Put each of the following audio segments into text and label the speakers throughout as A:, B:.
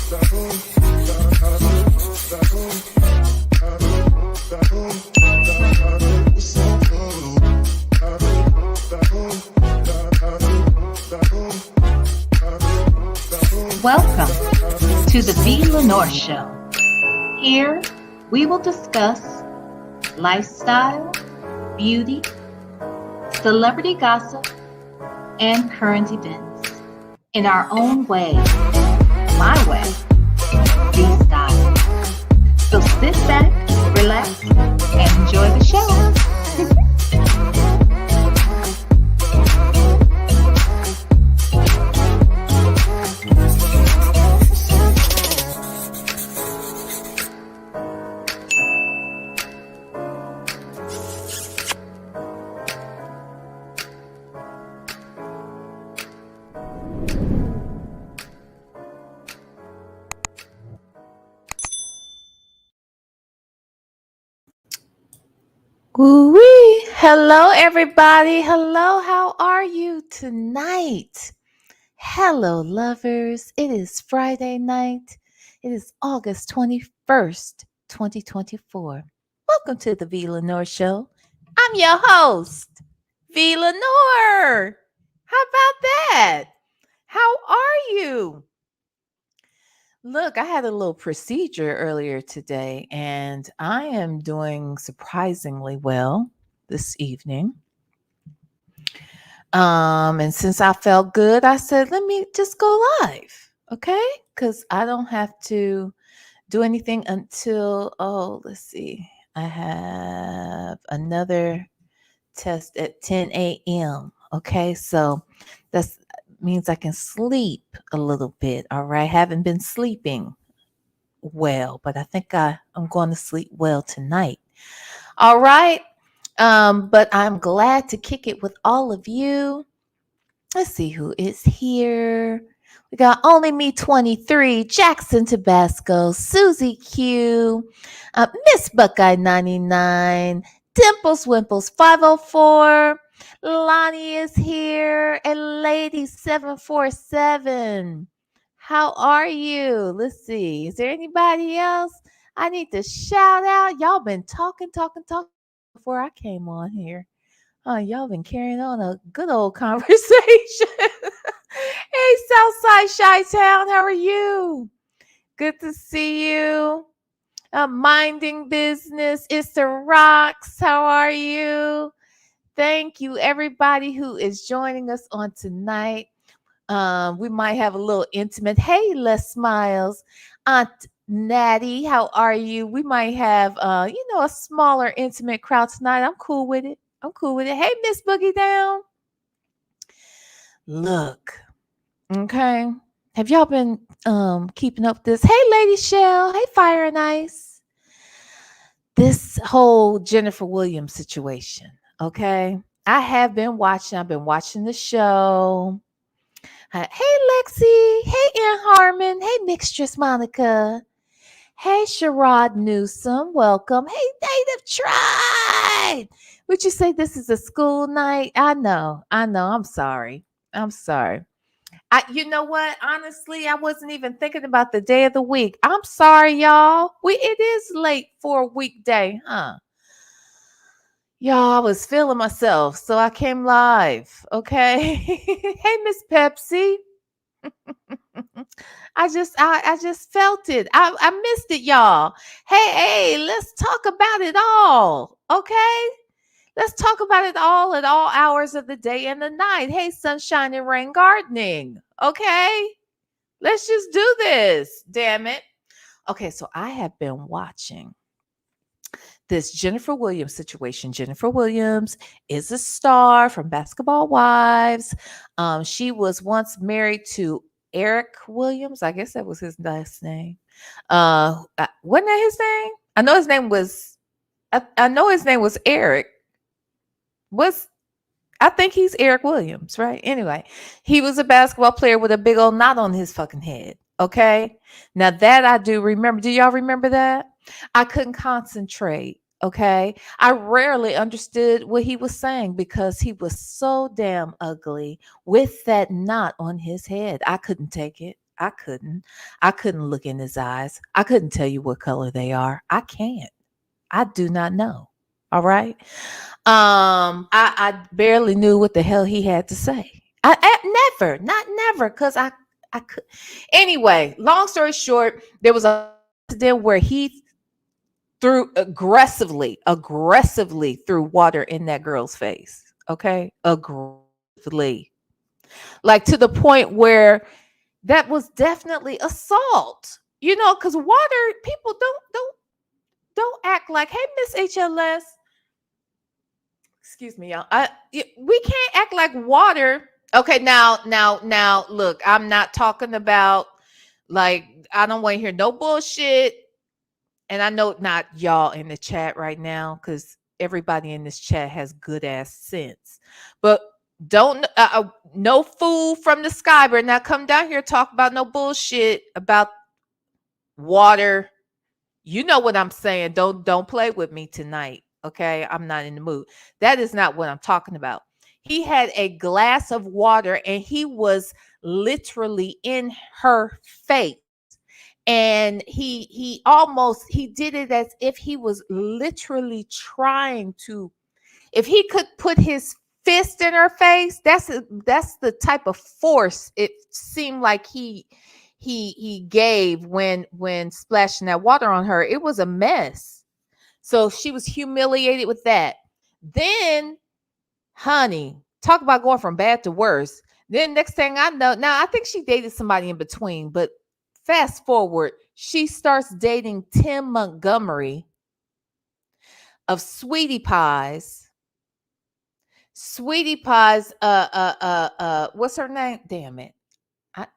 A: Welcome to the VLenore Show. Here we will discuss lifestyle, beauty, celebrity gossip, and current events in our own way, my way, the style. So sit back, relax, and enjoy the show. Woo-wee. Hello, everybody. Hello, how are you tonight? Hello, lovers. It is Friday night. It is August 21st, 2024. Welcome to the VLenore Show. I'm your host, VLenore. How about that? How are you? Look, I had a little procedure earlier today, and I am doing surprisingly well this evening. And since I felt good, I said, let me just go live, okay? Because I don't have to do anything until, let's see. I have another test at 10 a.m., okay? So that means I can sleep a little bit, all right? Haven't been sleeping well, but I think I'm going to sleep well tonight. All right. But I'm glad to kick it with all of you. Let's see who is here. We got Only Me 23, Jackson Tabasco, Susie Q, Miss Buckeye 99, Dimples Wimples 504, Lonnie is here, and Lady 747. How are you? Let's see. Is there anybody else I need to shout out? Y'all been talking before I came on here. Y'all been carrying on a good old conversation. Hey, Southside Chi-Town, how are you? Good to see you. Minding business. It's the Rocks. How are you? Thank you, everybody who is joining us on tonight. We might have a little intimate. Hey, Les Smiles. Aunt Natty, how are you? We might have, a smaller, intimate crowd tonight. I'm cool with it. Hey, Miss Boogie Down. Look, okay. Have y'all been keeping up this? Hey, Lady Shell. Hey, Fire and Ice. This whole Jennifer Williams situation, okay? I've been watching the show. Hey, Lexi. Hey, Ann Harmon. Hey, Mixtress Monica. Hey, Sherrod Newsom. Welcome. Hey, Native Tribe. Would you say this is a school night? I know. I'm sorry. You know what? Honestly, I wasn't even thinking about the day of the week. I'm sorry, y'all. It is late for a weekday, huh? Y'all, I was feeling myself, so I came live. Okay. Hey, Miss Pepsi. I just felt it. I missed it, y'all. Hey, let's talk about it all. Okay? Let's talk about it all at all hours of the day and the night. Hey, sunshine and rain gardening. Okay? Let's just do this. Damn it. Okay, so I have been watching this Jennifer Williams situation. Jennifer Williams is a star from Basketball Wives. She was once married to Eric Williams. I guess that was his last name. Wasn't that his name? I know his name was Eric. I think he's Eric Williams, right? Anyway, he was a basketball player with a big old knot on his fucking head. Okay. Now that I do remember. Do y'all remember that? I couldn't concentrate. Okay. I rarely understood what he was saying because he was so damn ugly with that knot on his head. I couldn't take it. I couldn't. I couldn't look in his eyes. I couldn't tell you what color they are. I can't. I do not know. All right. I barely knew what the hell he had to say. I never, not never, because I could. Anyway, long story short, there was a incident where he threw aggressively threw water in that girl's face. Okay, aggressively, like to the point where that was definitely assault. You know, because water people don't act like, hey, Miss HLS, excuse me, y'all. We can't act like water. Okay, now, look, I'm not talking about like I don't want to hear no bullshit. And I know not y'all in the chat right now because everybody in this chat has good ass sense. But don't no fool from the sky, but now come down here talk about no bullshit about water. You know what I'm saying. Don't play with me tonight. Okay. I'm not in the mood. That is not what I'm talking about. He had a glass of water and he was literally in her face. And he did it as if he was literally trying to, if he could put his fist in her face, that's the type of force it seemed like he gave when splashing that water on her. It was a mess. So she was humiliated with that. Then, honey, talk about going from bad to worse. Then next thing I know, now I think she dated somebody in between, but fast forward, she starts dating Tim Montgomery of Sweetie Pies. Sweetie Pies, what's her name? Damn it. I,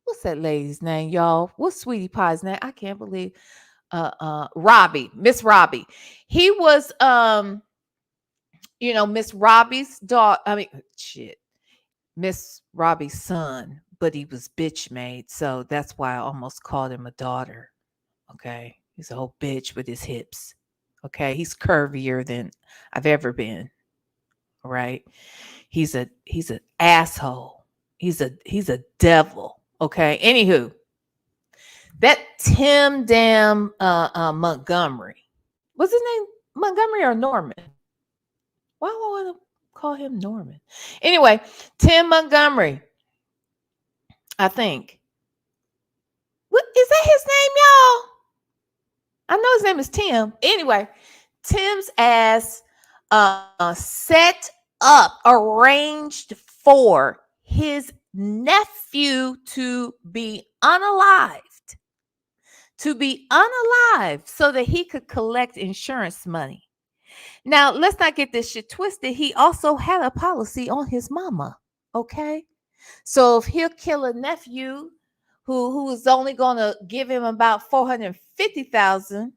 A: what's that lady's name, y'all? What's Sweetie Pie's name? I can't believe Robbie, Miss Robbie. He was Miss Robbie's daughter. I mean, shit. Miss Robbie's son, but he was bitch made. So that's why I almost called him a daughter. Okay. He's a whole bitch with his hips. Okay. He's curvier than I've ever been. Right. He's an asshole. He's a devil. Okay. Anywho, that Tim damn Montgomery. What's his name? Montgomery or Norman? Why do I want to call him Norman? Anyway, Tim Montgomery, I think. What is that his name, y'all? I know his name is Tim. Anyway, Tim's ass set up, arranged for his nephew to be unalive so that he could collect insurance money. Now, let's not get this shit twisted. He also had a policy on his mama. Okay. So if he'll kill a nephew who is only gonna give him about 450,000,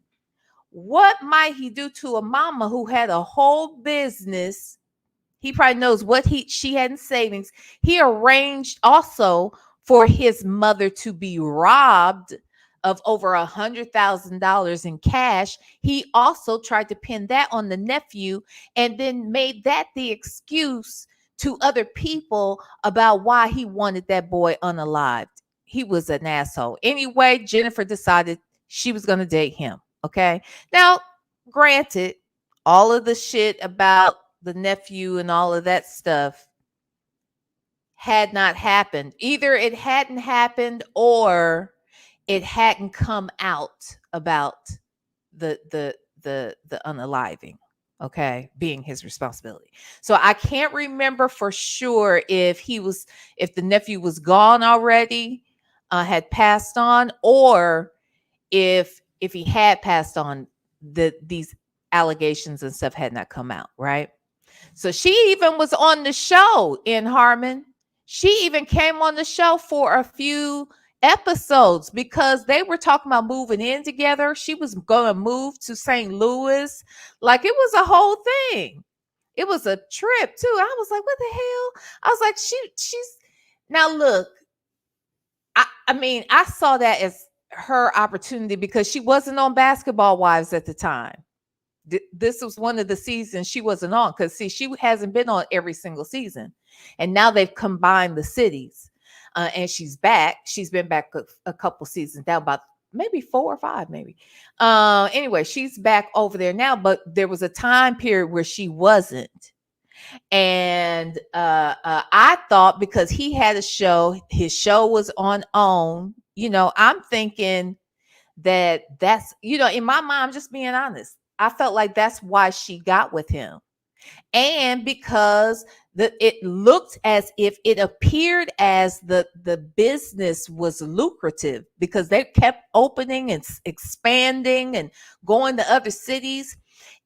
A: what might he do to a mama who had a whole business? He probably knows what she had in savings. He arranged also for his mother to be robbed of over $100,000 in cash. He also tried to pin that on the nephew and then made that the excuse to other people about why he wanted that boy unalived. He was an asshole. Anyway, Jennifer decided she was going to date him. Okay. Now, granted, all of the shit about the nephew and all of that stuff had not happened. Either it hadn't happened or it hadn't come out about the unaliving, okay, being his responsibility. So I can't remember for sure if the nephew was gone already, had passed on, or if he had passed on, these allegations and stuff had not come out, right? So she even was on the show in Harmon. She even came on the show for a few episodes because they were talking about moving in together. She was going to move to St. Louis. Like it was a whole thing. It was a trip too. I was like, what the hell? I was like, she's now look, I mean, I saw that as her opportunity because she wasn't on Basketball Wives at the time. This was one of the seasons she wasn't on because see, she hasn't been on every single season, and now they've combined the cities. and she's back. She's been back a couple seasons now, about maybe 4 or 5, maybe. Anyway, she's back over there now, but there was a time period where she wasn't. And I thought because he had a show, his show was on OWN. I'm thinking that's in my mind, I'm just being honest. I felt like that's why she got with him, and because it looked as if it appeared as the business was lucrative because they kept opening and expanding and going to other cities,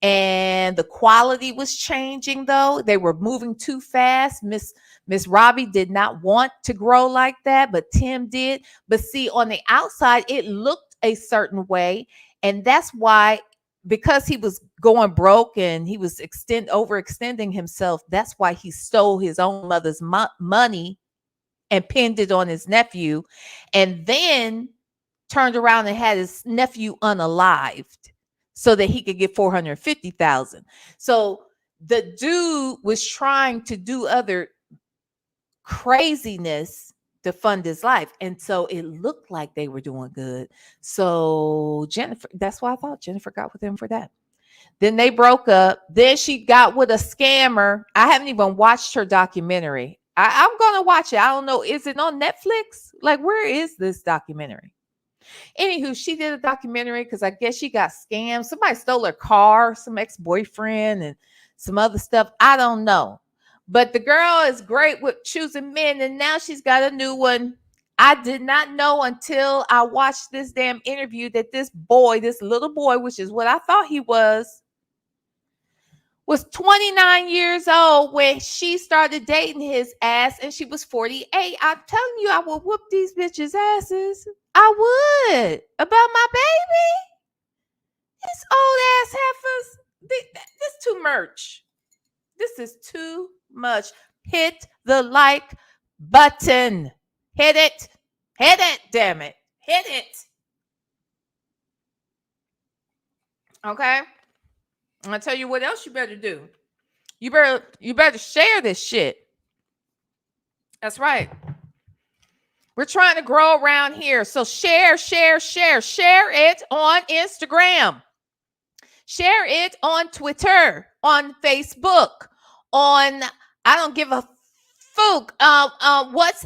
A: and the quality was changing. Though they were moving too fast, Miss Robbie did not want to grow like that, but Tim did. But see, on the outside it looked a certain way, and that's why, because he was going broke and he was overextending himself, that's why he stole his own mother's money and pinned it on his nephew, and then turned around and had his nephew unalived so that he could get 450,000. So the dude was trying to do other craziness to fund his life, and so it looked like they were doing good. So Jennifer, that's why I thought Jennifer got with him for that. Then they broke up. Then she got with a scammer. I haven't even watched her documentary. I'm gonna watch it. I don't know, is it on Netflix? Like, where is this documentary? Anywho, she did a documentary because I guess she got scammed. Somebody stole her car, some ex-boyfriend, and some other stuff. I don't know. But the girl is great with choosing men, and now she's got a new one. I did not know until I watched this damn interview that this little boy, which is what I thought he was 29 years old when she started dating his ass, and she was 48. I'm telling you, I would whoop these bitches' asses. I would. About my baby? These old ass heifers. This too much. This is too much. Hit the like button. Hit it. Hit it, damn it. Hit it. Okay? I'm gonna tell you what else you better do. You better share this shit. That's right. We're trying to grow around here. So share it on Instagram. Share it on Twitter, on Facebook, on, I don't give a fuck, WhatsApp.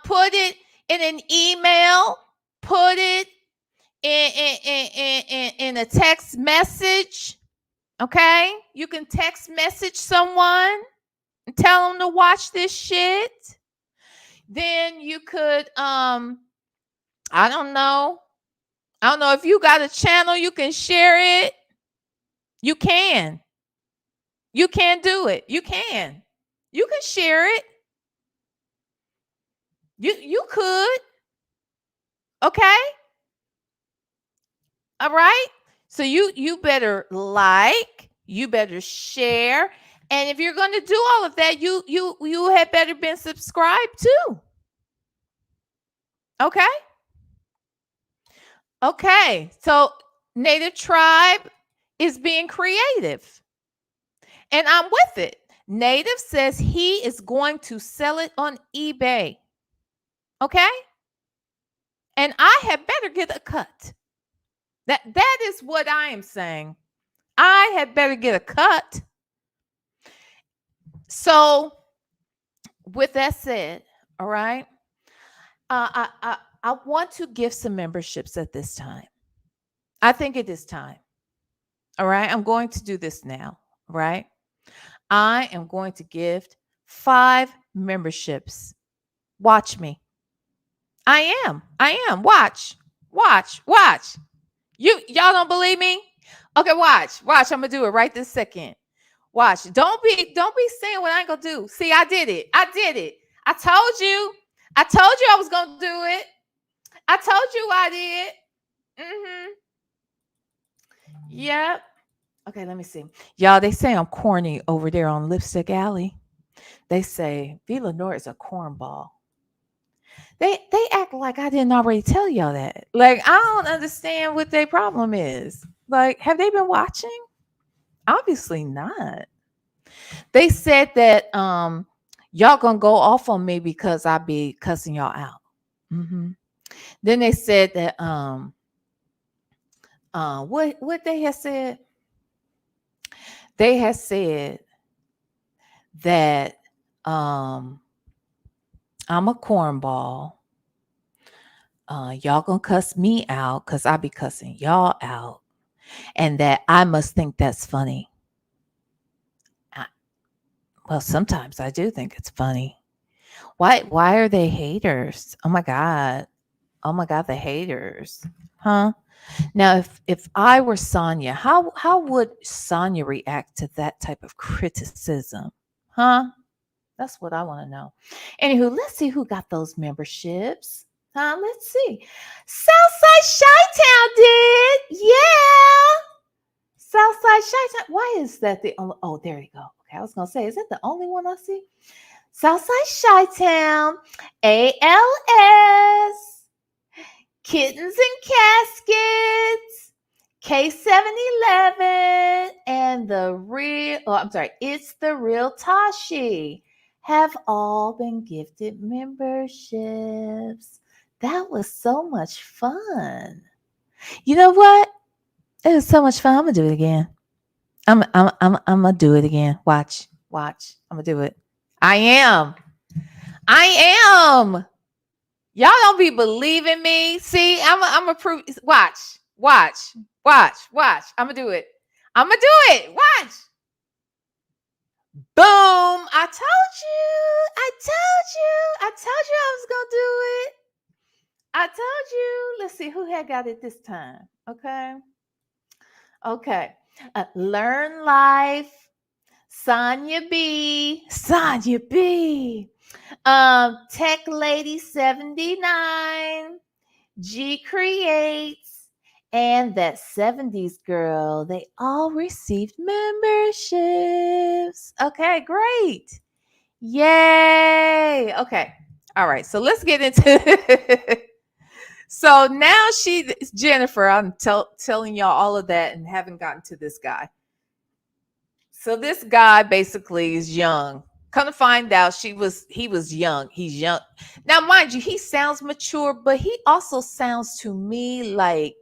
A: Put it in an email. Put it in a text message. Okay? You can text message someone and tell them to watch this shit. Then you could, I don't know if you got a channel, you can share it. You can do it. You can share it. You could. Okay. All right. So you better like, you better share. And if you're going to do all of that, you had better been subscribed too. Okay. Okay. So Native Tribe is being creative, and I'm with it. Native says he is going to sell it on eBay. Okay. And I had better get a cut. That is what I am saying. I had better get a cut. So with that said, all right, I want to give some memberships at this time. I think it is time. All right, I'm going to do this now. Right, I am going to give 5 memberships. Watch me. I am. Watch. Y'all don't believe me? Okay, watch. I'm gonna do it right this second. Watch. Don't be saying what I ain't gonna do. See, I did it. I told you I was gonna do it. I told you I did. Yep. Okay, let me see. Y'all, they say I'm corny over there on Lipstick Alley. They say VLenore is a cornball. They act like I didn't already tell y'all that. Like, I don't understand what their problem is. Like, have they been watching? Obviously not. They said that Y'all gonna go off on me because I be cussing y'all out. Hmm. Then they said that what they had said? They had said that um I'm a cornball. Y'all gonna cuss me out because I be cussing y'all out, and that I must think that's funny. I, well, sometimes I do think it's funny. Why are they haters? Oh my god. Oh my god, the haters. Huh? Now if I were Sonya, how would Sonya react to that type of criticism? Huh? That's what I want to know. Anywho, let's see who got those memberships. Let's see. Southside Chi-Town did. Yeah. Southside Chi-Town. Why is that the only? Oh, there you go. Okay, I was gonna say, is that the only one I see? Southside Chi-Town, ALS, Kittens and Caskets, K711, and the real, oh, I'm sorry, it's the real Tashi, have all been gifted memberships. That was so much fun. You know what? It was so much fun. I'm gonna do it again. I'm gonna do it again. Watch. I'm gonna do it. I am. I am. Y'all don't be believing me. See, I'm a prove. Watch. I'm gonna do it. I'm gonna do it. Watch. Boom. I told you. I told you I was gonna do it. I told you. Let's see who had got it this time. Okay. Okay. Learn life. Sonya B. Sonya B. Tech Lady 79. G Creates, and that 70s girl, they all received memberships. Okay, great. Yay. Okay. All right. So let's get into So now Jennifer, I'm telling y'all all of that and haven't gotten to this guy. So this guy basically is young. Come to find out, he was young. He's young. Now, mind you, he sounds mature, but he also sounds to me like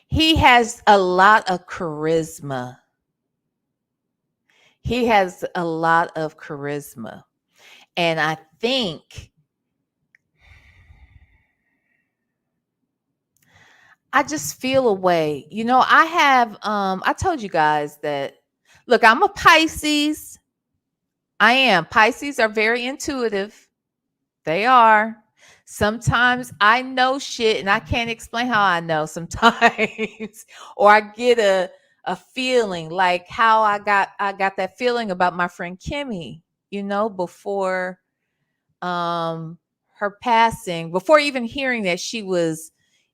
A: he has a lot of charisma. He has a lot of charisma. And I just feel a way. I told you guys that look, I'm a Pisces. I am. Pisces are very intuitive. They are. Sometimes I know shit and I can't explain how I know sometimes. Or I get a feeling like how I got that feeling about my friend Kimmy, before her passing, before even hearing that she was,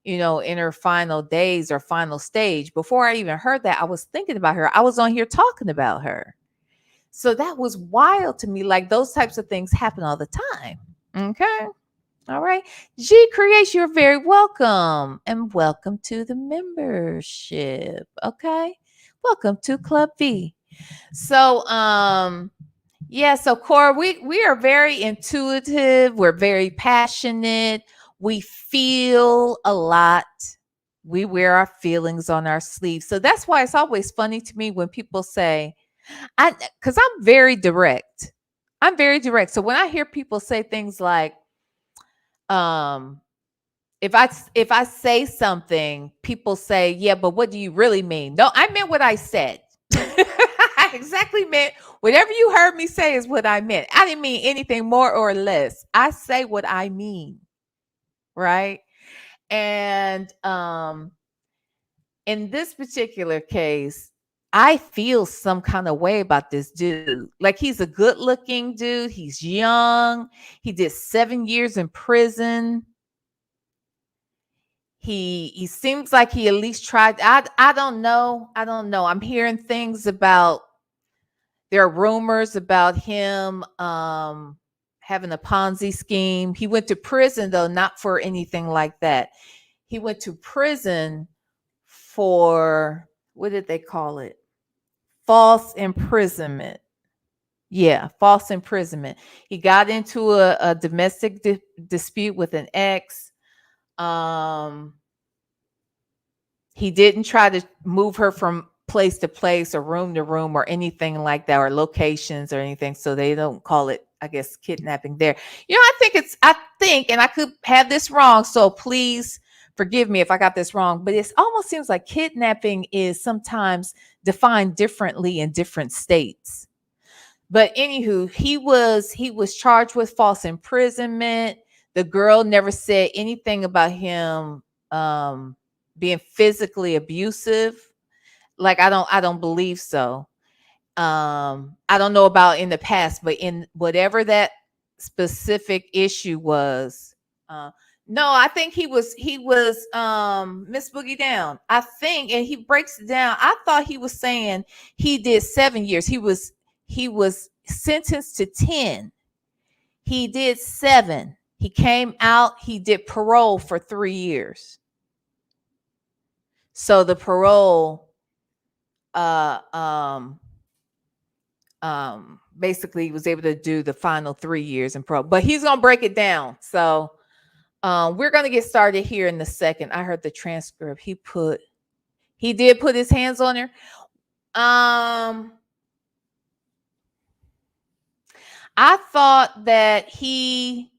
A: in her final days or final stage. Before I even heard that, I was thinking about her. I was on here talking about her. So that was wild to me. Like those types of things happen all the time. Okay. All right. G Creates, you're very welcome. And welcome to the membership. Okay. Welcome to Club V. So yeah, so Cora, we are very intuitive, we're very passionate, we feel a lot. We wear our feelings on our sleeves. So that's why it's always funny to me when people say, because I'm very direct. I'm very direct. So when I hear people say things like, um, if I say something, people say, "Yeah, but what do you really mean?" No, I meant what I said. I exactly meant whatever you heard me say is what I meant. I didn't mean anything more or less. I say what I mean, right? And in this particular case, I feel some kind of way about this dude. Like he's a good-looking dude. He's young. He did 7 years in prison. He seems like he at least tried. I don't know. I don't know. I'm hearing things about there are rumors about him having a Ponzi scheme. He went to prison though, not for anything like that. He went to prison for what did they call it? False imprisonment. Yeah, false imprisonment. He got into a domestic dispute with an ex. Um, he didn't try to move her from place to place or room to room or anything like that, or locations or anything. So they don't call it, I guess, kidnapping there. I think, and I could have this wrong. So please forgive me if I got this wrong, but it almost seems like kidnapping is sometimes defined differently in different states. But anywho, he was charged with false imprisonment. The girl never said anything about him um being physically abusive. Like I don't believe so. I don't know about in the past, but in whatever that specific issue was, uh no, I think he was Miss Boogie Down. I think, and he breaks it down. I thought he was saying he did 7 years. He was sentenced to 10. He did 7. He came out, he did parole for 3 years. So the parole uh um basically was able to do the final 3 years in parole. But he's gonna break it down. So we're gonna get started here in a second. I heard the transcript. He did put his hands on her. I thought that he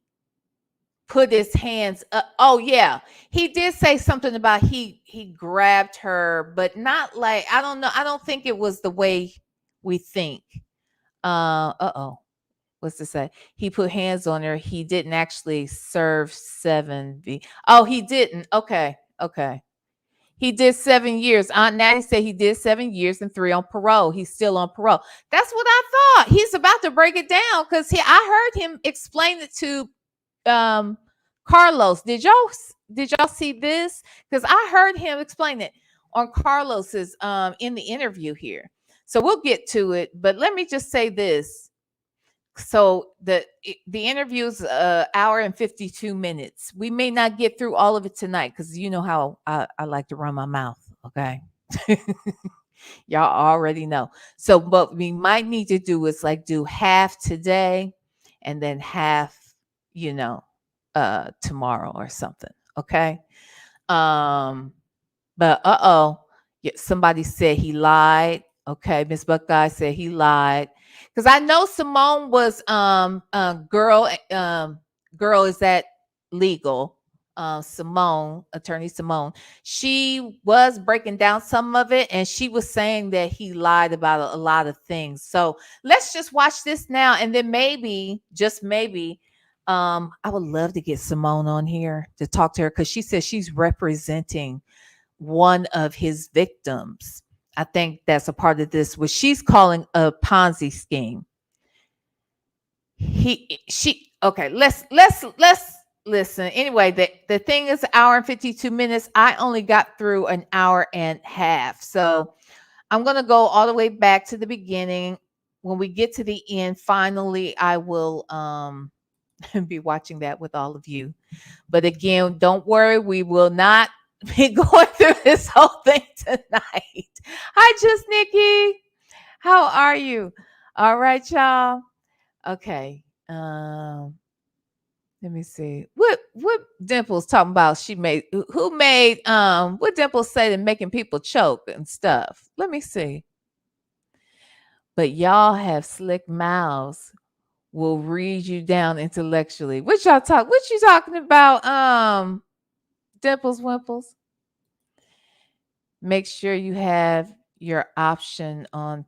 A: put his hands up. Oh yeah, he did say something about he grabbed her, but not like, I don't know. I don't think it was the way we think. Oh, what's to say? He put hands on her. He didn't actually serve 7 V. Oh, he didn't. Okay, okay. He did 7 years. Aunt Natty said he did 7 years and 3 on parole. He's still on parole. That's what I thought. He's about to break it down because I heard him explain it to um Carlos. Did y'all see this? Because I heard him explain it on Carlos's in the interview here. So we'll get to it, but let me just say this. So the interview is hour and 52 minutes. We may not get through all of it tonight because you know how I like to run my mouth. Okay. Y'all already know. So what we might need to do is like do half today and then half, you know, tomorrow or something. Okay. Um, but yeah, somebody said he lied. Okay, Miss Buckeye said he lied. Because I know Simone was girl, is that legal? Simone, attorney Simone, she was breaking down some of it, and she was saying that he lied about a lot of things. So let's just watch this now, and then maybe, just maybe, I would love to get Simone on here to talk to her because she says she's representing one of his victims. I think that's a part of this, what she's calling a Ponzi scheme. Okay, let's listen. Anyway, the thing is an hour and 52 minutes. I only got through an hour and a half. So I'm gonna go all the way back to the beginning. When we get to the end, finally, I will be watching that with all of you. But again, don't worry, we will not be going through this whole thing tonight. Hi, Just Nikki. How are you? All right, y'all. Okay. Let me see. What Dimples talking about? She made who made what Dimples say to making people choke and stuff. Let me see. But y'all have slick mouths, will read you down intellectually. What y'all talk? What you talking about? Dimples Wimples. Make sure you have your option on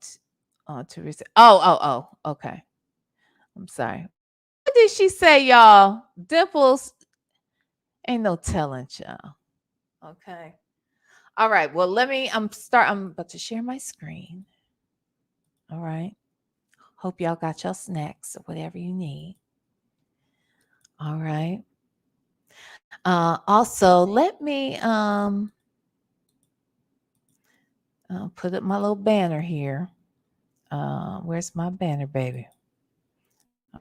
A: to receive. Oh. Okay. I'm sorry. What did she say, y'all? Dimples ain't no telling, y'all. Okay. All right. Well, I'm about to share my screen. All right. Hope y'all got your snacks or whatever you need. All right. Also, let me put up my little banner here. Where's my banner, baby?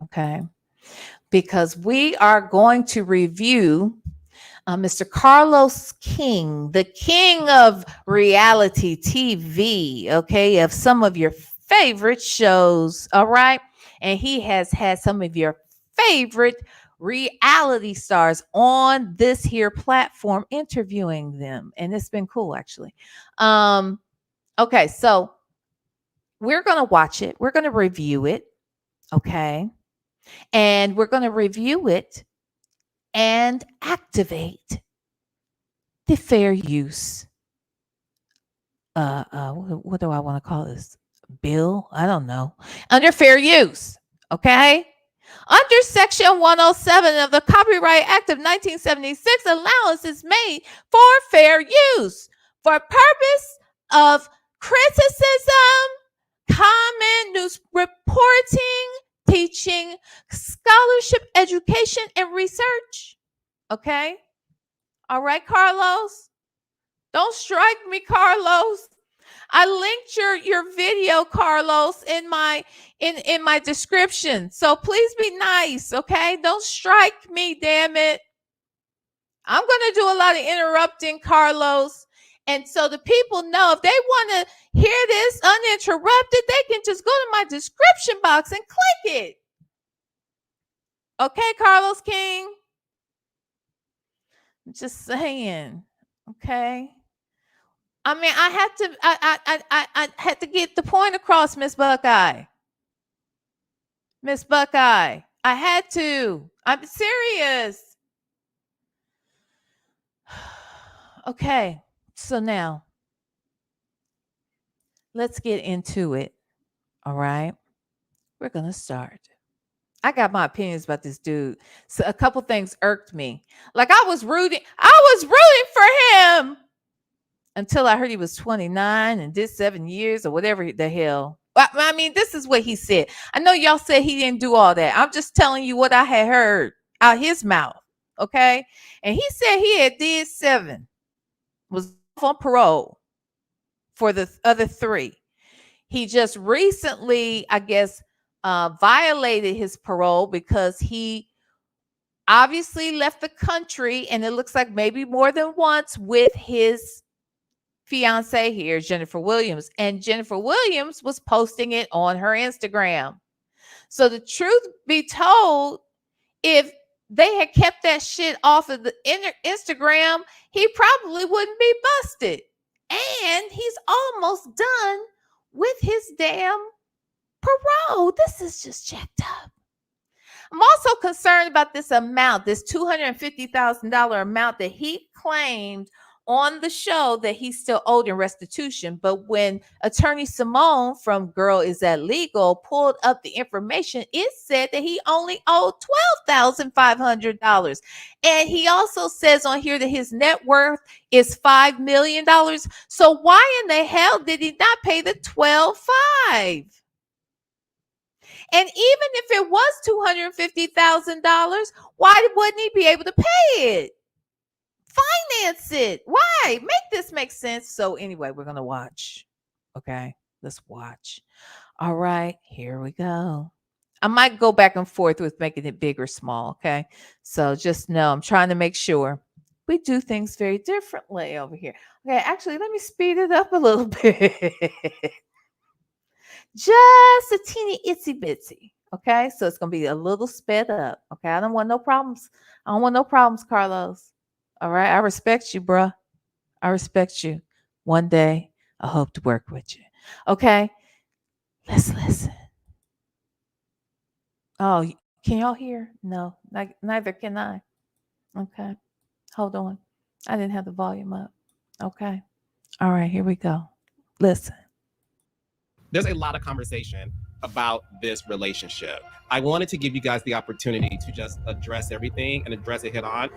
A: Okay. Because we are going to review Mr. Carlos King, the king of reality TV, okay, of some of your favorite shows. All right. And he has had some of your favorite reality stars on this here platform interviewing them. And it's been cool, actually. Okay, so we're going to watch it. We're going to review it. Okay. And we're going to review it and activate the fair use. What do I want to call this? Bill? I don't know. Under fair use. Okay. Under Section 107 of the Copyright Act of 1976, allowance is made for fair use for purpose of criticism, comment, news reporting, teaching, scholarship, education, and research. Okay? All right, Carlos? Don't strike me, Carlos. I linked your video, Carlos, in my description. So please be nice, okay? Don't strike me, damn it. I'm gonna do a lot of interrupting, Carlos. And so the people know if they want to hear this uninterrupted, they can just go to my description box and click it. Okay, Carlos King? I'm just saying, okay? I mean, I had to get the point across, Miss Buckeye. Miss Buckeye, I had to. I'm serious. Okay, so now let's get into it. All right, we're gonna start. I got my opinions about this dude. So a couple things irked me. Like I was rooting for him until I heard he was 29 and did 7 years or whatever the hell. I mean, this is what he said. I know y'all said he didn't do all that. I'm just telling you what I had heard out his mouth. Okay. And he said he had did 7, was on parole for the other 3. He just recently, I guess, violated his parole because he obviously left the country, and it looks like maybe more than once, with his fiance here, Jennifer Williams. And Jennifer Williams was posting it on her Instagram. So the truth be told, if they had kept that shit off of the Instagram, he probably wouldn't be busted. And he's almost done with his damn parole. This is just checked up. I'm also concerned about this amount, this $250,000 amount that he claimed on the show that he's still owed in restitution. But when attorney Simone from Girl Is That Legal pulled up the information, it said that he only owed $12,500. And he also says on here that his net worth is $5 million. So why in the hell did he not pay the $12,500? And even if it was $250,000, why wouldn't he be able to pay it? Finance it. Why? Make this make sense. So anyway, we're going to watch. Okay, let's watch. All right, here we go. I might go back and forth with making it big or small. Okay, so just know I'm trying to make sure we do things very differently over here. Okay, actually, let me speed it up a little bit. Just a teeny itsy bitsy. Okay, so it's gonna be a little sped up. Okay, I don't want no problems. I don't want no problems, Carlos. All right, I respect you, bruh. I respect you. One day, I hope to work with you. Okay, let's listen. Oh, can y'all hear? No, neither can I. Okay, hold on. I didn't have the volume up. Okay, all right, here we go. Listen.
B: There's a lot of conversation about this relationship. I wanted to give you guys the opportunity to just address everything and address it head on.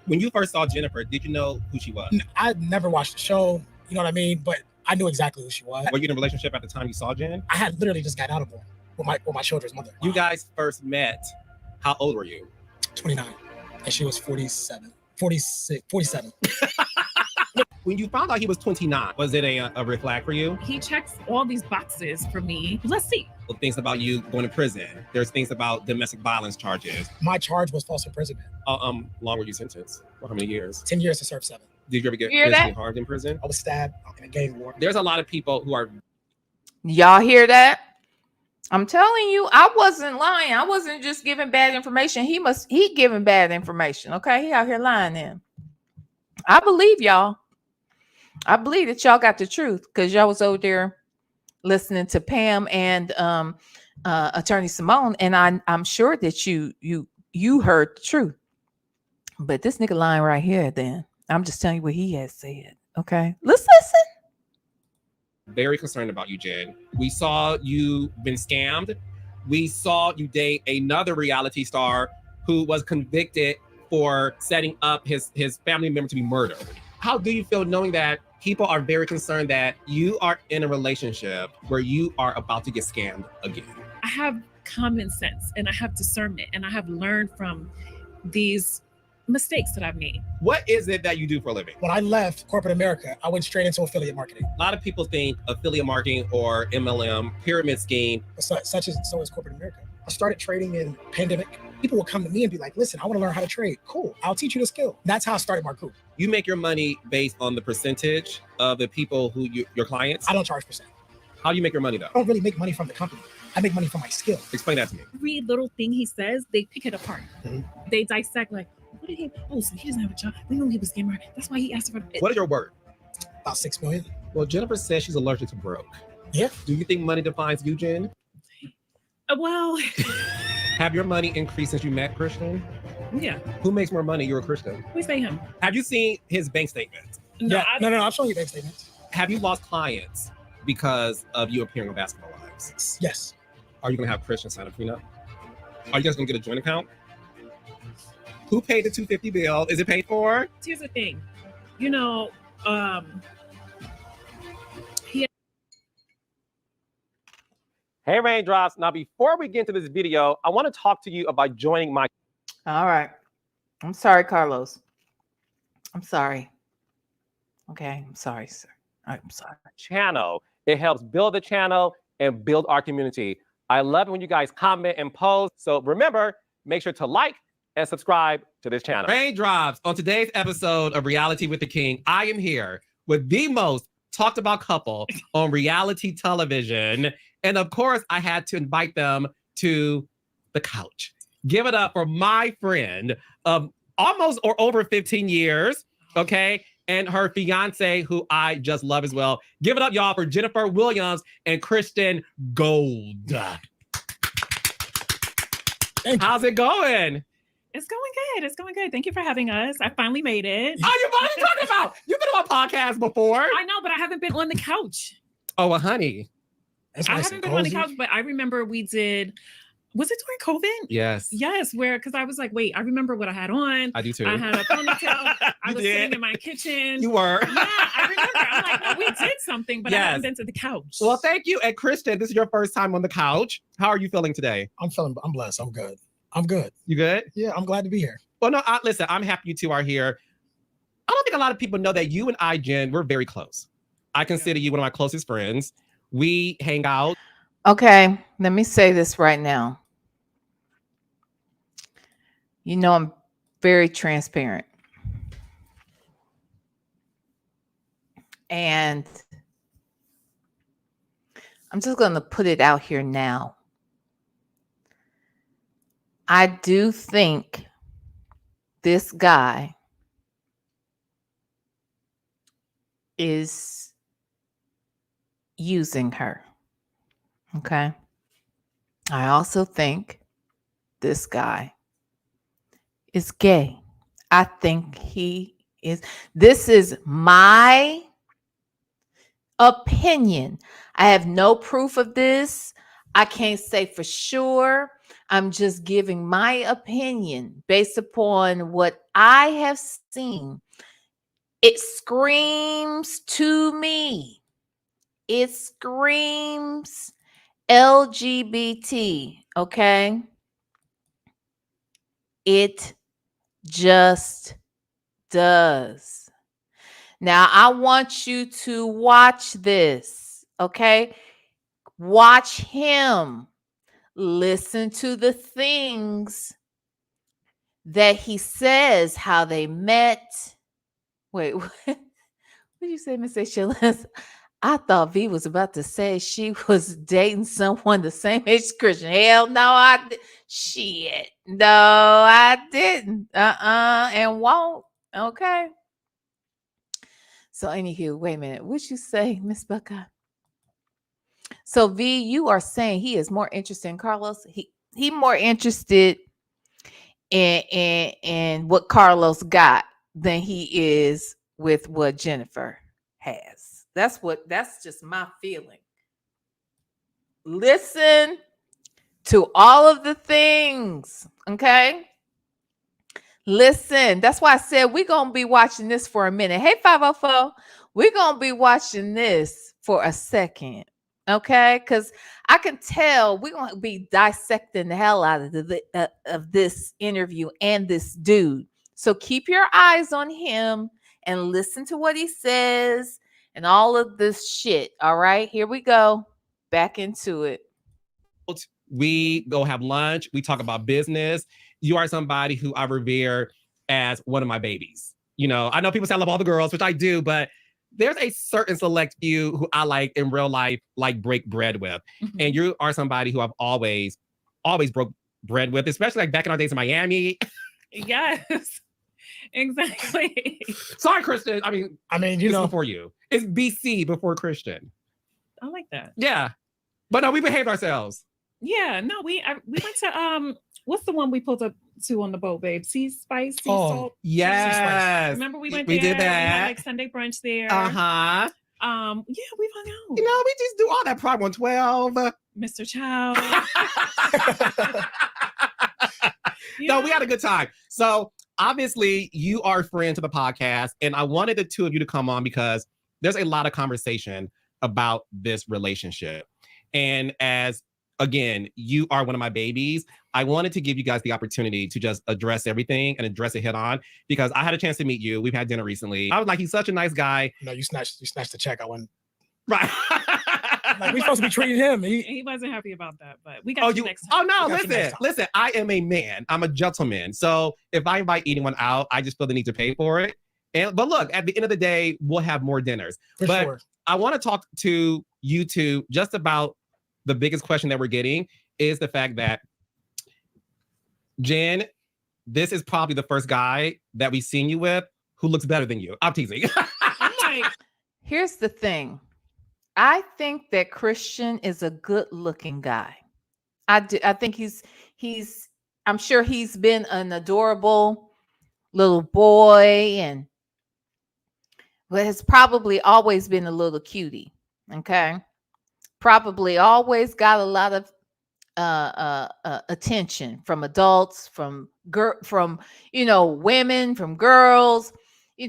B: When you first saw Jennifer, did you know who she was?
C: I never watched the show, you know what I mean? But I knew exactly who she was.
B: Were you in a relationship at the time you saw Jen?
C: I had literally just got out of one with my children's mother.
B: You guys first met, how old were you?
C: 29, and she was 47. 47.
B: When you found out he was 29, was it a red flag for you?
D: He checks all these boxes for me. Let's see.
B: Things about you going to prison. There's things about domestic violence charges.
C: My charge was false imprisonment.
B: Long were you sentenced? For how many years?
C: 10 years to serve 7.
B: Did you ever get physically harmed in prison?
C: I was stabbed in a gang war.
B: There's a lot of people who are...
A: Y'all hear that? I'm telling you, I wasn't lying. I wasn't just giving bad information. He giving bad information. Okay. He out here lying then. I believe y'all. I believe that y'all got the truth because y'all was over there listening to Pam and Attorney Simone, and I'm sure that you heard the truth. But this nigga lying right here, then I'm just telling you what he has said. Okay. Let's listen.
B: Very concerned about you, Jen. We saw you been scammed. We saw you date another reality star who was convicted for setting up his family member to be murdered. How do you feel knowing that people are very concerned that you are in a relationship where you are about to get scammed again?
D: I have common sense and I have discernment and I have learned from these mistakes that I've made.
B: What is it that you do for a living?
C: When I left corporate America, I went straight into affiliate marketing.
B: A lot of people think affiliate marketing or MLM, pyramid scheme.
C: So is corporate America. I started trading in pandemic. People would come to me and be like, listen, I want to learn how to trade. Cool, I'll teach you the skill. That's how I started my group.
B: You make your money based on the percentage of the people who your clients?
C: I don't charge percent.
B: How do you make your money though?
C: I don't really make money from the company. I make money from my skill.
B: Explain that to me.
D: Every little thing he says, they pick it apart.
C: Mhm.
D: They dissect like, what did he? Oh, so he doesn't have a job. We know he was a scammer. That's why he asked for it.
B: What is your word?
C: About 6 million.
B: Well, Jennifer says she's allergic to broke.
C: Yeah.
B: Do you think money defines you, Jen?
D: Well,
B: Have your money increased since you met Christian?
D: yeah.
B: Who makes more money? You're a Christian.
D: We say him.
B: Have you seen his bank statements?
D: No,
C: No, I'm showing you bank statements.
B: Have you lost clients because of you appearing on Basketball Wives?
C: Yes.
B: Are you going to have Christian sign a prenup? Are you guys going to get a joint account? Who paid the $250 bill? Is it paid for?
D: Here's the thing. You know,
B: Hey, Raindrops. Now, before we get into this video, I want to talk to you about joining my
A: All right. I'm sorry, Carlos. I'm sorry. Okay. I'm sorry, sir. I'm sorry.
B: channel. It helps build the channel and build our community. I love it when you guys comment and post. So remember, make sure to like and subscribe to this channel. Raindrops. On today's episode of Reality with the King, I am here with the most talked about couple on reality television. And of course, I had to invite them to the couch. Give it up for my friend of almost or over 15 years, okay? And her fiance, who I just love as well. Give it up, y'all, for Jennifer Williams and Kristen Gold. How's it going?
D: it's going good. It's going good. Thank you for having us. I finally made it.
B: Oh, you what are you talking about? You've been on my podcast before.
D: I know, but I haven't been on the couch.
B: Oh, well, honey.
C: That's
D: I
C: nice
D: haven't
C: and
D: been on the
C: cozy.
D: couch, but I remember we did. Was it during COVID?
B: Yes.
D: Yes, because I was like, wait, I remember what I had on.
B: I do too.
D: I had a ponytail. I
B: You
D: was
B: did.
D: sitting in my kitchen.
B: You were.
D: Yeah, I remember. I'm like, no, we did something, but I
B: Yes.
D: haven't been to the couch.
B: Well, thank you. And Kristen, this is your first time on the couch. How are you feeling today?
C: I'm blessed. I'm good. I'm good.
B: You good?
C: Yeah, I'm glad to be here.
B: Well, no, listen, I'm happy you two are here. I don't think a lot of people know that you and I, Jen, we're very close. I consider you one of my closest friends. We hang out.
A: Okay, let me say this right now. You know, I'm very transparent. And I'm just going to put it out here now. I do think this guy is using her. Okay. I also think this guy is gay. I think he is. This is my opinion. I have no proof of this. I can't say for sure. I'm just giving my opinion based upon what I have seen. It screams to me. It screams LGBT, okay? It just does. Now, I want you to watch this, okay? Watch him. Listen to the things that he says, how they met. Wait, what did you say, Miss Sheila? I thought V was about to say she was dating someone the same age as Christian. Hell no, shit. No, I didn't. And won't. Okay. So anywho, wait a minute. What'd you say, Miss Buckeye? So V, you are saying he is more interested in Carlos. He more interested in what Carlos got than he is with what Jennifer has. That's just my feeling. Listen to all of the things, okay? Listen, that's why I said we're going to be watching this for a minute. Hey, 504, we're going to be watching this for a second, okay? Because I can tell we're going to be dissecting the hell out of this interview and this dude. So keep your eyes on him and listen to what he says and all of this shit, all right? Here we go. Back into it.
B: We go have lunch. We talk about business. You are somebody who I revere as one of my babies. You know, I know people say I love all the girls, which I do, but there's a certain select few who I like in real life, like break bread with. Mm-hmm. And you are somebody who I've always broke bread with, especially like back in our days in Miami.
D: Yes, exactly.
B: Sorry, Christian. I mean,
C: you know,
B: before you. It's BC before Christian.
D: I like that.
B: Yeah. But no, we behaved ourselves.
D: Yeah, no, we went to what's the one we pulled up to on the boat, babe? Sea Spice, Sea Salt.
B: Yes.
D: Remember we went
B: we
D: there?
B: did that.
D: We had like Sunday brunch there.
B: Uh-huh.
D: Yeah, we hung out.
B: You know, we just do all that Pride 112.
D: Mr. Child.
B: No, we had a good time. So obviously you are a friend to the podcast, and I wanted the two of you to come on because there's a lot of conversation about this relationship. And as again, you are one of my babies. I wanted to give you guys the opportunity to just address everything and address it head on because I had a chance to meet you. We've had dinner recently. I was like, he's such a nice guy.
C: No, you snatched the check. I went.
B: Right.
C: Like we supposed to be treating him.
D: He wasn't happy about that, but we got you next time.
B: Oh no, listen. I am a man. I'm a gentleman. So if I invite anyone out, I just feel the need to pay for it. But look, at the end of the day, we'll have more dinners.
C: For sure.
B: I want to talk to you two just about the biggest question that we're getting is the fact that, Jen, this is probably the first guy that we've seen you with who looks better than you. I'm teasing.
D: I'm like,
A: here's the thing. I think that Christian is a good-looking guy. I think he's. I'm sure he's been an adorable little boy, but has probably always been a little cutie. Okay. Probably always got a lot of attention from adults, from women, from girls,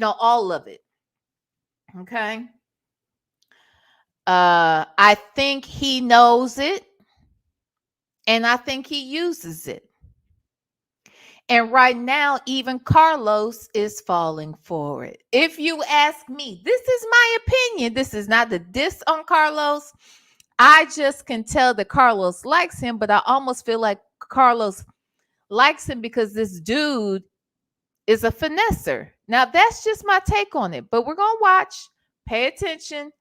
A: all of it. Okay. I think he knows it, and I think he uses it. And right now, even Carlos is falling for it. If you ask me, this is my opinion. This is not the diss on Carlos. I just can tell that Carlos likes him, but I almost feel like Carlos likes him because this dude is a finesser. Now, that's just my take on it, but we're going to watch, pay attention,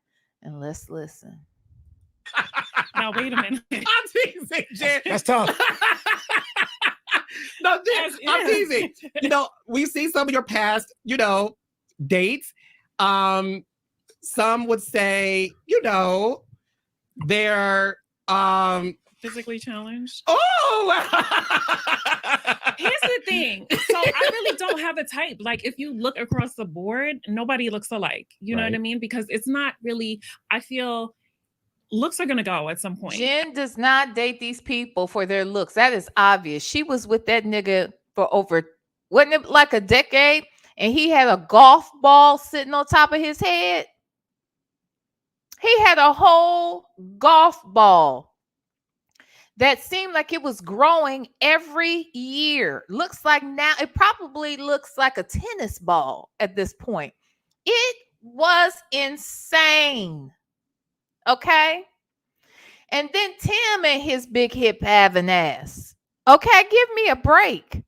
A: and let's listen.
D: Now, wait a minute.
B: I'm teasing, Jen.
C: That's tough.
B: No, Jen, I'm teasing. We've seen some of your past, dates. Some would say, they're
D: physically challenged.
B: Oh,
D: here's the thing. So I really don't have a type. Like if you look across the board, nobody looks alike. You know what I mean? Because it's not really. I feel looks are gonna go at some point.
A: Jen does not date these people for their looks. That is obvious. She was with that nigga for wasn't it like a decade? And he had a golf ball sitting on top of his head. He had a whole golf ball that seemed like it was growing every year. Looks like now, it probably looks like a tennis ball at this point. It was insane. Okay? And then Tim and his big hip having ass. Okay, give me a break.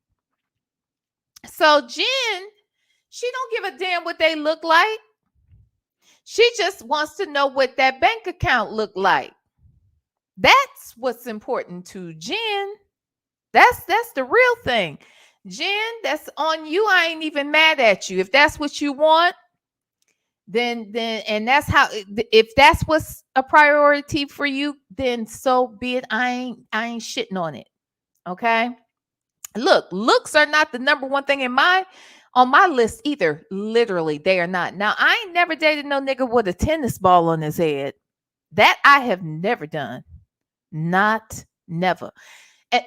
A: So Jen, she don't give a damn what they look like. She just wants to know what that bank account looked like. That's what's important to Jen. That's the real thing. Jen, that's on you. I ain't even mad at you. If that's what you want, then and that's how, if that's what's a priority for you, then so be it. I ain't shitting on it. Okay? Look, looks are not the number one thing on my list either. Literally, they are not. Now, I ain't never dated no nigga with a tennis ball on his head. That I have never done. Not never. And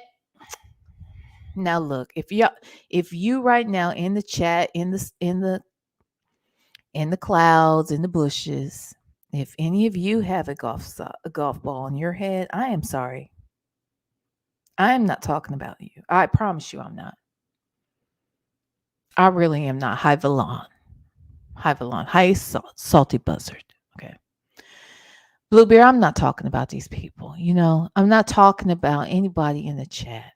A: now look, if you right now in the chat, in the clouds, in the bushes, if any of you have a golf ball on your head, I am sorry. I am not talking about you. I promise you I'm not. I really am not. High VLenore. High salty buzzard. Okay. Bluebeard, I'm not talking about these people. I'm not talking about anybody in the chat.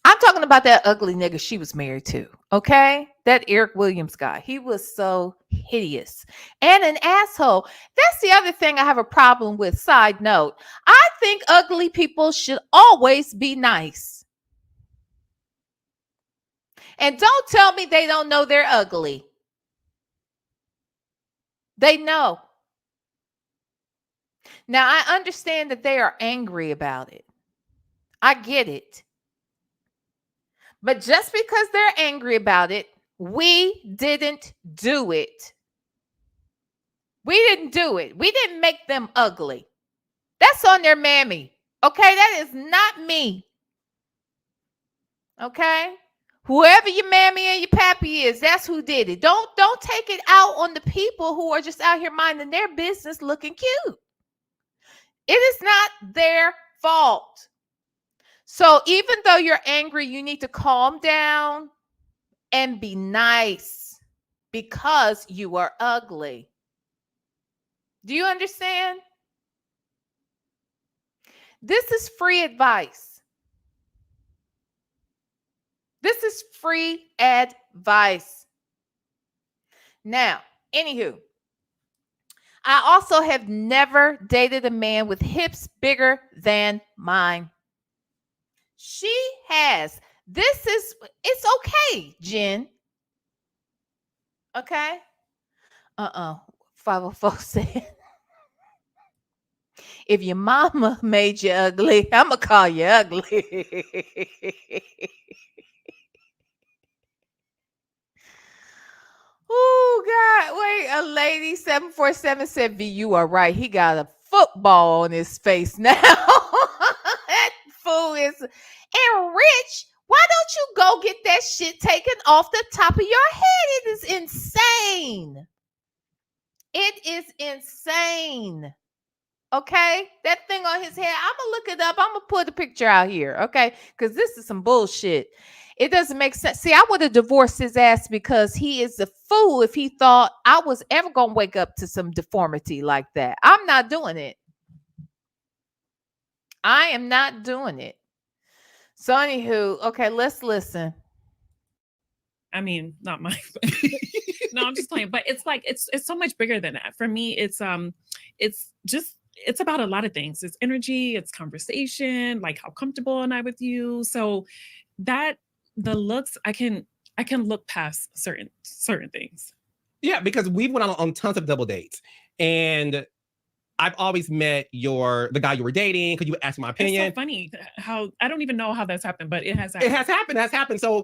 A: I'm talking about that ugly nigga she was married to. Okay? That Eric Williams guy. He was so hideous and an asshole. That's the other thing I have a problem with. Side note, I think ugly people should always be nice. And don't tell me they don't know they're ugly. They know. Now, I understand that they are angry about it. I get it. But just because they're angry about it, we didn't do it. We didn't do it. We didn't make them ugly. That's on their mammy. Okay? That is not me. Okay? Whoever your mammy and your pappy is, that's who did it. Don't take it out on the people who are just out here minding their business looking cute. It is not their fault. So even though you're angry, you need to calm down and be nice because you are ugly. Do you understand? This is free advice. This is free advice. Now, anywho, I also have never dated a man with hips bigger than mine. She has. It's okay, Jen. Okay? 504 said, if your mama made you ugly, I'm going to call you ugly. Oh, God. Wait, a lady 747 said, V, you are right. He got a football on his face now. That fool is... And Rich, why don't you go get that shit taken off the top of your head? It is insane. It is insane. Okay? That thing on his head, I'm going to look it up. I'm going to put the picture out here. Okay? Because this is some bullshit. It doesn't make sense. See, I would have divorced his ass because he is a fool if he thought I was ever going to wake up to some deformity like that. I'm not doing it. I am not doing it. So anywho, okay, let's listen.
D: I mean, not mine. No, I'm just playing. But it's like it's so much bigger than that. For me, it's about a lot of things. It's energy, it's conversation, like how comfortable am I with you. So that the looks, I can look past certain things.
B: Yeah, because we've went on tons of double dates, and I've always met the guy you were dating because you asked my opinion.
D: It's so funny how I don't even know how that's happened, but it has happened.
B: It has happened. So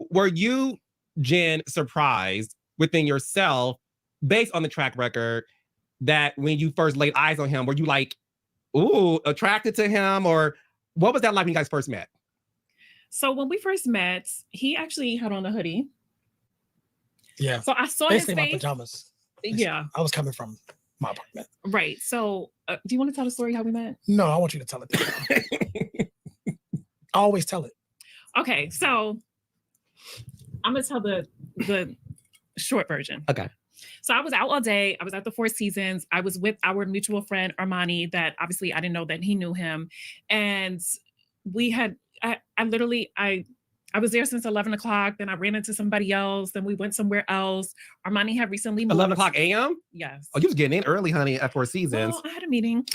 B: were you, Jen, surprised within yourself based on the track record that when you first laid eyes on him, were you like, ooh, attracted to him? Or what was that like when you guys first met?
D: So when we first met, he actually had on a hoodie.
C: Yeah.
D: So I saw
C: basically
D: his face.
C: my pajamas.
D: Yeah.
C: I was coming from my apartment.
D: Right. So do you want to tell the story how we met?
C: No, I want you to tell it. I always tell it.
D: Okay. So I'm going to tell the short version.
B: Okay.
D: So I was out all day. I was at the Four Seasons. I was with our mutual friend, Armani, that obviously I didn't know that he knew him. And we had, I I was there since 11 o'clock. Then I ran into somebody else. Then we went somewhere else. Armani had recently moved.
B: 11 o'clock a.m.?
D: Yes.
B: Oh, you was getting in early, honey, at Four Seasons.
D: Well, I had a meeting.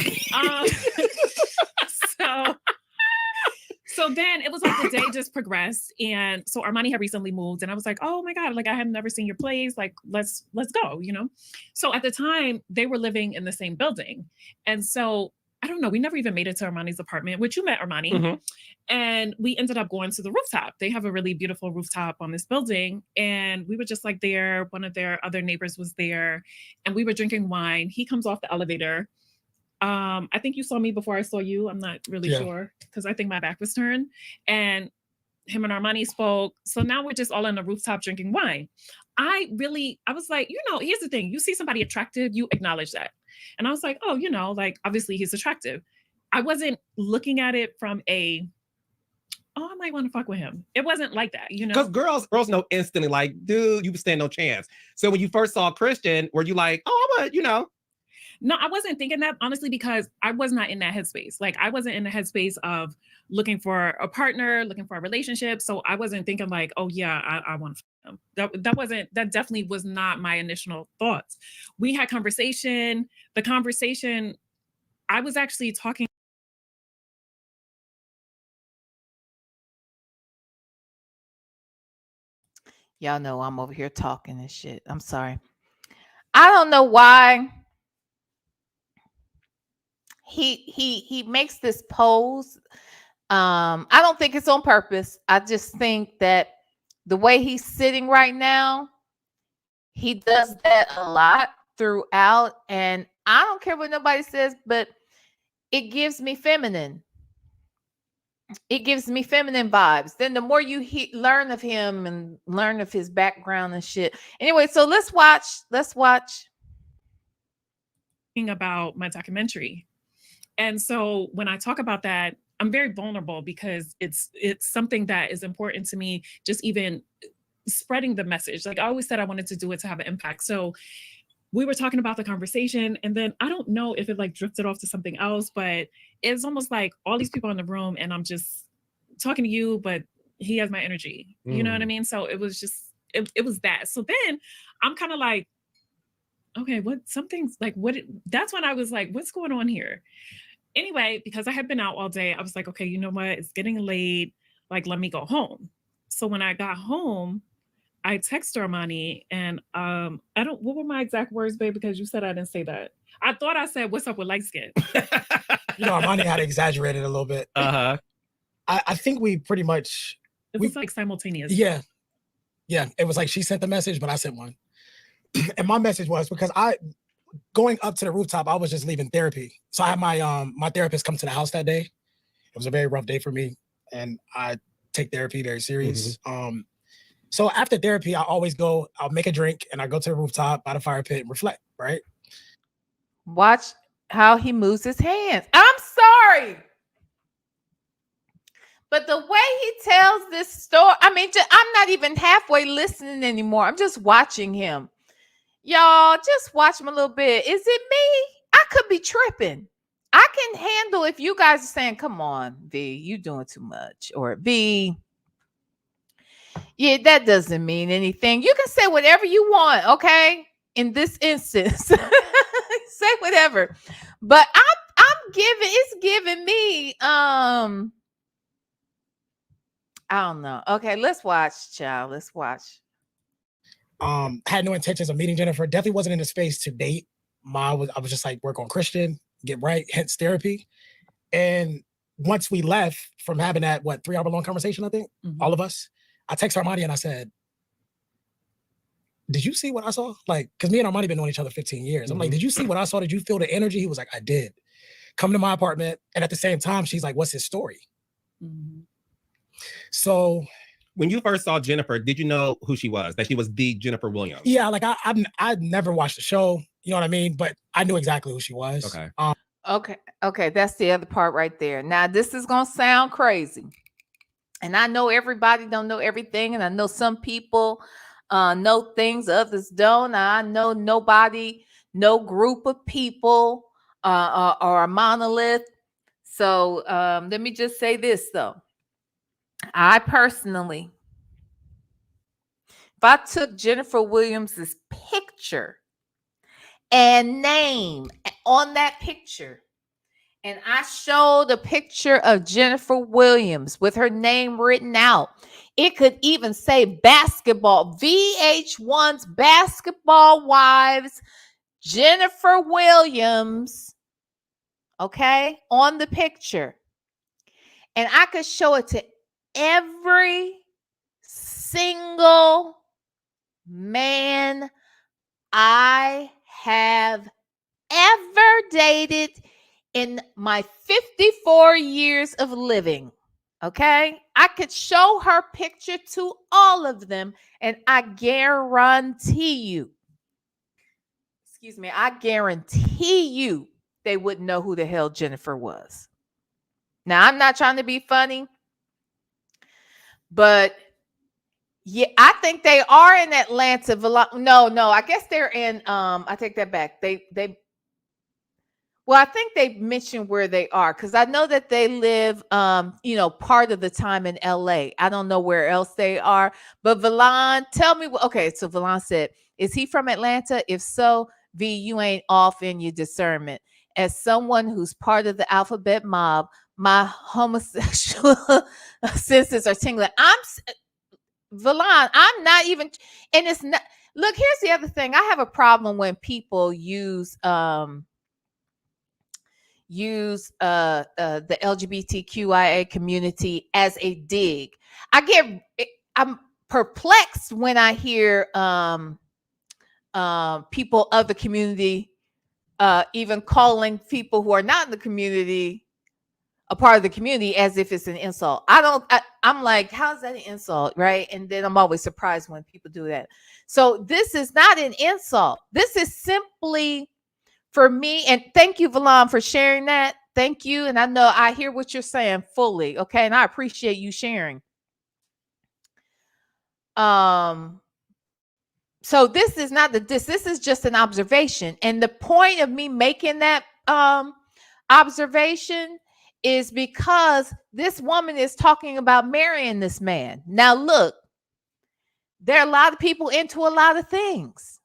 D: So then it was like the day just progressed. And so Armani had recently moved. And I was like, oh my God, like I have never seen your place. Like, let's go, you know? So at the time, they were living in the same building. And so I don't know, we never even made it to Armani's apartment, which you met Armani. Mm-hmm. And we ended up going to the rooftop. They have a really beautiful rooftop on this building. And we were just like there. One of their other neighbors was there. And we were drinking wine. He comes off the elevator. I think you saw me before I saw you. I'm not really sure because I think my back was turned. And him and Armani spoke. So now we're just all on the rooftop drinking wine. I was like, you know, here's the thing. You see somebody attractive, you acknowledge that. And I was like, oh, you know, like obviously he's attractive. I wasn't looking at it from I might want to fuck with him. It wasn't like that, you know?
B: Because girls know instantly, like, dude, you stand no chance. So when you first saw Christian, were you like, oh, but you know?
D: No, I wasn't thinking that, honestly, because I was not in that headspace. Like, I wasn't in the headspace of looking for a partner, looking for a relationship. So I wasn't thinking like, oh yeah, I want to fuck him. That definitely was not my initial thoughts. We had conversation. The conversation, I was actually talking.
A: Y'all know I'm over here talking and shit. I'm sorry. I don't know why he makes this pose. I don't think it's on purpose. I just think that the way he's sitting right now, he does that a lot throughout. And I don't care what nobody says, but it gives me feminine. It gives me feminine vibes. Then the more you learn of him and learn of his background and shit. Anyway, so let's watch.
D: About my documentary. And so when I talk about that, I'm very vulnerable because it's something that is important to me, just even spreading the message. Like I always said, I wanted to do it to have an impact. So we were talking about the conversation, and then I don't know if it like drifted off to something else, but it's almost like all these people in the room and I'm just talking to you, but he has my energy. You know what I mean? So it was just, it was that. So then I'm kind of like, okay, that's when I was like, what's going on here? Anyway, because I had been out all day, I was like, okay, you know what? It's getting late. Like, let me go home. So when I got home, I texted Armani and what were my exact words, babe? Because you said I didn't say that. I thought I said, what's up with light skin?
C: You know, Armani had exaggerated a little bit.
B: Uh-huh.
C: I think we pretty much...
D: It was like simultaneous.
C: Yeah. Yeah. It was like she sent the message, but I sent one. And my message was because going up to the rooftop, I was just leaving therapy. So I had my therapist come to the house that day. It was a very rough day for me. And I take therapy very serious. Mm-hmm. So after therapy, I'll make a drink and I go to the rooftop by the fire pit and reflect, right?
A: Watch how he moves his hands. I'm sorry. But the way he tells this story, I mean, I'm not even halfway listening anymore. I'm just watching him. Y'all, just watch him a little bit. Is it me? I could be tripping. I can handle if you guys are saying, come on, V, you doing too much. Or V, yeah, that doesn't mean anything. You can say whatever you want, okay? In this instance, say whatever. But it's giving me, I don't know. Okay, let's watch, child. Let's watch.
C: Had no intentions of meeting Jennifer. Definitely wasn't in the space to date. I was just like, work on Christian, get right, hence therapy. And once we left from having that, 3-hour long conversation, I think, all of us, I texted Armani and I said, did you see what I saw? Like, because me and Armani been knowing each other 15 years. I'm like, did you see what I saw? Did you feel the energy? He was like, I did. Come to my apartment. And at the same time, she's like, what's his story? Mm-hmm. So
B: when you first saw Jennifer, did you know who she was? That she was the Jennifer Williams?
C: Yeah, like I'd never watched the show, you know what I mean? But I knew exactly who she was.
A: Okay. Okay, that's the other part right there. Now, this is going to sound crazy. And I know everybody don't know everything. And I know some people know things, others don't. I know no group of people are a monolith. So let me just say this, though. I personally, if I took Jennifer Williams's picture and name on that picture, and I showed a picture of Jennifer Williams with her name written out, it could even say basketball, VH1's Basketball Wives, Jennifer Williams, okay, on the picture. And I could show it to every single man I have ever dated in my 54 years of living. Okay. I could show her picture to all of them, and I guarantee you, excuse me, I guarantee you they wouldn't know who the hell Jennifer was. Now, I'm not trying to be funny, but yeah, I think they are in Atlanta. No, I guess they're in I take that back. They well, I think they mentioned where they are, because I know that they live part of the time in LA. I don't know where else they are. But Valon, tell me okay, so Valon said, is he from Atlanta? If so, V, you ain't off in your discernment. As someone who's part of the alphabet mob, my homosexual senses are tingling. Valon, I'm not even, and it's not. Look, here's the other thing. I have a problem when people use the LGBTQIA community as a dig. I'm perplexed when I hear people of the community even calling people who are not in the community a part of the community as if it's an insult. I'm like, how's that an insult, right? And then I'm always surprised when people do that. So this is not an insult. This is simply for me. And thank you, Valon, for sharing that. Thank you. And I know I hear what you're saying fully. Okay. And I appreciate you sharing. So this is not this is just an observation. And the point of me making that observation is because this woman is talking about marrying this man. Now, look, there are a lot of people into a lot of things.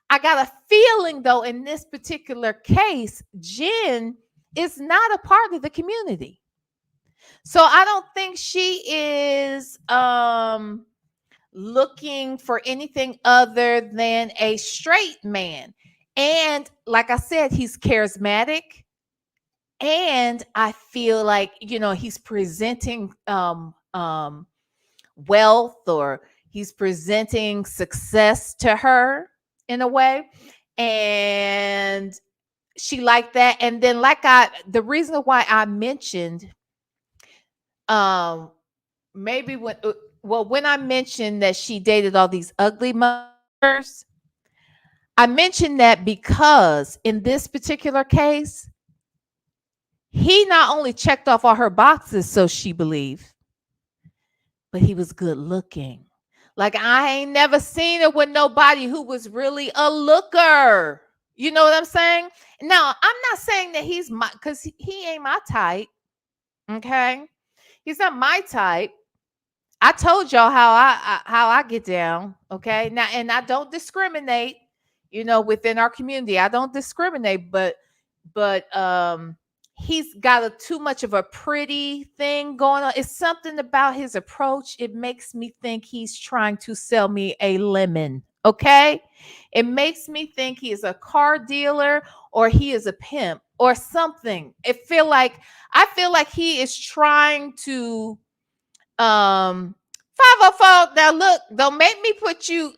A: I got a feeling, though, in this particular case, Jen is not a part of the community. So I don't think she is looking for anything other than a straight man. And like I said, he's charismatic. And I feel like, he's presenting wealth, or he's presenting success to her in a way. And she liked that. And then the reason why I mentioned maybe when I mentioned that she dated all these ugly mothers, I mentioned that because in this particular case, he not only checked off all her boxes, so she believed, but he was good looking. Like, I ain't never seen it with nobody who was really a looker. You know what I'm saying? Now, I'm not saying that he's because he ain't my type. Okay. He's not my type. I told y'all how I get down. Okay. Now, and I don't discriminate, within our community. I don't discriminate, but he's got too much of a pretty thing going on. It's something about his approach. It makes me think he's trying to sell me a lemon. Okay. It makes me think he is a car dealer, or he is a pimp, or something. I feel like he is trying to 504. Now look, don't make me put you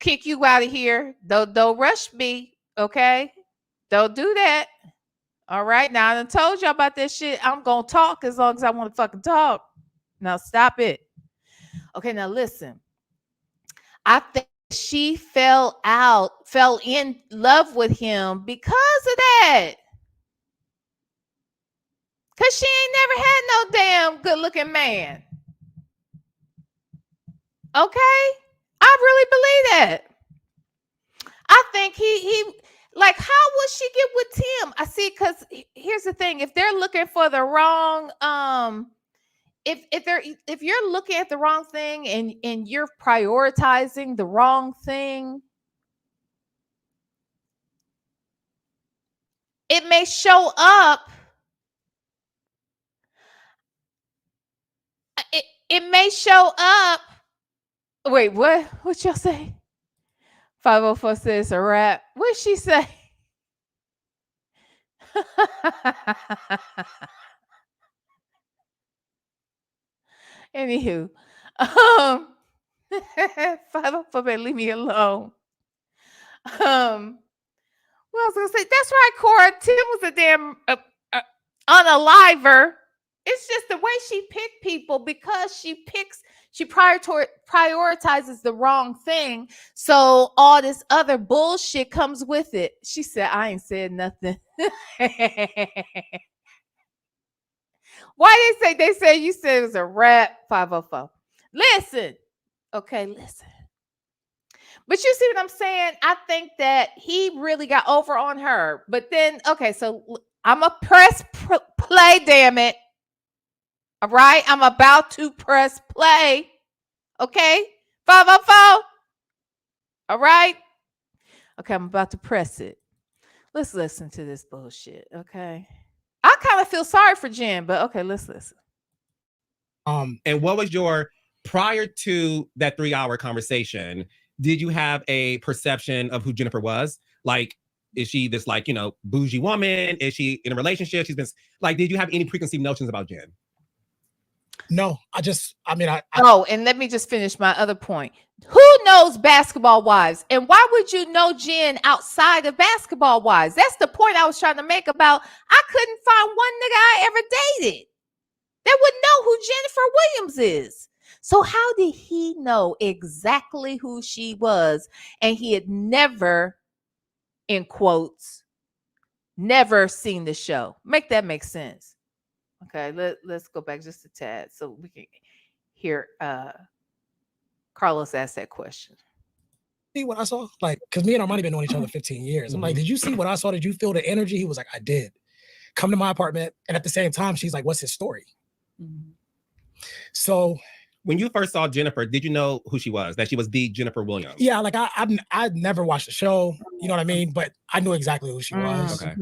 A: kick you out of here. Don't rush me. Okay. Don't do that. All right. Now I done told y'all about this shit. I'm gonna talk as long as I want to fucking talk. Now stop it. Okay, now listen. I think she fell in love with him because of that. Cause she ain't never had no damn good looking man. Okay? I really believe that. I think he like, how would she get with Tim? I see, because here's the thing. If they're looking for the wrong if you're looking at the wrong thing and you're prioritizing the wrong thing, it may show up. It may show up. Wait, what? What y'all say? 504 says a rap. What'd she say? Anywho, 504, man, leave me alone. What I was gonna say, that's right, Cora. Tim was a damn unaliver. It's just the way she picked people because she prioritizes the wrong thing. So all this other bullshit comes with it. She said, I ain't said nothing. Why they say you said it was a rap 504. Listen. Okay, listen. But you see what I'm saying? I think that he really got over on her. But then, okay, so I'm a press play, damn it. All right, I'm about to press play. Okay, 504. All right. Okay, I'm about to press it. Let's listen to this bullshit. Okay. I kind of feel sorry for Jen, but okay, let's listen.
B: And what was your, prior to that 3-hour conversation, did you have a perception of who Jennifer was? Like, is she this, like, you know, bougie woman? Is she in a relationship? She's been, like, did you have any preconceived notions about Jen?
C: No, I
A: oh, and let me just finish my other point. Who knows Basketball Wives? And why would you know Jen outside of Basketball Wives? That's the point I was trying to make about I couldn't find one nigga I ever dated that would know who Jennifer Williams is. So how did he know exactly who she was? And he had never, in quotes, never seen the show. Make that make sense. Okay, let's go back just a tad so we can hear Carlos ask that question.
C: See what I saw? Like, because me and Armani been knowing each other 15 years. I'm like, did you see what I saw? Did you feel the energy? He was like, I did. Come to my apartment. And at the same time, she's like, what's his story? Mm-hmm. So
B: when you first saw Jennifer, did you know who she was? That she was the Jennifer Williams?
C: Yeah, like I'd never watched the show, you know what I mean? But I knew exactly who she was.
B: Okay.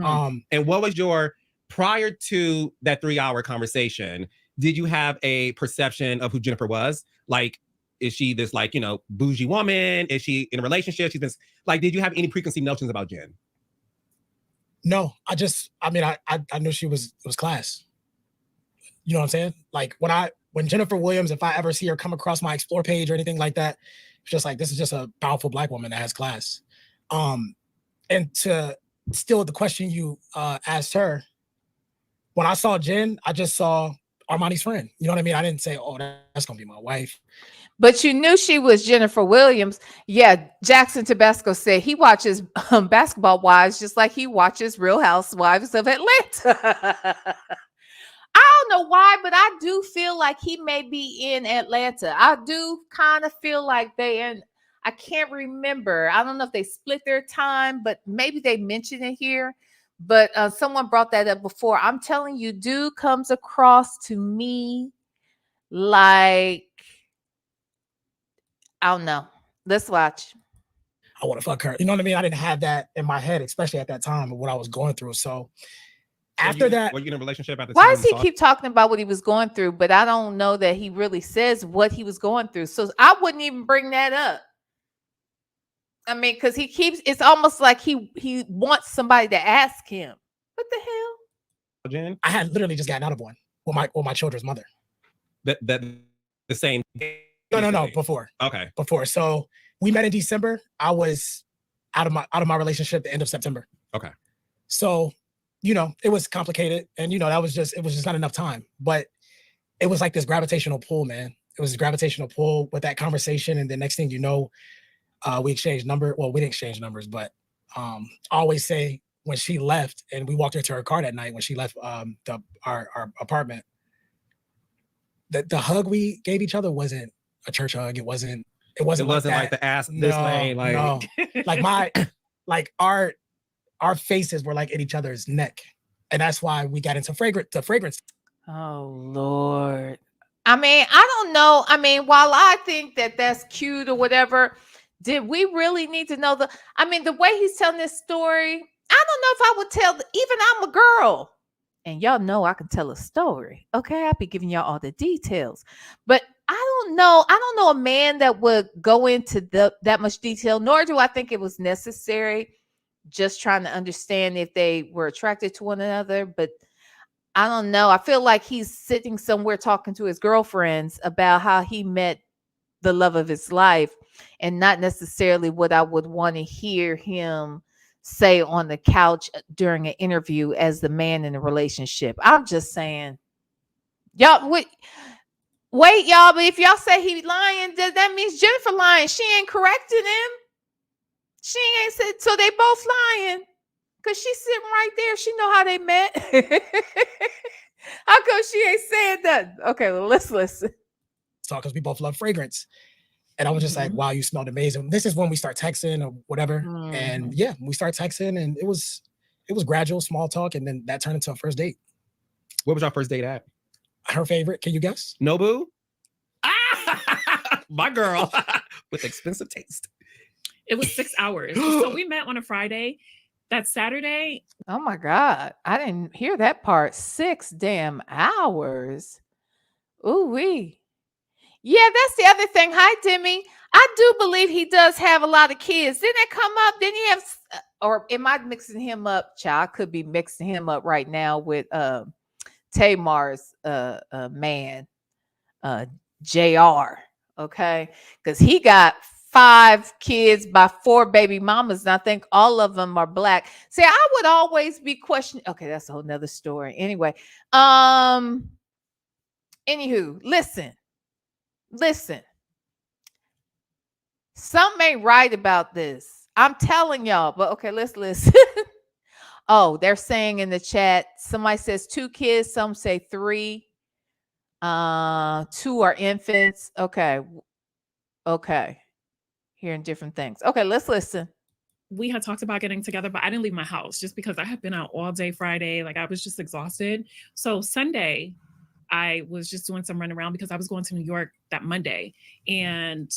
B: And what was your, prior to that 3-hour conversation, did you have a perception of who Jennifer was? Like, is she this, like, you know, bougie woman? Is she in a relationship? She's been, like, did you have any preconceived notions about Jen?
C: No, I knew it was class. You know what I'm saying? Like when Jennifer Williams, if I ever see her come across my Explore page or anything like that, it's just like, this is just a powerful Black woman that has class. And to still the question you asked her, when I saw Jen, I just saw Armani's friend. You know what I mean? I didn't say, oh, that's going to be my wife.
A: But you knew she was Jennifer Williams. Yeah, Jackson Tabasco said he watches Basketball Wives just like he watches Real Housewives of Atlanta. I don't know why, but I do feel like he may be in Atlanta. I do kind of feel like I can't remember. I don't know if they split their time, but maybe they mentioned it here. But someone brought that up before. I'm telling you, dude comes across to me like, I don't know. Let's watch.
C: I want to fuck her. You know what I mean? I didn't have that in my head, especially at that time of what I was going through. So after that,
B: were you in a relationship at the
A: time? Why
B: does
A: he keep talking about what he was going through? But I don't know that he really says what he was going through. So I wouldn't even bring that up. I mean, because it's almost like he wants somebody to ask him. What the hell?
B: Jen?
C: I had literally just gotten out of one with my children's mother.
B: The same.
C: No, before.
B: Okay.
C: Before. So we met in December. I was out of my relationship the end of September.
B: Okay.
C: So, you know, it was complicated, and you know, it was just not enough time. But it was like this gravitational pull, man. It was a gravitational pull with that conversation, and the next thing you know, we exchanged numbers. Well, we didn't exchange numbers, but I always say when she left and we walked into her car that night when she left our apartment, the hug we gave each other wasn't a church hug. It wasn't
B: like the ass this way. Like,
C: no. like our faces were like in each other's neck. And that's why we got into fragrance.
A: Oh Lord. I mean, I don't know. I mean, while I think that that's cute or whatever, did we really need to know the? I mean, the way he's telling this story, I don't know if I would tell. Even I'm a girl, and y'all know I can tell a story. Okay, I'll be giving y'all all the details, but I don't know. I don't know a man that would go into that much detail. Nor do I think it was necessary. Just trying to understand if they were attracted to one another, but I don't know. I feel like he's sitting somewhere talking to his girlfriends about how he met the love of his life and not necessarily what I would want to hear him say on the couch during an interview as the man in the relationship. I'm just saying, y'all wait, y'all, but if y'all say he lying, that means Jennifer lying. She ain't correcting him. She ain't said, so they both lying. Cause she's sitting right there. She know how they met. How come she ain't saying that? Okay, well, let's listen.
C: So, because we both love fragrance. And I was just like, wow, you smelled amazing. This is when we start texting or whatever. And yeah, we start texting and it was gradual, small talk. And then that turned into a first date.
B: What was your first date at?
C: Her favorite. Can you guess?
B: Nobu? My girl with expensive taste.
D: It was 6 hours. So we met on a Friday. That Saturday.
A: Oh my God. I didn't hear that part. 6 damn hours. Ooh wee. Yeah, that's the other thing. Hi, Demi. I do believe he does have a lot of kids. Didn't that come up? Didn't he have, or am I mixing him up? Child, I could be mixing him up right now with Tamar's man, JR. Okay. Because he got 5 kids by 4 baby mamas, and I think all of them are black. See, I would always be questioning. Okay, that's a whole nother story. Anyway, anywho, listen. Something ain't right about this. I'm telling y'all, but okay, let's listen. Oh, they're saying in the chat, somebody says 2 kids, some say 3. 2 are infants. Okay. Hearing different things. Okay, let's listen.
D: We had talked about getting together, but I didn't leave my house just because I had been out all day Friday. Like I was just exhausted. So Sunday, I was just doing some run around because I was going to New York that Monday. And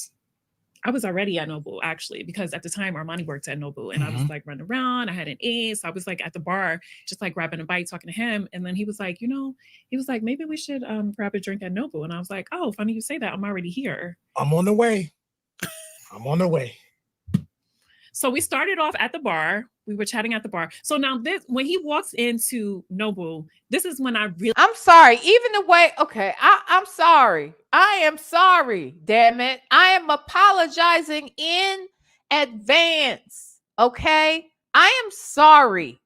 D: I was already at Nobu actually, because at the time Armani worked at Nobu and I was like running around. I hadn't ate. So I was like at the bar, just like grabbing a bite, talking to him. And then he was like, maybe we should grab a drink at Nobu. And I was like, oh, funny you say that. I'm already here.
C: I'm on the way.
D: So we started off at the bar. We were chatting at the bar. So now this, when he walks into Nobu, this is when I really.
A: I'm sorry. Even the way. Okay, I'm sorry. I am sorry. Damn it. I am apologizing in advance. Okay, I am sorry.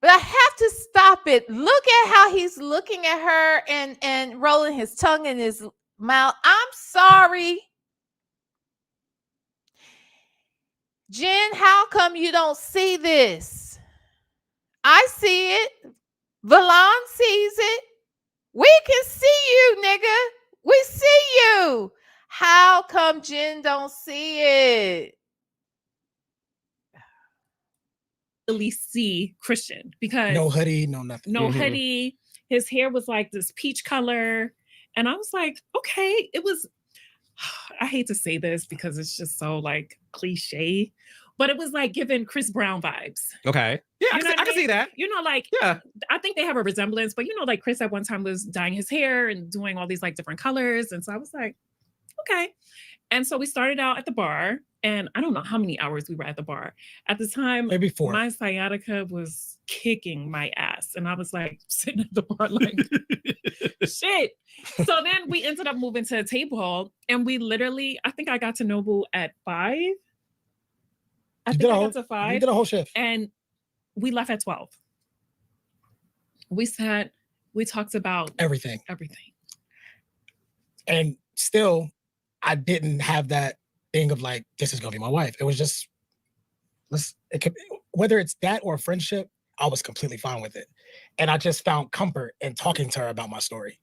A: But I have to stop it. Look at how he's looking at her and rolling his tongue in his mouth. I'm sorry. Jen, how come you don't see this? I see it. Valon sees it. We can see you, nigga. We see you. How come Jen don't see it?
D: Really see Christian because
C: no hoodie, no nothing.
D: No hoodie. His hair was like this peach color. And I was like, okay, it was, I hate to say this because it's just so like cliche, but it was like giving Chris Brown vibes.
B: Okay. Yeah, I can see that.
D: Like, yeah, I think they have a resemblance, but like Chris at one time was dyeing his hair and doing all these like different colors. And so I was like, okay. And so we started out at the bar and I don't know how many hours we were at the bar. At the time,
C: maybe 4.
D: My sciatica was kicking my ass. And I was like sitting at the bar like, shit. So then we ended up moving to a table and we literally, I think I got to Nobu at 5. I got to 5.
C: You did a whole shift.
D: And we left at 12. We sat, we talked about
C: everything. And still, I didn't have that thing of like, this is gonna be my wife. It was just, whether it's that or a friendship, I was completely fine with it. And I just found comfort in talking to her about my story,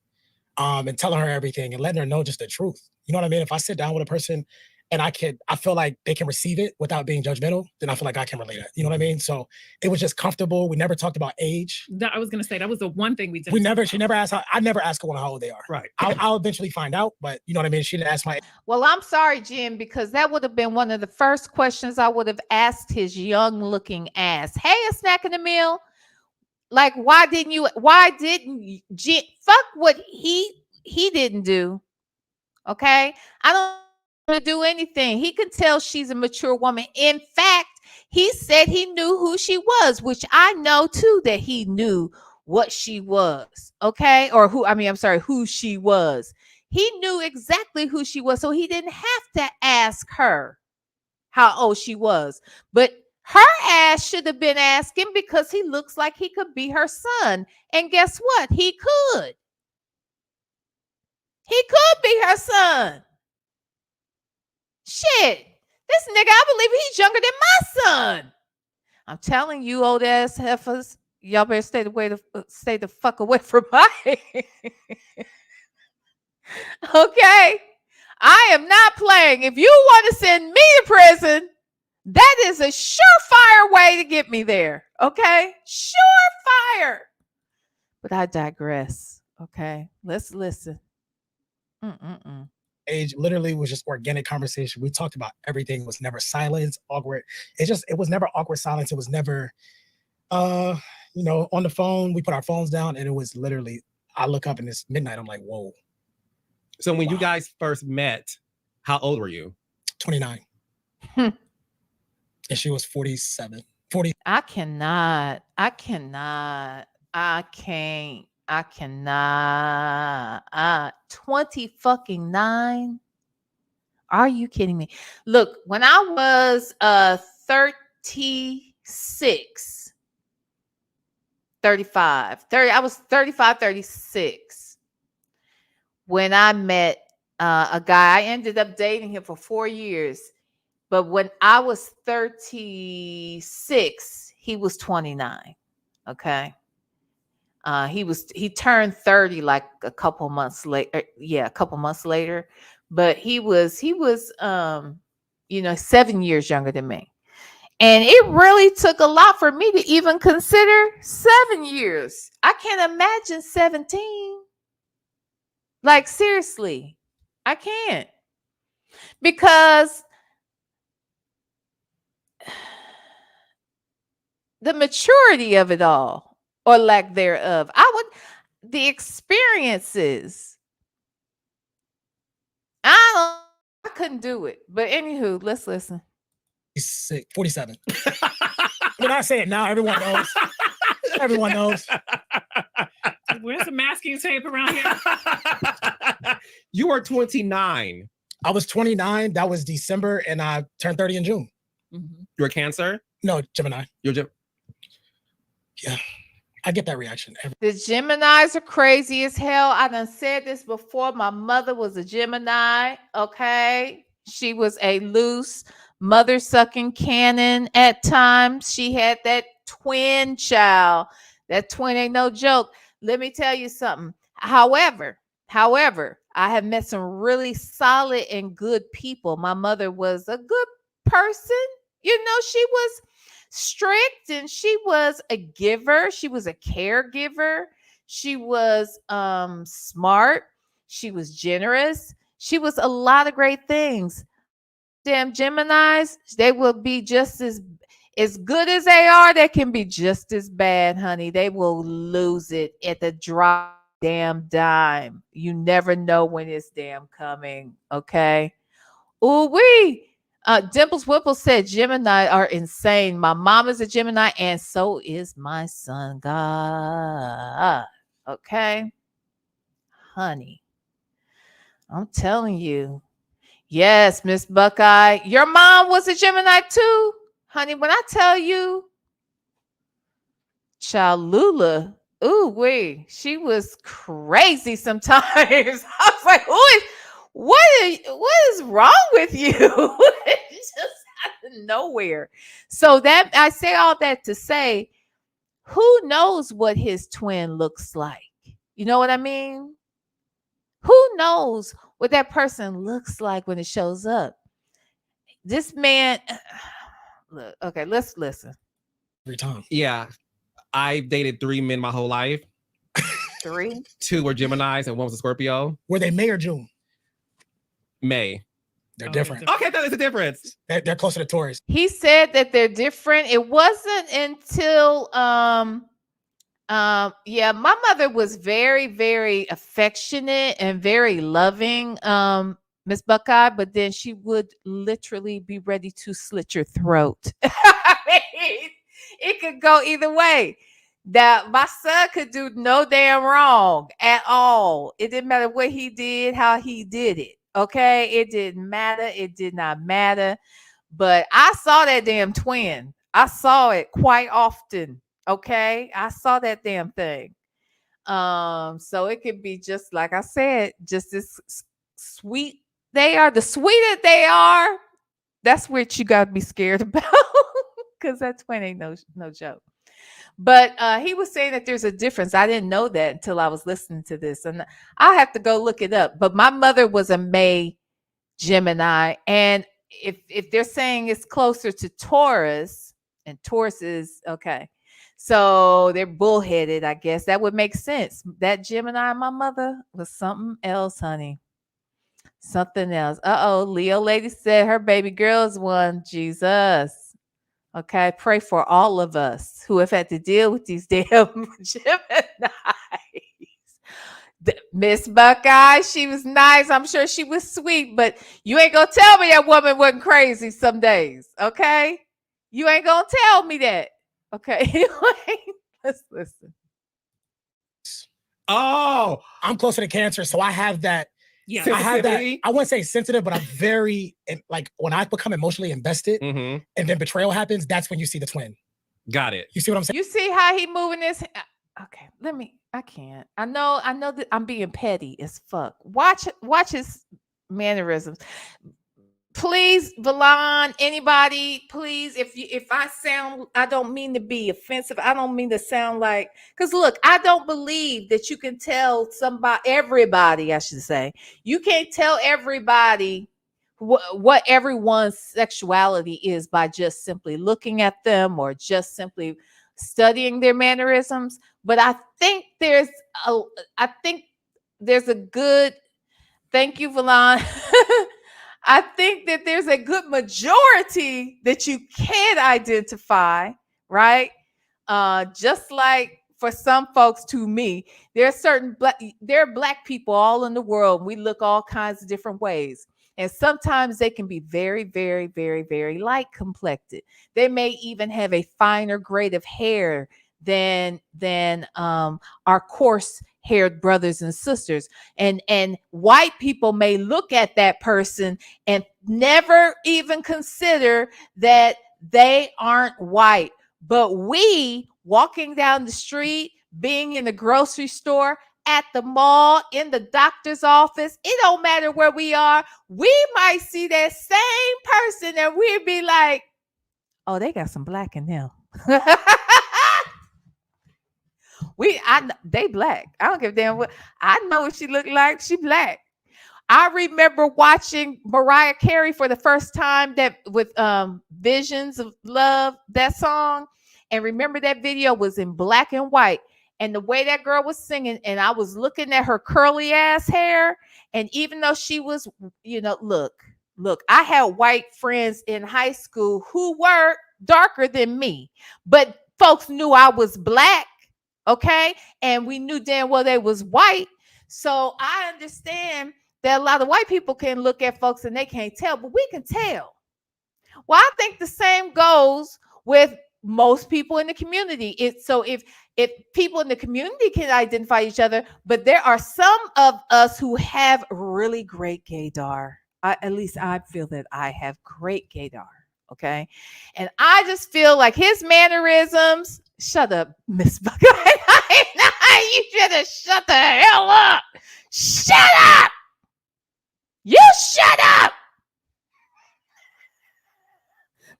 C: and telling her everything and letting her know just the truth. You know what I mean? If I sit down with a person and I feel like they can receive it without being judgmental, then I feel like I can relate it. You know what I mean? So it was just comfortable. We never talked about age.
D: I was gonna say that was the one thing we did.
C: She never asked I never asked her how old they are.
B: Right.
C: I'll eventually find out, but you know what I mean? She didn't ask my age.
A: Well, I'm sorry, Jim, because that would have been one of the first questions I would have asked his young looking ass. Hey, a snack in the meal. Like, why didn't Jim fuck what he didn't do? Okay. I don't want to do anything. He can tell she's a mature woman. In fact, he said he knew who she was, which I know too that he knew what she was. Okay. Or who she was. He knew exactly who she was. So he didn't have to ask her how old she was. But her ass should have been asking because he looks like he could be her son. And guess what? He could. He could be her son. Shit. This nigga, I believe he's younger than my son. I'm telling you, old ass heifers, y'all better stay the fuck away from my Okay? I am not playing. If you want to send me to prison, that is a surefire way to get me there. Okay? Surefire. But I digress. Okay? Let's listen.
C: Age literally was just organic conversation. We talked about everything. It was never silence, awkward. It was never awkward silence. It was never on the phone. We put our phones down and it was literally, I look up and it's midnight. I'm like, whoa.
B: So when you guys first met, how old were you?
C: 29. And she was 47. 40.
A: I cannot. 20 fucking 9. Are you kidding me? Look, when I was 36, 35, 30, I was 35, 36 when I met a guy. I ended up dating him for 4 years. But when I was 36, he was 29. Okay. He turned 30 like a couple months later. Yeah, a couple months later. But he was 7 years younger than me. And it really took a lot for me to even consider 7 years. I can't imagine 17. Like, seriously, I can't. Because the maturity of it all, or lack thereof, the experiences, I couldn't do it. But anywho, let's listen.
C: 47. When I say it now, everyone knows. Everyone knows.
D: Where's the masking tape around here?
B: You are 29.
C: I was 29. That was December, and I turned 30 in June.
D: Mm-hmm.
B: You're a Cancer?
C: No, Gemini.
B: You're
C: Yeah. I get that reaction.
A: The Geminis are crazy as hell. I done said this before. My mother was a Gemini. Okay. She was a loose mother sucking cannon at times. She had that twin child. That twin ain't no joke. Let me tell you something. However, I have met some really solid and good people. My mother was a good person. She was strict and she was a giver. She was a caregiver. She was smart. She was generous. She was a lot of great things. Damn Geminis, they will be just as good as they are. They can be just as bad, honey. They will lose it at the drop damn dime. You never know when it's damn coming. Okay. Ooh wee. Dimples Whipple said Gemini are insane. My mom is a Gemini, and so is my son. God. Okay. Honey. I'm telling you. Yes, Miss Buckeye. Your mom was a Gemini too. Honey, when I tell you, Chalula, ooh wee, she was crazy sometimes. I was like, what is wrong with you? It's just out of nowhere. So that I say all that to say, who knows what his twin looks like? You know what I mean? Who knows what that person looks like when it shows up? This man, look, okay, let's listen.
C: Every time.
B: Yeah. I've dated 3 men my whole life.
A: 3.
B: 2 were Geminis and 1 was a Scorpio.
C: Were they May or June?
B: May.
C: They're different.
B: Okay, that is a difference.
C: They're closer to Taurus.
A: He said that they're different. It wasn't until yeah, my mother was very, very affectionate and very loving, Miss Buckeye, but then she would literally be ready to slit your throat. I mean, it could go either way. That my son could do no damn wrong at all. It didn't matter what he did, how he did it. Okay, it didn't matter. It did not matter. But I saw that damn twin. I saw it quite often. Okay, I saw that damn thing. So it could be just like I said, just as sweet they are. The sweeter they are, that's what you got to be scared about, because that twin ain't no joke. But he was saying that there's a difference. I didn't know that until I was listening to this, and I'll have to go look it up. But my mother was a May Gemini, and if they're saying it's closer to Taurus, and Taurus is okay, so they're bullheaded, I guess that would make sense. That Gemini, my mother, was something else, honey. Something else. Leo lady said her baby girl's one. Jesus. Okay, pray for all of us who have had to deal with these damn Geminis. Miss Buckeye, she was nice. I'm sure she was sweet, but you ain't gonna tell me that woman wasn't crazy some days, okay? You ain't gonna tell me that. Okay, anyway, let's listen.
C: Oh, I'm closer to Cancer, so I have that.
D: Yeah,
C: I have that. I wouldn't say sensitive, but I'm very like when I become emotionally invested, and then betrayal happens. That's when you see the twin.
B: Got it.
C: You see what I'm saying?
A: You see how he moving this? Okay, I can't. I know that I'm being petty as fuck. Watch his mannerisms. Please, Valon, anybody, please, if I sound, I don't mean to be offensive. I don't mean to sound like, because look, I don't believe that you can tell everybody, I should say, you can't tell everybody what everyone's sexuality is by just simply looking at them or just simply studying their mannerisms. But I think there's a good, thank you, Valon. I think that there's a good majority that you can identify, right? Just like for some folks, to me, there are black people all in the world. We look all kinds of different ways. And sometimes they can be very, very, very, very light complected. They may even have a finer grade of hair than our coarse haired brothers and sisters, and white people may look at that person and never even consider that they aren't white. But we walking down the street, being in the grocery store, at the mall, in the doctor's office, it don't matter where we are, we might see that same person and we'd be like, oh, they got some black in them. They black. I don't give a damn what. I know what she looked like. She black. I remember watching Mariah Carey for the first time that with Visions of Love, that song. And remember that video was in black and white. And the way that girl was singing, and I was looking at her curly ass hair. And even though she was, look, I had white friends in high school who were darker than me, but folks knew I was black. Okay. And we knew damn well they was white. So I understand that a lot of white people can look at folks and they can't tell, but we can tell. Well, I think the same goes with most people in the community. So if people in the community can identify each other, but there are some of us who have really great gaydar. At least I feel that I have great gaydar. Okay. And I just feel like his mannerisms. Shut up, Miss Buckeye. You should have shut the hell up. Shut up. You shut up.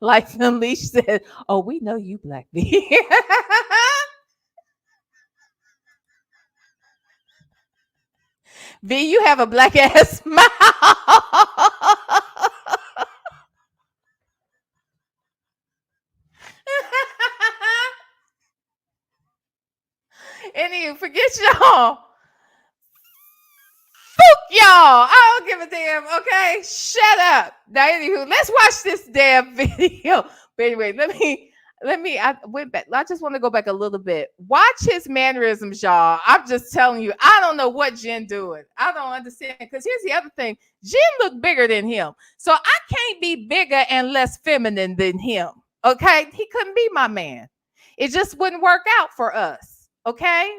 A: Like Unleash said, oh, we know you, Black B. V, you have a black ass mouth. Anywho, forget y'all. Fuck y'all. I don't give a damn. Okay, shut up. Now, anywho, let's watch this damn video. But anyway, I went back. I just want to go back a little bit. Watch his mannerisms, y'all. I'm just telling you, I don't know what Jen doing. I don't understand. Because here's the other thing. Jen looked bigger than him. So I can't be bigger and less feminine than him. Okay? He couldn't be my man. It just wouldn't work out for us. Okay?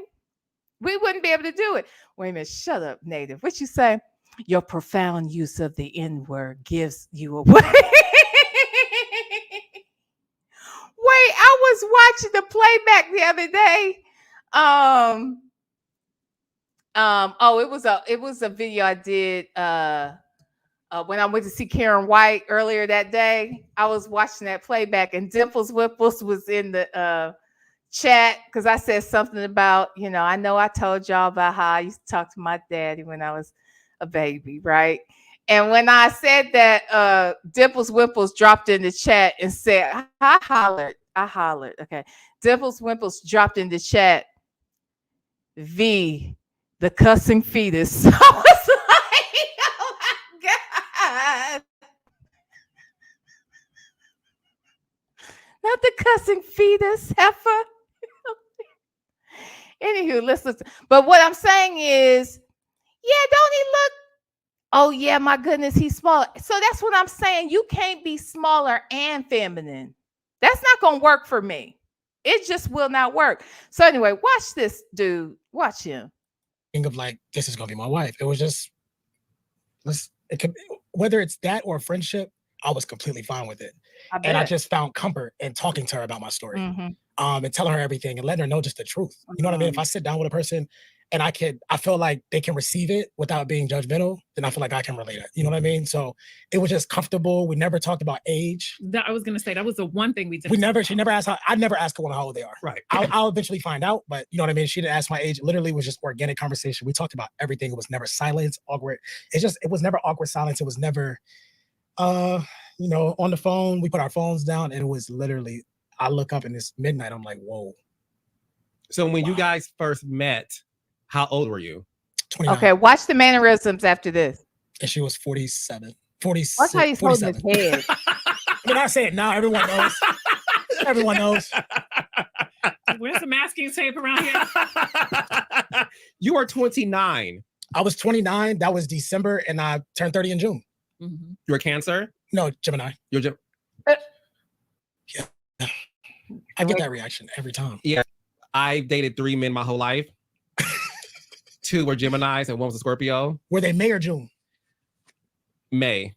A: We wouldn't be able to do it. Wait a minute. Shut up, Native. What you say? Your profound use of the N-word gives you away. Wait, I was watching the playback the other day. Oh, it was a video I did when I went to see Karen White earlier that day. I was watching that playback, and Dimples Whipples was in the chat because I said something about, I know I told y'all about how I used to talk to my daddy when I was a baby, right? And when I said that, Dimples Whipples dropped in the chat and said, I hollered. Okay. Dimples Whipples dropped in the chat, V, the cussing fetus. I was like, oh my God. Not the cussing fetus, heifer. Anywho, listen. But what I'm saying is, yeah, don't he look? Oh, yeah, my goodness, he's small. So that's what I'm saying. You can't be smaller and feminine. That's not going to work for me. It just will not work. So anyway, watch this dude. Watch him.
C: Think of like, this is going to be my wife. It was just, whether it's that or a friendship, I was completely fine with it. I just found comfort in talking to her about my story, and telling her everything and letting her know just the truth. You know what I mean? If I sit down with a person and I feel like they can receive it without being judgmental, then I feel like I can relate it. You know what I mean? So it was just comfortable. We never talked about age.
D: I was going to say, that was the one thing we did.
C: She never asked I never asked her how old they are. Right. I'll eventually find out, but you know what I mean? She didn't ask my age. It literally was just organic conversation. We talked about everything. It was never silence, awkward. It was never awkward silence. It was never, on the phone, we put our phones down, and it was literally, I look up and it's midnight. I'm like, whoa.
B: So when you guys first met, how old were you?
C: 29.
A: Okay, watch the mannerisms after this.
C: And she was 47. 46.
A: Watch how he's holding his head.
C: When I say it now, everyone knows. Everyone knows.
D: Where's the masking tape around here?
B: You are 29.
C: I was 29. That was December, and I turned 30 in June.
D: Mm-hmm.
B: You're a Cancer?
C: No, Gemini.
B: You're Gemini.
C: Yeah. I get that reaction every time.
B: Yeah. I've dated 3 men my whole life. 2 were Geminis and 1 was a Scorpio.
C: Were they May or June?
B: May.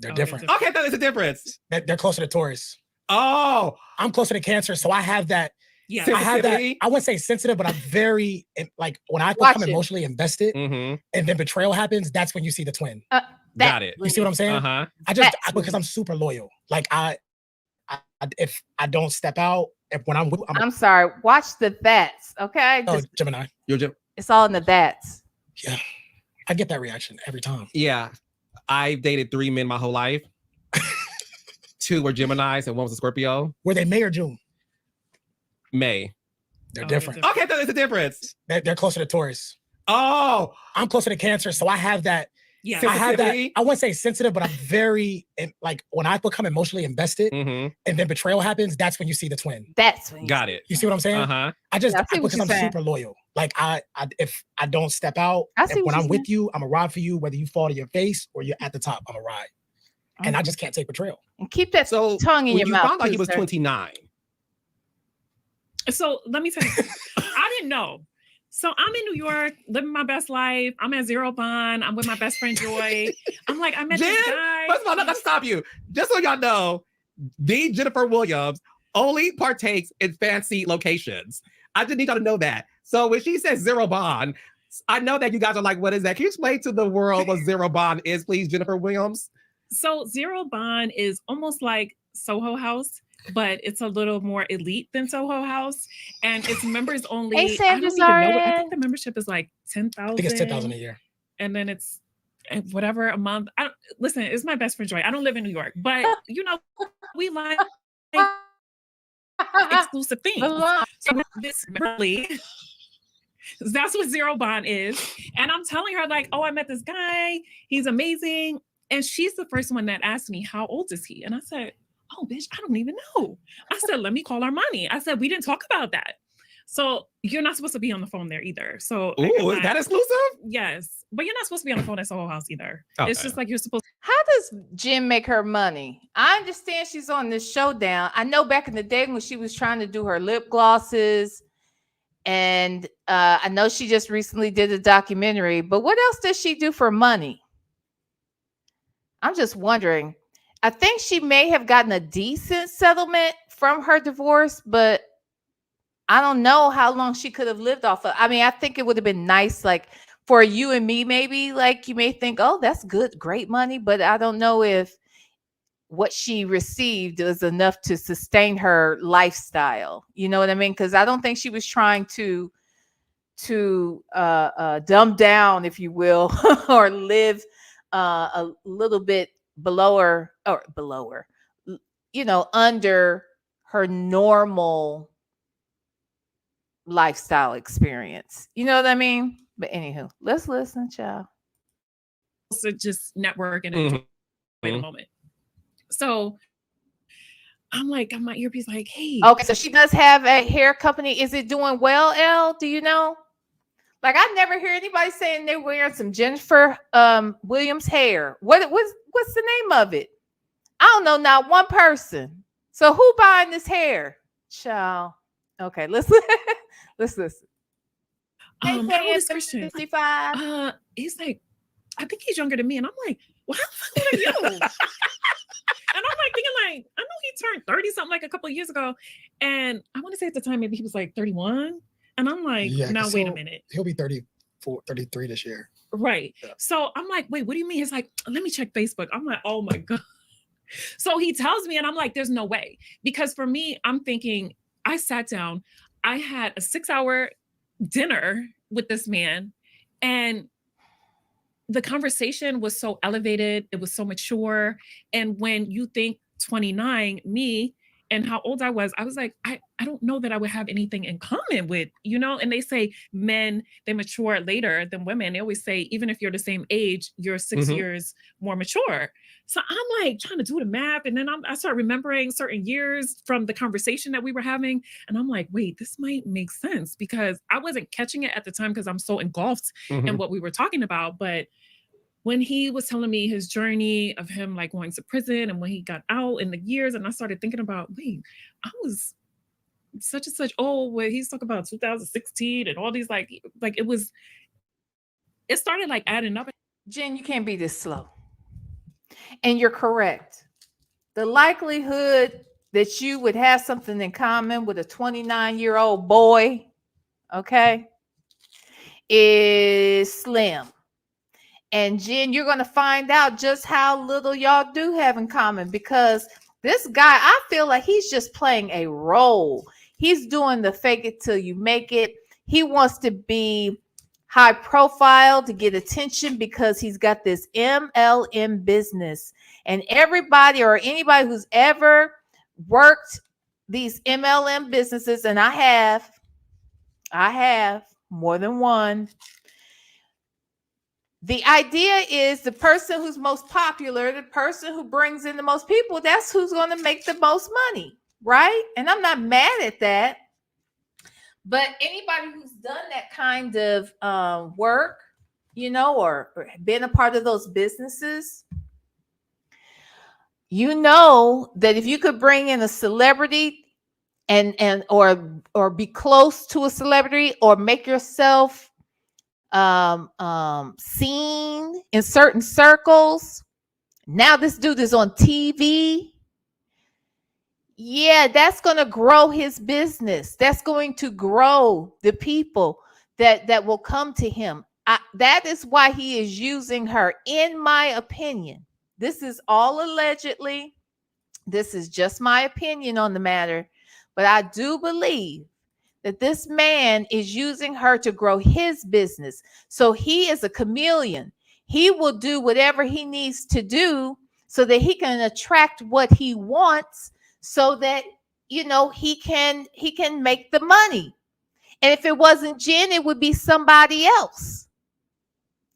C: They're different.
B: Okay, that is a difference.
C: They're closer to Taurus.
B: Oh.
C: I'm closer to Cancer, so I have that.
D: Yeah,
C: I have that. I wouldn't say sensitive, but I'm very, like, when I become emotionally invested, and then betrayal happens, that's when you see the twin.
B: Got it.
C: You see what I'm saying? Because I'm super loyal. Like, if I don't step out,
A: I'm sorry. Watch the that's, okay?
C: Oh, Gemini.
B: You're Gemini.
A: It's all in the that's.
C: Yeah. I get that reaction every time.
B: Yeah. I've dated 3 men my whole life. 2 were Geminis and 1 was a Scorpio.
C: Were they May or June?
B: May.
C: They're different.
B: Okay, that is a difference.
C: They're closer to Taurus.
B: Oh.
C: I'm closer to Cancer, so I have that.
D: Yeah,
C: I have that. I wouldn't say sensitive, but I'm very, like, when I become emotionally invested, and then betrayal happens, that's when you see the twin.
A: That's when
B: got it.
C: You see what I'm saying? Because I'm super loyal. Like, if I don't step out, when I'm with you, I'm a ride for you. Whether you fall to your face or you're at the top, I'm a ride. And I just can't take betrayal.
A: And keep that tongue in your mouth.
B: You found out he was 29.
D: So let me tell you, I didn't know. So I'm in New York, living my best life. I'm at Zero Bond. I'm with my best friend Joy. I'm like, I met this guy.
B: First of all, let's stop you. Just so y'all know, the Jennifer Williams only partakes in fancy locations. I just need y'all to know that. So when she says Zero Bond, I know that you guys are like, what is that? Can you explain to the world what Zero Bond is, please, Jennifer Williams?
D: So Zero Bond is almost like Soho House, but it's a little more elite than Soho House, and it's members only.
A: Hey, Sam,
D: I think the membership is like 10,000.
C: I think it's 10,000 a year,
D: and then it's whatever a month. Listen, it's my best friend Joy. I don't live in New York, but we like exclusive things. So this really, That's what zero bond is. And I'm telling her, like, oh, I met this guy. He's amazing. And she's the first one that asked me, how old is he? And I said, oh, bitch, I don't even know. I said, let me call Armani. I said, we didn't talk about that. So you're not supposed to be on the phone there either. So
B: Ooh, is that exclusive?
D: Yes. But you're not supposed to be on the phone at Soho House either.
B: Okay.
D: It's just like you're supposed to.
A: How does Jen make her money? I understand she's on this showdown. I know back in the day when she was trying to do her lip glosses, and I know she just recently did a documentary, but what else does she do for money? I'm just wondering. I think she may have gotten a decent settlement from her divorce, but I don't know how long she could have lived off of. I mean, I think it would have been nice, like for you and me, maybe, like you may think, oh, that's good, great money, but I don't know if what she received was enough to sustain her lifestyle. You know what I mean? Because I don't think she was trying to dumb down, if you will, or live a little bit below her, under her normal lifestyle experience. You know what I mean? But anywho, let's listen, child.
D: To just network and enjoy the moment. So I'm like, got my earpiece, like, hey.
A: Okay, so she does have a hair company. Is it doing well, Elle? Do you know? Like, I never hear anybody saying they're wearing some Jennifer Williams hair. What's the name of it? I don't know, not one person. So who buying this hair? Child. Okay, let's listen.
D: How old is Christian? 55. He's like, I think he's younger than me. And I'm like, well, how old are you? And I'm like thinking, like, I know he turned 30 something like a couple of years ago. And I want to say at the time, maybe he was like 31. And I'm like, now wait a minute.
C: He'll be 34, 33 this year.
D: Right. Yeah. So I'm like, wait, what do you mean? He's like, let me check Facebook. I'm like, oh my God. So he tells me, and I'm like, there's no way. Because for me, I'm thinking, I sat down, I had a 6-hour dinner with this man, and the conversation was so elevated. It was so mature. And when you think 29, me, and how old I was like, I don't know that I would have anything in common with, and they say men, they mature later than women. They always say, even if you're the same age, you're 6 years more mature. So I'm like trying to do the math. And then I start remembering certain years from the conversation that we were having. And I'm like, wait, this might make sense, because I wasn't catching it at the time because I'm so engulfed in what we were talking about. But when he was telling me his journey of him like going to prison and when he got out in the years, and I started thinking about, wait, I was such and such old, where he's talking about 2016 and all these like it started like adding up.
A: Jen, you can't be this slow. And you're correct. The likelihood that you would have something in common with a 29-year-old boy, okay, is slim. And Jen, you're going to find out just how little y'all do have in common, because this guy, I feel like he's just playing a role. He's doing the fake it till you make it. He wants to be high profile to get attention because he's got this MLM business. And everybody or anybody who's ever worked these MLM businesses, and I have more than one. The idea is the person who's most popular, the person who brings in the most people, that's who's going to make the most money, right? And I'm not mad at that. But anybody who's done that kind of work, or been a part of those businesses, that if you could bring in a celebrity or be close to a celebrity or make yourself seen in certain circles. Now this dude is on TV. Yeah, that's going to grow his business. That's going to grow the people that will come to him. That is why he is using her, in my opinion. This is all allegedly. This is just my opinion on the matter. But I do believe that this man is using her to grow his business. So he is a chameleon. He will do whatever he needs to do so that he can attract what he wants, so that he can make the money. And if it wasn't Jen, it would be somebody else.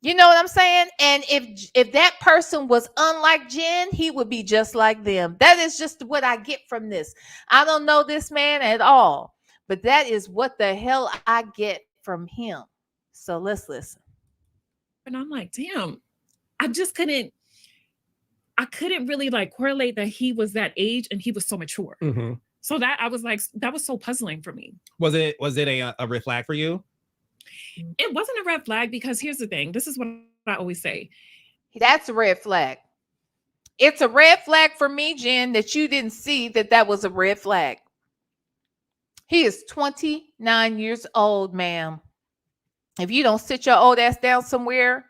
A: You know what I'm saying? And if that person was unlike Jen, he would be just like them. That is just what I get from this. I don't know this man at all, but that is what the hell I get from him. So let's listen.
D: And I'm like, damn, I couldn't really like correlate that he was that age and he was so mature.
B: Mm-hmm.
D: So that I was like, that was so puzzling for me.
B: Was it a red flag for you?
D: It wasn't a red flag because here's the thing. This is what I always say.
A: That's a red flag. It's a red flag for me, Jen, that you didn't see that was a red flag. He is 29 years old, ma'am. If you don't sit your old ass down somewhere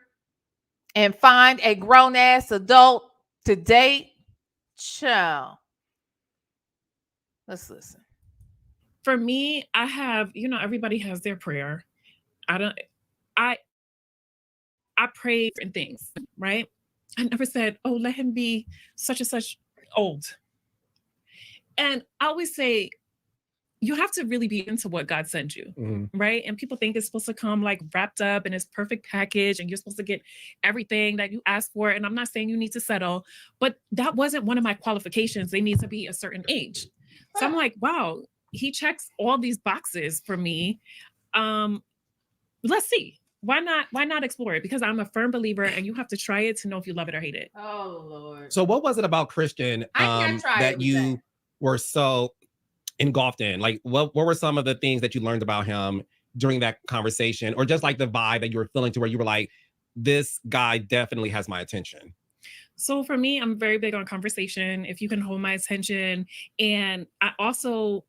A: and find a grown ass adult to date, child. Let's listen.
D: For me, I have, everybody has their prayer. I pray for things, right? I never said, oh, let him be such and such old. And I always say, you have to really be into what God sent you, right? And people think it's supposed to come like wrapped up in this perfect package and you're supposed to get everything that you ask for. And I'm not saying you need to settle, but that wasn't one of my qualifications. They need to be a certain age. So I'm like, wow, he checks all these boxes for me. Let's see. Why not explore it? Because I'm a firm believer and you have to try it to know if you love it or hate it.
A: Oh, Lord.
B: So what was it about Christian that you were so engulfed in? Like, what were some of the things that you learned about him during that conversation, or just like the vibe that you were feeling to where you were like, this guy definitely has my attention?
D: So for me, I'm very big on conversation. If you can hold my attention, and I also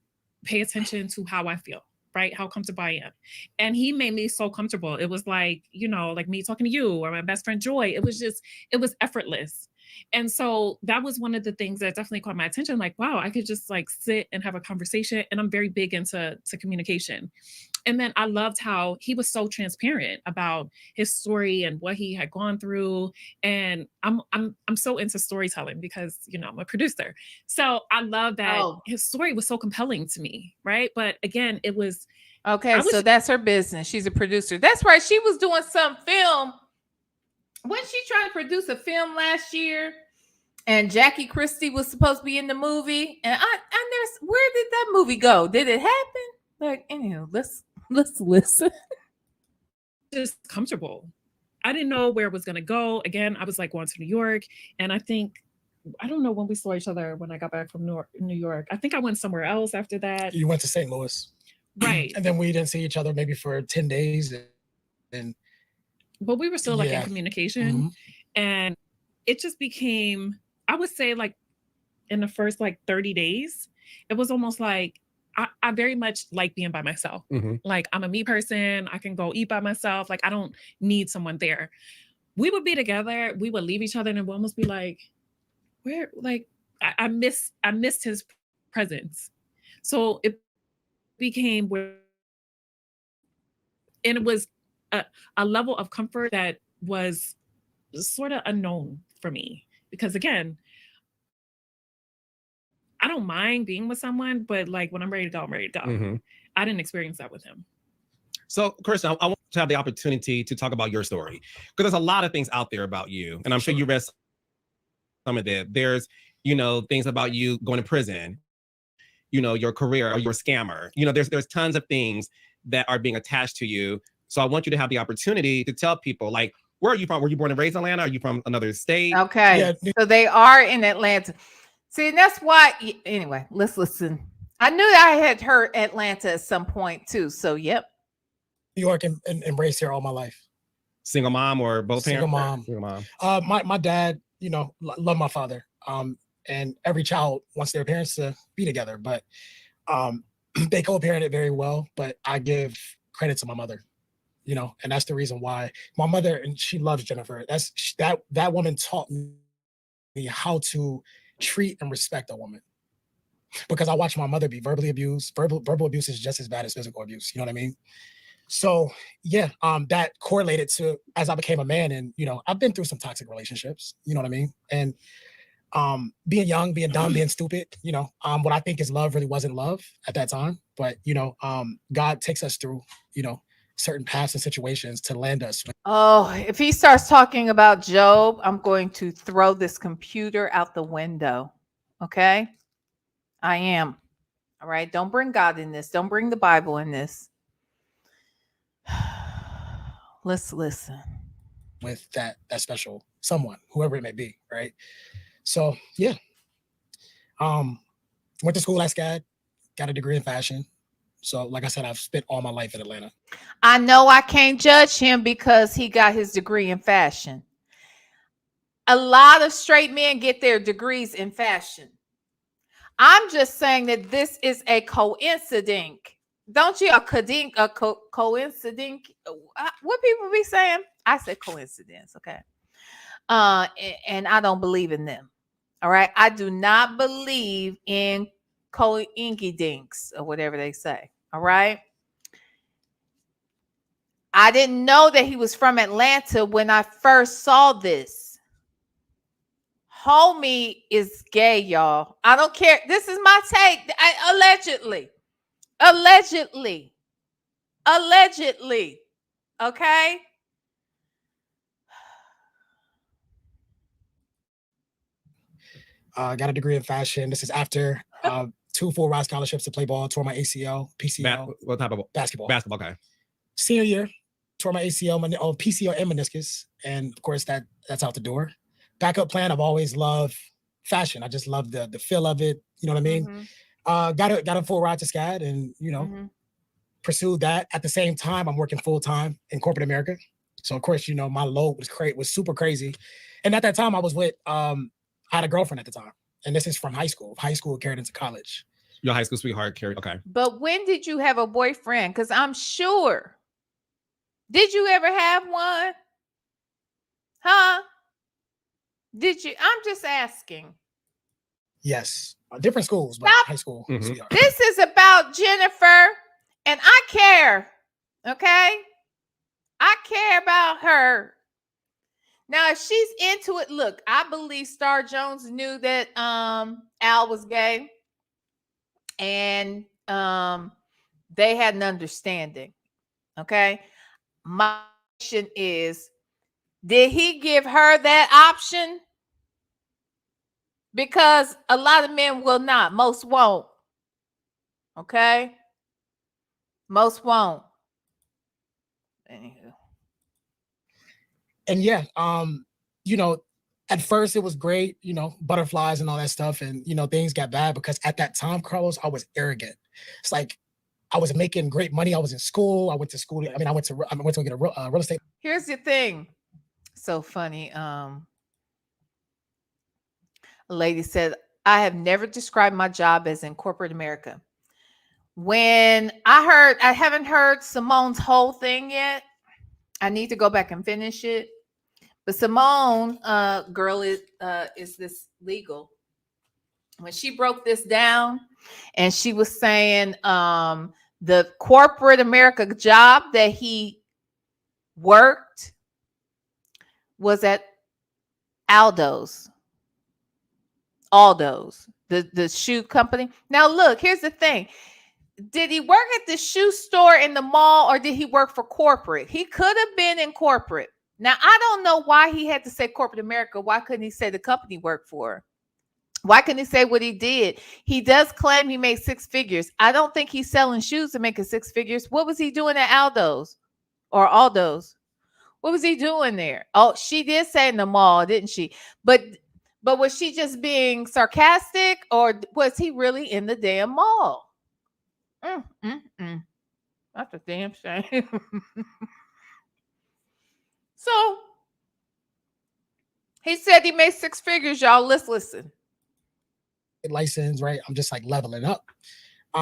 D: pay attention to how I feel, right? How comfortable I am. And he made me so comfortable. It was like, like me talking to you or my best friend Joy. It was effortless. And so that was one of the things that definitely caught my attention. Like, wow, I could just like sit and have a conversation. And I'm very big into communication. And then I loved how he was so transparent about his story and what he had gone through. And I'm so into storytelling because, I'm a producer. So I love that his story was so compelling to me, right? But again, it was
A: okay. So that's her business. She's a producer. That's right. She was doing some film. Wasn't she trying to produce a film last year? And Jackie Christie was supposed to be in the movie. And where did that movie go? Did it happen? Like, anyway, let's listen.
D: Just comfortable. I didn't know where it was going to go. Again, I was like going to New York. And I don't know when we saw each other when I got back from New York. I think I went somewhere else after that.
C: You went to St. Louis.
D: Right.
C: And then we didn't see each other maybe for 10 days.
D: But we were still like in communication. And it just became, I would say like in the first like 30 days, it was almost like, I very much like being by myself. Like I'm a me person. I can go eat by myself. Like I don't need someone there. We would be together. We would leave each other and it would almost be like, where, like, I missed his presence. So it became where, and it was a level of comfort that was sort of unknown for me. Because again, I don't mind being with someone, but like when I'm ready to go, I'm ready to go. I didn't experience that with him.
B: So, Kristen, I want to have the opportunity to talk about your story because there's a lot of things out there about you, and I'm sure you read some of that. There's, things about you going to prison, your career, or you're a scammer. There's tons of things that are being attached to you. So I want you to have the opportunity to tell people, like, where are you from? Were you born and raised in Atlanta? Are you from another state?
A: Okay, yeah. So they are in Atlanta. See, and that's why, anyway, let's listen. I knew that I had heard Atlanta at some point too. So, yep.
C: New York and raised here all my life.
B: Single mom or both
C: Single
B: parents?
C: Single
B: mom.
C: My dad, love my father. And every child wants their parents to be together, but they co-parented very well. But I give credit to my mother, and that's the reason why my mother, and she loves Jennifer. That woman taught me how to treat and respect a woman, because I watched my mother be verbally abused. Verbal abuse is just as bad as physical abuse. You know what I mean? So yeah, that correlated to as I became a man, and I've been through some toxic relationships. You know what I mean? And being young, being dumb, being stupid, what I think is love really wasn't love at that time. But, God takes us through, certain paths and situations to land us.
A: Oh, if he starts talking about Job, I'm going to throw this computer out the window. Okay? I am. All right? Don't bring God in this. Don't bring the Bible in this. Let's listen.
C: With that special someone, whoever it may be, right? So, yeah. Went to school at SCAD, got a degree in fashion. So, like I said, I've spent all my life in Atlanta.
A: I know I can't judge him because he got his degree in fashion. A lot of straight men get their degrees in fashion. I'm just saying that this is a coincidence. Don't you? A coincidence? What people be saying? I say coincidence, okay? And I don't believe in them. All right. I do not believe in coincidence or whatever they say. All right. I didn't know that he was from Atlanta when I first saw this. Homie is gay, y'all. I don't care. This is my take. Allegedly. Okay.
C: Got a degree in fashion. This is after 2 full ride scholarships to play ball, tore my ACL, PCL.
B: What type of
C: basketball?
B: Basketball, okay.
C: Senior year, tore my ACL, PCL and meniscus. And of course, that's out the door. Backup plan, I've always loved fashion. I just love the feel of it. You know what I mean? Mm-hmm. Got a full ride to SCAD and, pursued that. At the same time, I'm working full time in corporate America. So of course, my load was super crazy. And at that time I was with, I had a girlfriend at the time. And this is from high school carried into college.
B: Your high school sweetheart carried, okay.
A: But when did you have a boyfriend? Because I'm sure. Did you ever have one? Huh? Did you? I'm just asking.
C: Yes. Different schools, but high school.
B: Mm-hmm.
A: This is about Jennifer, and I care. Okay? I care about her. Now, if she's into it, look, I believe Star Jones knew that Al was gay. And they had an understanding. Okay? My question is, did he give her that option? Because a lot of men will not. Most won't. Okay? Most won't. Anywho.
C: And yeah, at first it was great, butterflies and all that stuff. And, things got bad because at that time, Carlos, I was arrogant. It's like I was making great money. I was in school. I went to school. I went to get a real estate.
A: Here's the thing. So funny. A lady said, I have never described my job as in corporate America. When I haven't heard Simone's whole thing yet. I need to go back and finish it. But Simone, girl, is this legal? When she broke this down and she was saying the corporate America job that he worked was at Aldo's, the shoe company. Now, look, here's the thing. Did he work at the shoe store in the mall or did he work for corporate? He could have been in corporate. Now, I don't know why he had to say corporate America. Why couldn't he say the company worked for? Why couldn't he say what he did? He does claim he made 6 figures. I don't think he's selling shoes to make 6 figures. What was he doing at Aldo's or Aldo's? What was he doing there? Oh, she did say in the mall, didn't she? But was she just being sarcastic or was he really in the damn mall? That's a damn shame. So he said he made 6 figures, y'all. Let's listen.
C: License, right? I'm just like leveling up.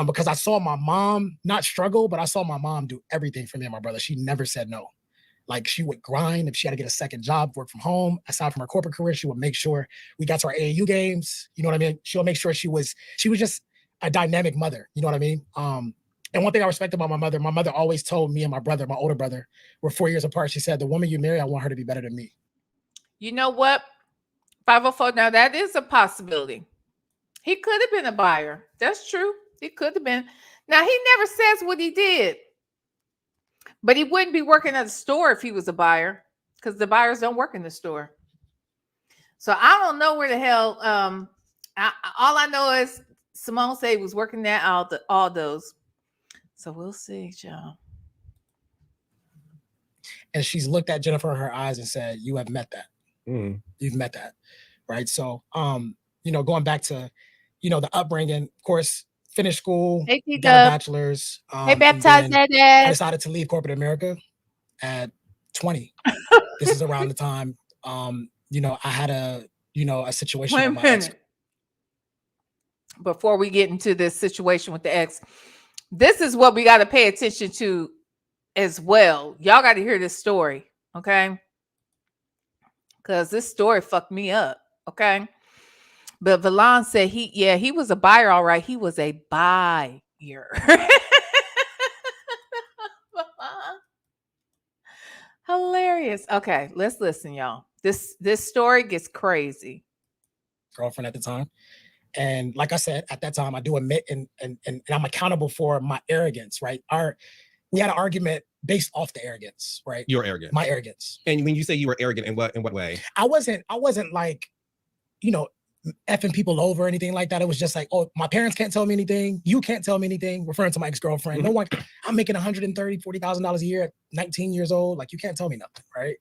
C: Because I saw my mom not struggle, but I saw my mom do everything for me and my brother. She never said no. Like she would grind if she had to get a second job, work from home. Aside from her corporate career, she would make sure we got to our AAU games. You know what I mean? She'll make sure she was just a dynamic mother. You know what I mean? And one thing I respect about my mother always told me and my brother, my older brother, we're 4 years apart. She said, the woman you marry, I want her to be better than me.
A: You know what? 504. Now that is a possibility. He could have been a buyer. That's true. He could have been. Now he never says what he did, but he wouldn't be working at a store if he was a buyer, because the buyers don't work in the store. So I don't know where the hell. All I know is Simone said he was working at all those. So we'll see, y'all.
C: And she's looked at Jennifer in her eyes and said, "You have met that. You've met that." Right. So, going back to, the upbringing, of course, finished school,
A: Hey,
C: got a
A: Dub.
C: bachelor's.
A: Hey, baptized
C: I
A: dad.
C: decided to leave corporate America at 20. This is around the time, I had a situation
A: Wait a
C: with my ex.
A: minute. Before we get into this situation with the ex, this is what we got to pay attention to as well. Y'all got to hear this story, okay? Because this story fucked me up, okay? But VLenore said he was a buyer, all right. He was a buyer. Hilarious. Okay, let's listen, y'all. This story gets crazy.
C: Girlfriend at the time. And like I said, at that time, I do admit and I'm accountable for my arrogance, right? We had an argument based off the arrogance, right?
B: You're arrogant.
C: My arrogance.
B: And when you say you were arrogant, in what way?
C: I wasn't like, effing people over or anything like that. It was just like, oh, my parents can't tell me anything. You can't tell me anything. Referring to my ex-girlfriend. No one, I'm making $130,000-$140,000 a year at 19 years old. Like, you can't tell me nothing, right?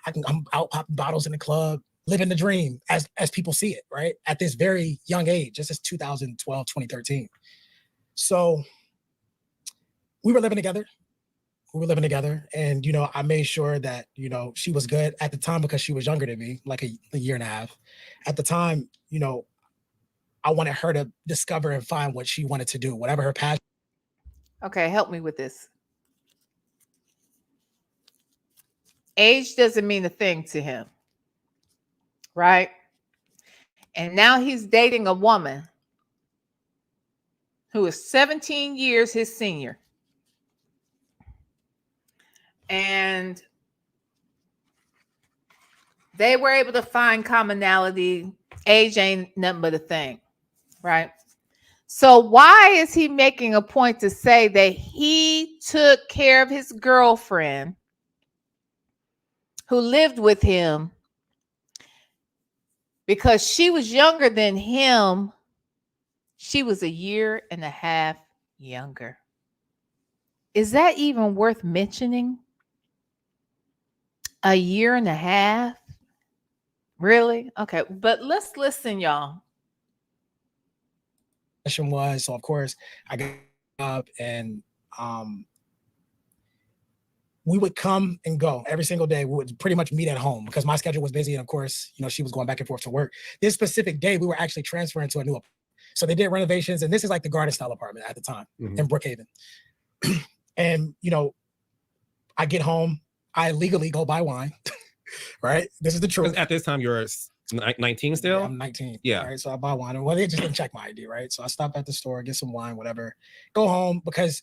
C: I'm out popping bottles in the club, living the dream as people see it, right? At this very young age, this is 2012, 2013. So we were living together. And, I made sure that, she was good at the time because she was younger than me, like a year and a half. At the time, I wanted her to discover and find what she wanted to do, whatever her passion.
A: Okay, help me with this. Age doesn't mean a thing to him, right? And now he's dating a woman who is 17 years his senior. And they were able to find commonality. Age ain't nothing but a thing, right? So why is he making a point to say that he took care of his girlfriend who lived with him because she was younger than him? She was a year and a half younger. Is that even worth mentioning? A year and a half? Really? Okay, but let's listen, y'all.
C: Was. So of course I got up and we would come and go every single day. We would pretty much meet at home because my schedule was busy. And of course, she was going back and forth to work. This specific day, we were actually transferring to a new apartment. So they did renovations. And this is like the garden style apartment at the time in Brookhaven. And, I get home, I legally go buy wine, right? This is the truth.
B: At this time, you're 19 still?
C: Yeah, I'm 19.
B: Yeah.
C: Right. So I buy wine. Well, they just didn't check my ID, right? So I stop at the store, get some wine, whatever, go home because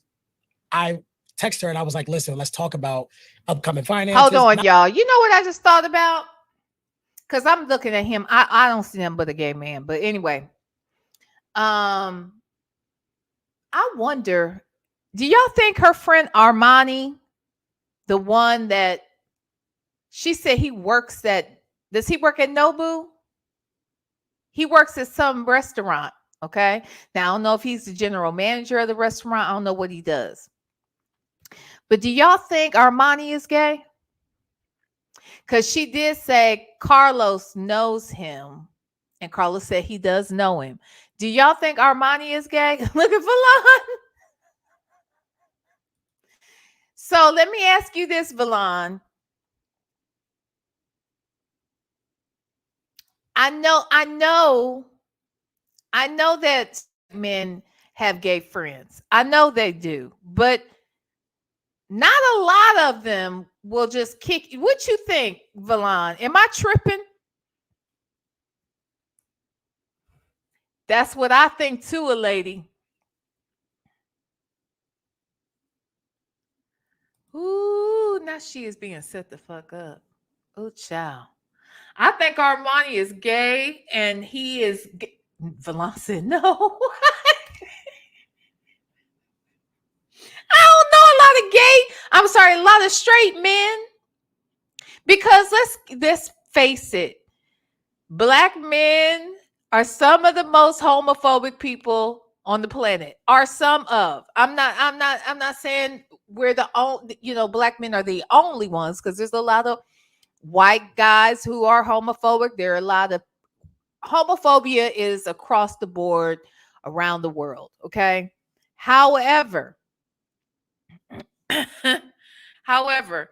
C: I text her and I was like, listen, let's talk about upcoming finances.
A: Hold on, y'all. You know what I just thought about? Because I'm looking at him. I don't see him but a gay man. But anyway, I wonder, do y'all think her friend Armani, the one that she said he works at, does he work at Nobu? He works at some restaurant. Okay. Now, I don't know if he's the general manager of the restaurant. I don't know what he does. But do y'all think Armani is gay? Because she did say Carlos knows him. And Carlos said he does know him. Do y'all think Armani is gay? Look at VLenore. So let me ask you this, VLenore. I know that men have gay friends. I know they do, but not a lot of them will just kick you. What you think, VLenore? Am I tripping? That's what I think too, a lady. Ooh, now she is being set the fuck up. Oh, child. I think Armani is gay and he is VLenore said no. I don't know a lot of gay, I'm sorry, a lot of straight men. Because let's face it, Black men are some of the most homophobic people on the planet. Are some of. I'm not saying we're the only, Black men are the only ones, because there's a lot of white guys who are homophobic. There are a lot of homophobia is across the board around the world, okay? However, however,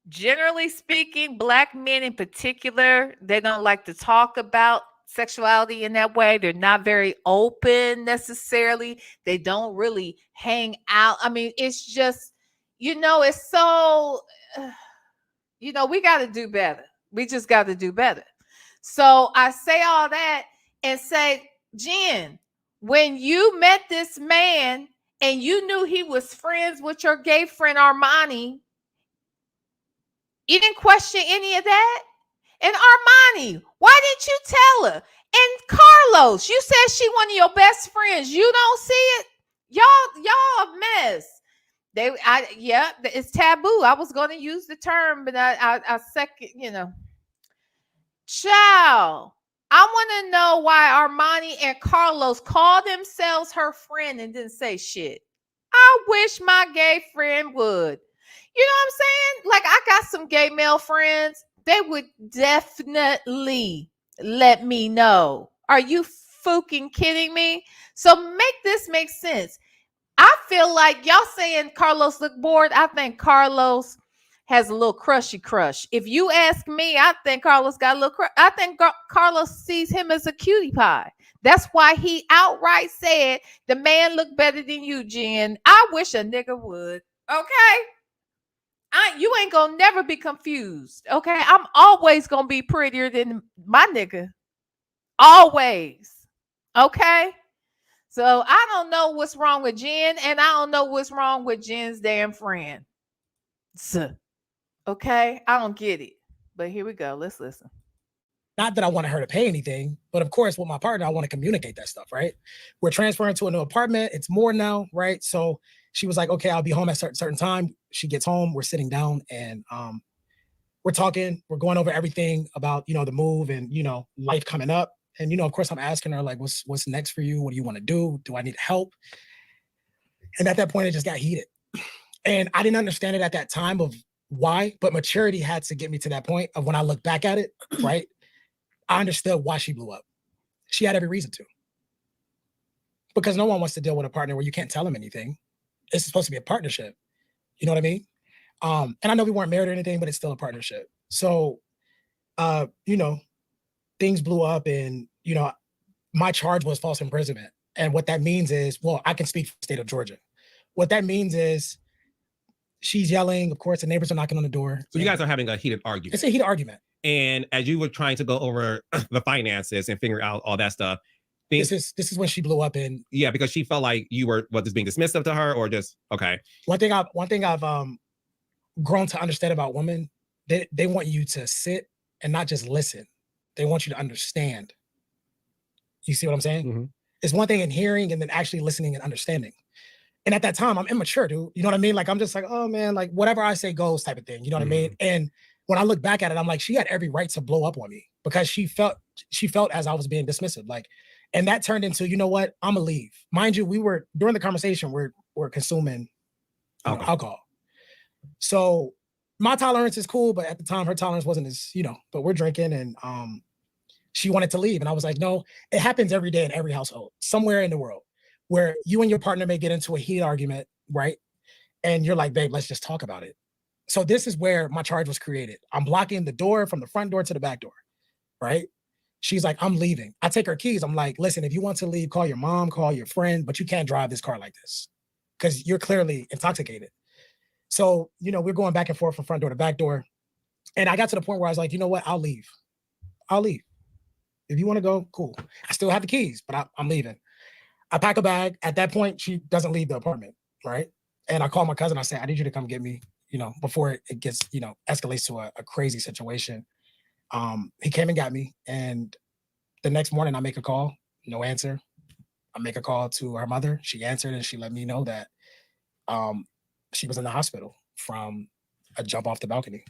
A: generally speaking, Black men in particular, they don't like to talk about sexuality in that way. They're not very open necessarily. They don't really hang out. I mean, it's just, it's so, we got to do better. We just got to do better. So I say all that and say, Jen, when you met this man and you knew he was friends with your gay friend Armani, you didn't question any of that? And Armani, why didn't you tell her? And Carlos, you said she one of your best friends. You don't see it? Y'all a mess. It's taboo. I was going to use the term, but I second, Child, I want to know why Armani and Carlos called themselves her friend and didn't say shit. I wish my gay friend would. You know what I'm saying? Like, I got some gay male friends. They would definitely let me know. Are you fucking kidding me? So make this make sense. I feel like y'all saying Carlos look bored. I think Carlos has a little crushy crush. If you ask me, I think Carlos got a little crush. I think Carlos sees him as a cutie pie. That's why he outright said, the man look better than you, Jen. I wish a nigga would. Okay? You ain't gonna never be confused. Okay? I'm always gonna be prettier than my nigga. Always. Okay? So I don't know what's wrong with Jen, and I don't know what's wrong with Jen's damn friend. So, okay? I don't get it. But here we go. Let's listen.
C: Not that I wanted her to pay anything, but of course, with my partner, I want to communicate that stuff, right? We're transferring to a new apartment. It's more now, right? So she was like, okay, I'll be home at a certain time. She gets home. We're sitting down and we're talking. We're going over everything about, the move and, life coming up. And, of course, I'm asking her, like, what's next for you? What do you want to do? Do I need help? And at that point, it just got heated. And I didn't understand it at that time of why, but maturity had to get me to that point of when I look back at it, right? I understood why she blew up. She had every reason to. Because no one wants to deal with a partner where you can't tell them anything. It's supposed to be a partnership. You know what I mean? And I know we weren't married or anything, but it's still a partnership. So, things blew up and, my charge was false imprisonment. And what that means is, well, I can speak for the state of Georgia. What that means is she's yelling. Of course, the neighbors are knocking on the door.
B: So you guys are having a heated argument.
C: It's a heated argument.
B: And as you were trying to go over the finances and figure out all that stuff,
C: this is when she blew up. And
B: yeah, because she felt like you were just being dismissive to her, or just okay.
C: One thing I've grown to understand about women, they want you to sit and not just listen. They want you to understand. You see what I'm saying?
B: Mm-hmm.
C: It's one thing in hearing and then actually listening and understanding. And at that time, I'm immature, dude. You know what I mean? Like, I'm just like, oh man, like whatever I say goes type of thing. You know what I mean? And when I look back at it, I'm like, she had every right to blow up on me because she felt as I was being dismissive. Like, and that turned into, you know what? I'm gonna leave. Mind you, we were during the conversation, we're consuming alcohol. So my tolerance is cool, but at the time her tolerance wasn't as, but we're drinking and she wanted to leave. And I was like, no, it happens every day in every household, somewhere in the world, where you and your partner may get into a heated argument, right? And you're like, babe, let's just talk about it. So this is where my charge was created. I'm blocking the door from the front door to the back door, right? She's like, I'm leaving. I take her keys. I'm like, listen, if you want to leave, call your mom, call your friend, but you can't drive this car like this because you're clearly intoxicated. So, we're going back and forth from front door to back door. And I got to the point where I was like, you know what? I'll leave. If you want to go, cool. I still have the keys, but I'm leaving. I pack a bag. At that point, she doesn't leave the apartment, right? And I call my cousin. I say, I need you to come get me, before it gets, escalates to a crazy situation. He came and got me, and the next morning I make a call, no answer. I make a call to her mother. She answered and she let me know that she was in the hospital from a jump off the balcony.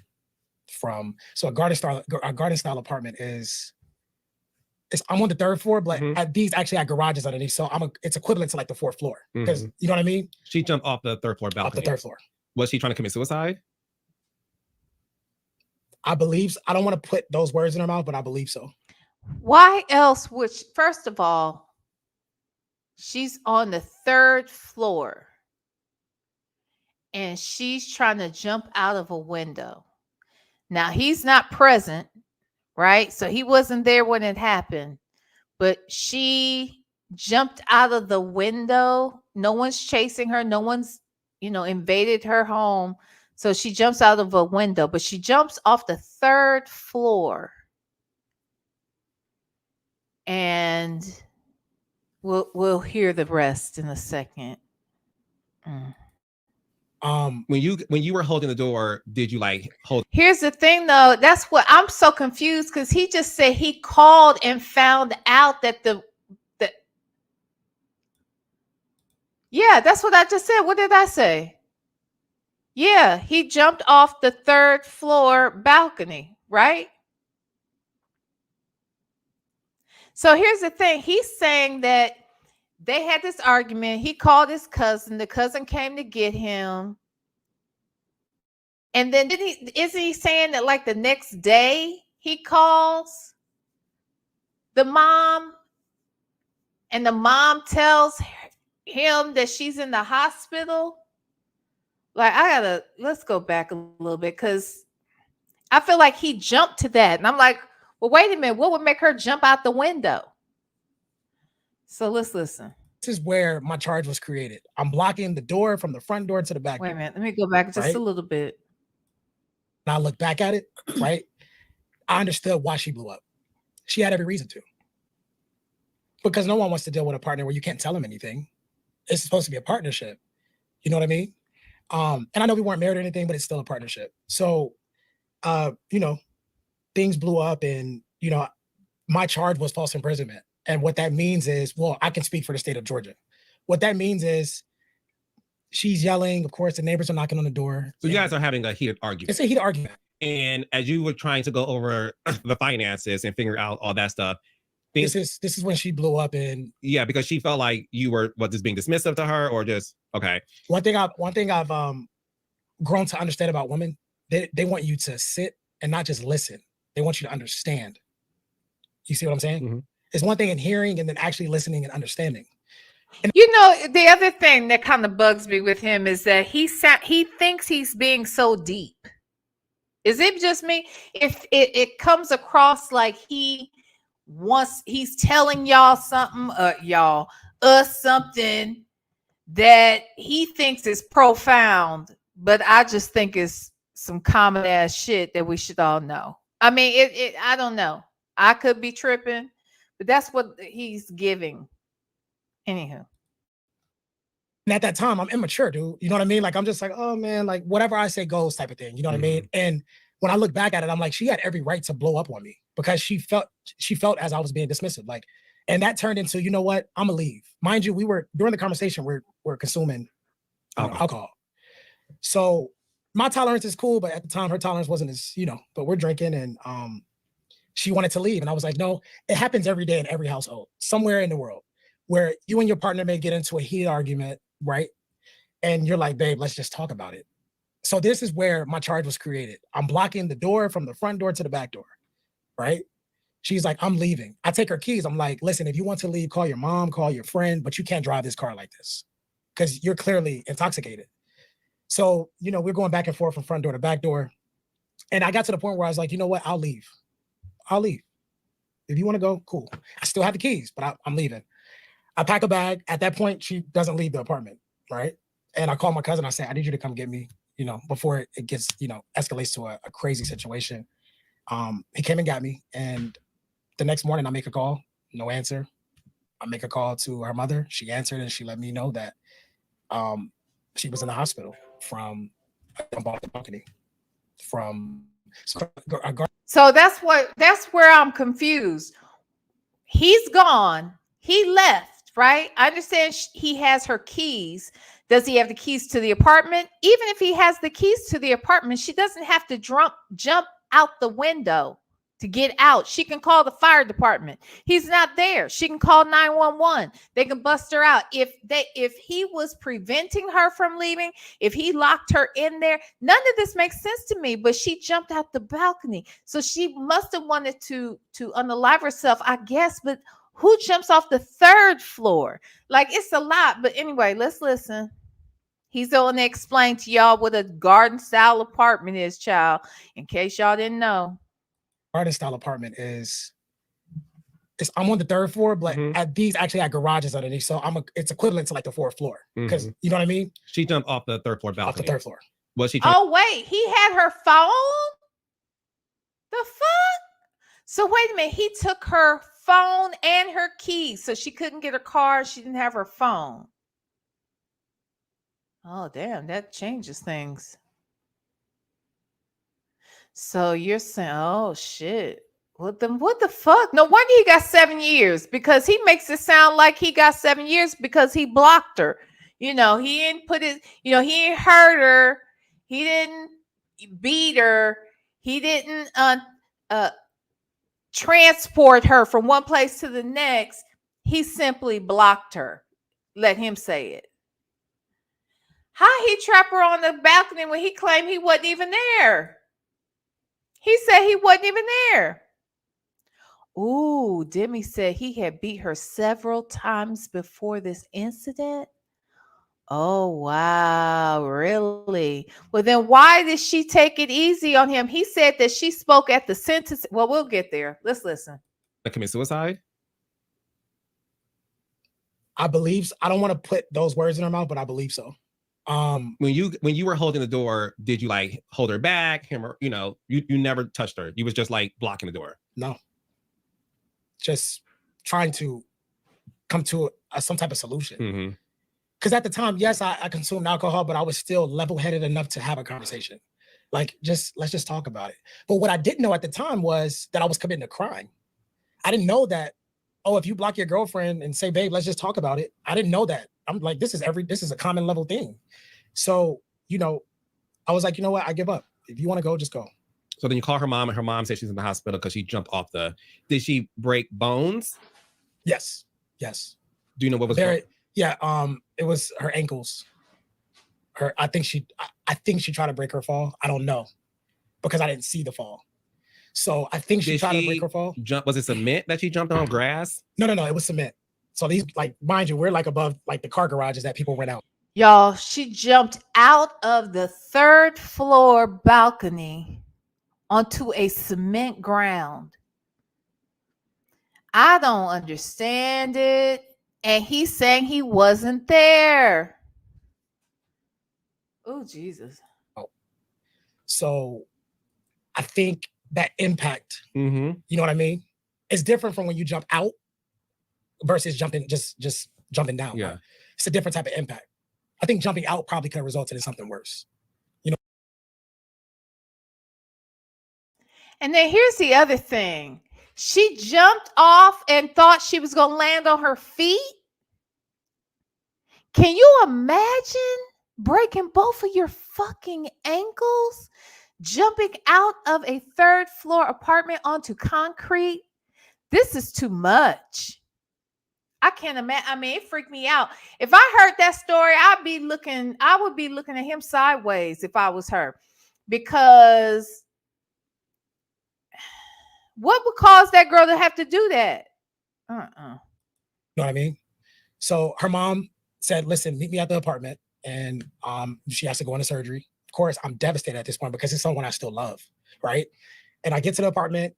C: So a garden style apartment I'm on the 3rd floor, but at these actually had garages underneath. So it's equivalent to like the 4th floor. Because you know what I mean?
B: She jumped off the 3rd floor balcony.
C: Off the 3rd floor.
B: Was she trying to commit suicide?
C: I believe, I don't want to put those words in her mouth, but I believe so.
A: Why else would first of all, she's on the 3rd floor and she's trying to jump out of a window. Now he's not present, right? So he wasn't there when it happened, but she jumped out of the window. No one's chasing her. No one's, invaded her home. So she jumps out of a window, but she jumps off the 3rd floor. And we'll hear the rest in a second.
B: When you were holding the door, did you like hold?
A: Here's the thing though, that's what I'm so confused, because he just said he called and found out that yeah, that's what I just said. What did I say? Yeah, he jumped off the 3rd floor balcony, right? So here's the thing. He's saying that they had this argument. He called his cousin. The cousin came to get him. And then isn't he saying that like the next day he calls the mom and the mom tells him that she's in the hospital? Like, let's go back a little bit, because I feel like he jumped to that. And I'm like, well, wait a minute. What would make her jump out the window? So let's listen.
C: This is where my charge was created. I'm blocking the door from the front door to the back.
A: Wait a minute. Let me go back just a little bit.
C: And I look back at it, right? I understood why she blew up. She had every reason to. Because no one wants to deal with a partner where you can't tell them anything. It's supposed to be a partnership. You know what I mean? And I know we weren't married or anything, but it's still a partnership. So, things blew up, and, my charge was false imprisonment. And what that means is, well, I can speak for the state of Georgia. What that means is she's yelling. Of course, the neighbors are knocking on the door.
B: So you guys are having a heated argument.
C: It's a heated argument.
B: And as you were trying to go over the finances and figure out all that stuff,
C: this is when she blew up. And
B: yeah, because she felt like you were just being dismissive to her, or just okay.
C: One thing I've grown to understand about women, they want you to sit and not just listen. They want you to understand. You see what I'm saying? Mm-hmm. It's one thing in hearing and then actually listening and understanding.
A: And the other thing that kind of bugs me with him is that he thinks he's being so deep. Is it just me? If it comes across like he's telling y'all something, us something that he thinks is profound, but I just think it's some common ass shit that we should all know. I mean, I don't know. I could be tripping, but that's what he's giving. Anywho.
C: And at that time, I'm immature, dude. You know what I mean? Like, I'm just like, oh man, like whatever I say goes type of thing. You know what I mean? And when I look back at it, I'm like, she had every right to blow up on me because she felt as I was being dismissive. Like, and that turned into, you know what? I'm gonna leave. Mind you, during the conversation, we're consuming alcohol. So my tolerance is cool, but at the time her tolerance wasn't as, but we're drinking, and she wanted to leave. And I was like, no, it happens every day in every household, somewhere in the world, where you and your partner may get into a heated argument, right? And you're like, babe, let's just talk about it. So this is where my charge was created. I'm blocking the door from the front door to the back door, right? She's like, I'm leaving. I take her keys. I'm like, listen, if you want to leave, call your mom, call your friend, but you can't drive this car like this because you're clearly intoxicated. So, we're going back and forth from front door to back door. And I got to the point where I was like, you know what? I'll leave. If you want to go, cool. I still have the keys, but I'm leaving. I pack a bag. At that point, she doesn't leave the apartment, right? And I call my cousin. I say, I need you to come get me, before it gets, escalates to a crazy situation. He came and got me. And the next morning I make a call, no answer. I make a call to her mother. She answered and she let me know that she was in the hospital from a jump off the balcony from
A: So that's where I'm confused. He's gone. He left, right? I understand he has her keys. Does he have the keys to the apartment? Even if he has the keys to the apartment, she doesn't have to jump out the window to get out. She can call the fire department. He's not there. She can call 911. They can bust her out. If he was preventing her from leaving, if he locked her in there, none of this makes sense to me. But she jumped out the balcony. So she must have wanted to unalive herself, I guess. But who jumps off the 3rd floor? Like, it's a lot. But anyway, let's listen. He's going to explain to y'all what a garden style apartment is, child, in case y'all didn't know.
C: Garden style apartment is I'm on the 3rd floor, but at these actually had garages underneath. So it's equivalent to like the 4th floor. Because you know what I mean?
B: She jumped off the 3rd floor balcony.
C: Off the 3rd floor.
B: Was she?
A: Oh, wait, he had her phone? The fuck? So wait a minute, he took her phone and her keys, so she couldn't get her car. She didn't have her phone. Oh, damn, that changes things. So you're saying, oh shit. What the fuck? No wonder he got 7 years, because he makes it sound like he got 7 years because he blocked her. He didn't put his, he didn't hurt her. He didn't beat her. He didn't transport her from one place to the next. He simply blocked her. Let him say it. How he trap her on the balcony when he claimed he wasn't even there? He said he wasn't even there. Ooh, Demi said he had beat her several times before this incident. Oh, wow. Really? Well, then why did she take it easy on him? He said that she spoke at the sentence. Well, we'll get there. Let's listen.
B: Commit suicide?
C: I believe. I don't want to put those words in her mouth, but I believe so.
B: When you were holding the door, did you like hold her back, him, or you never touched her? You was just like blocking the door.
C: No. Just trying to come to some type of solution. Because at the time, yes, I consumed alcohol, but I was still level-headed enough to have a conversation. Like, let's just talk about it. But what I didn't know at the time was that I was committing a crime. I didn't know that, if you block your girlfriend and say, babe, let's just talk about it. I didn't know that. I'm like, this is a common level thing. So, I was like, you know what? I give up. If you want to go, just go.
B: So then you call her mom, and her mom said she's in the hospital because she jumped off did she break bones?
C: Yes.
B: Do you know what was going on?
C: Yeah, it was her ankles. I think she tried to break her fall. I don't know, because I didn't see the fall. So I think she tried to break her fall.
B: Was it cement that she jumped on, grass?
C: No, it was cement. So these, like, mind you, we're like above like the car garages that people rent out.
A: Y'all, she jumped out of the 3rd floor balcony onto a cement ground. I don't understand it. And he's saying he wasn't there. Oh, Jesus.
C: So I think that impact,
B: you
C: know what I mean? It's different from when you jump out versus jumping, just jumping down.
B: Yeah.
C: Right? It's a different type of impact. I think jumping out probably could have resulted in something worse.
A: And then here's the other thing. She jumped off and thought she was going to land on her feet. Can you imagine breaking both of your fucking ankles, jumping out of a 3rd floor apartment onto concrete? This is too much. I can't imagine. I mean, it freaked me out. If I heard that story, I would be looking at him sideways if I was her, because what would cause that girl to have to do that?
C: You know what I mean? So her mom said, listen, meet me at the apartment. And she has to go into surgery. Of course, I'm devastated at this point because it's someone I still love, right? And I get to the apartment.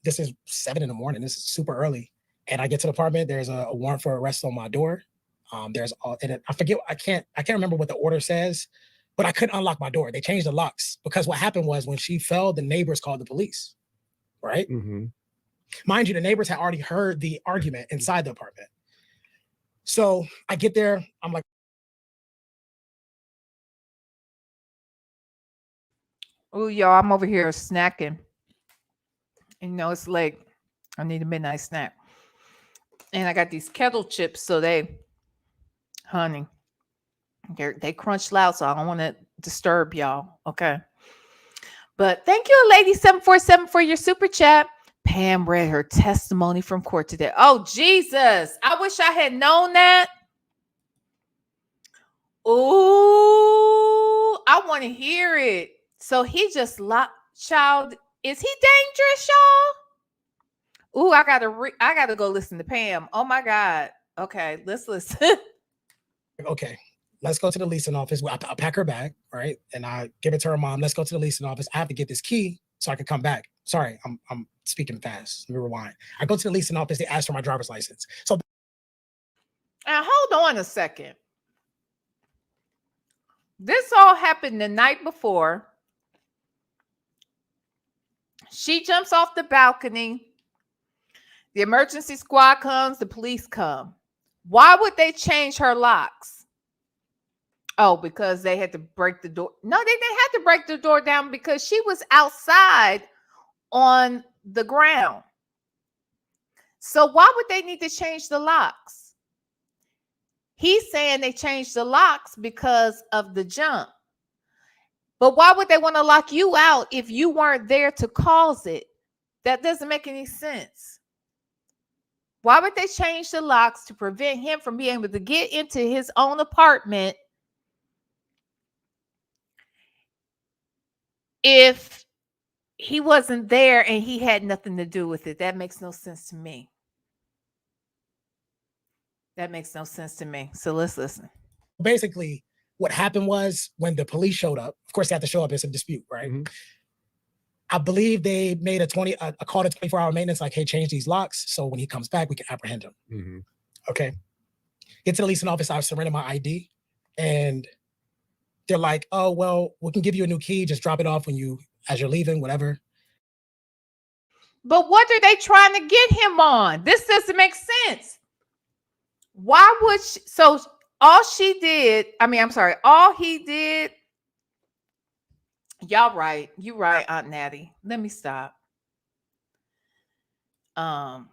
C: This is 7 a.m. This is super early. And I get to the apartment. There's a warrant for arrest on my door. And I forget. I can't remember what the order says, but I couldn't unlock my door. They changed the locks because what happened was when she fell, the neighbors called the police, right? Mind you, the neighbors had already heard the argument inside the apartment. So I get there. I'm like,
A: Oh, y'all, I'm over here snacking. You know, it's late. I need a midnight snack. And I got these kettle chips, so honey, they crunch loud, so I don't want to disturb y'all. Okay. But thank you, Lady747, for your super chat. Pam read her testimony from court today. Oh, Jesus. I wish I had known that. Ooh, I want to hear it. So he just locked child. Is he dangerous, y'all? Ooh, I gotta go listen to Pam. Oh my God. Okay, let's listen.
C: Okay, let's go to the leasing office. I pack her bag, right? And I give it to her mom. Let's go to the leasing office. I have to get this key so I can come back. Sorry, I'm speaking fast. Let me rewind. I go to the leasing office. They ask for my driver's license. So
A: Now hold on a second. This all happened the night before. She jumps off the balcony. The emergency squad comes, the police come. Why would they change her locks? Oh, because they had to break the door. No, they didn't have to break the door down because she was outside on the ground. So why would they need to change the locks? He's saying they changed the locks because of the jump. But why would they want to lock you out if you weren't there to cause it? That doesn't make any sense. Why would they change the locks to prevent him from being able to get into his own apartment if he wasn't there and he had nothing to do with it? That makes no sense to me. That makes no sense to me. So let's listen.
C: basically, what happened was when the police showed up, of course they have to show up, it's a dispute, right? Mm-hmm. I believe they made a call to 24-hour maintenance, like, hey, change these locks. So when he comes back, we can apprehend him. Mm-hmm. Okay. Get to the leasing office, I surrender my ID. And they're like, oh, well, we can give you a new key. Just drop it off as you're leaving, whatever.
A: But what are they trying to get him on? This doesn't make sense. Why would she? So all he did, y'all right. You right, Aunt Natty. Let me stop. Yeah,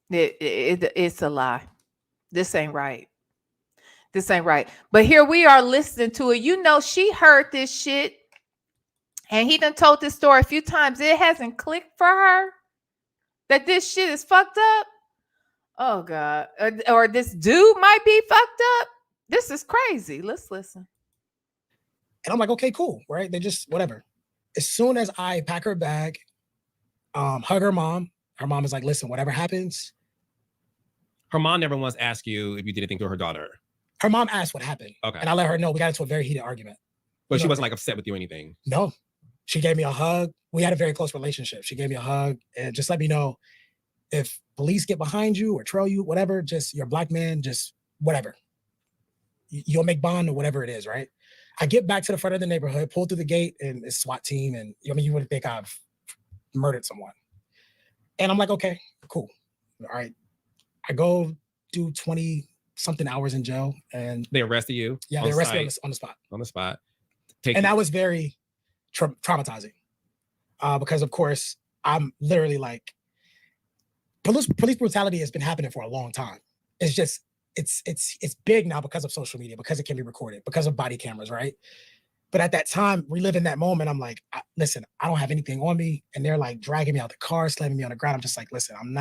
A: it's a lie. This ain't right. This ain't right. But here we are listening to it. You know, she heard this shit and he done told this story a few times. It hasn't clicked for her that this shit is fucked up. Oh God. Or this dude might be fucked up. This is crazy. Let's listen.
C: And I'm like, okay, cool. Right. They just, whatever. As soon as I pack her bag, hug her mom is like, listen, whatever happens.
B: Her mom never once asked you if you did anything to her daughter.
C: Her mom asked what happened. Okay. And I let her know we got into a very heated argument.
B: But she wasn't like upset with you or anything.
C: No. She gave me a hug. We had a very close relationship. She gave me a hug and just let me know if police get behind you or trail you, whatever, just you're a black man, just whatever. You'll make bond or whatever it is, right? I get back to the front of the neighborhood, pull through the gate, and it's SWAT team. And I mean, you wouldn't think I've murdered someone. And I'm like, okay, cool. All right. I go do 20-something hours in jail. And
B: they arrested you?
C: Yeah, they arrested me on the spot.
B: On the spot.
C: And that was very traumatizing. Because, of course, I'm literally like, police brutality has been happening for a long time. It's just, it's big now because of social media, because it can be recorded, because of body cameras, right? But at that time, reliving that moment, I'm like, listen, I don't have anything on me. And they're like dragging me out the car, slamming me on the ground. I'm just like, listen, I'm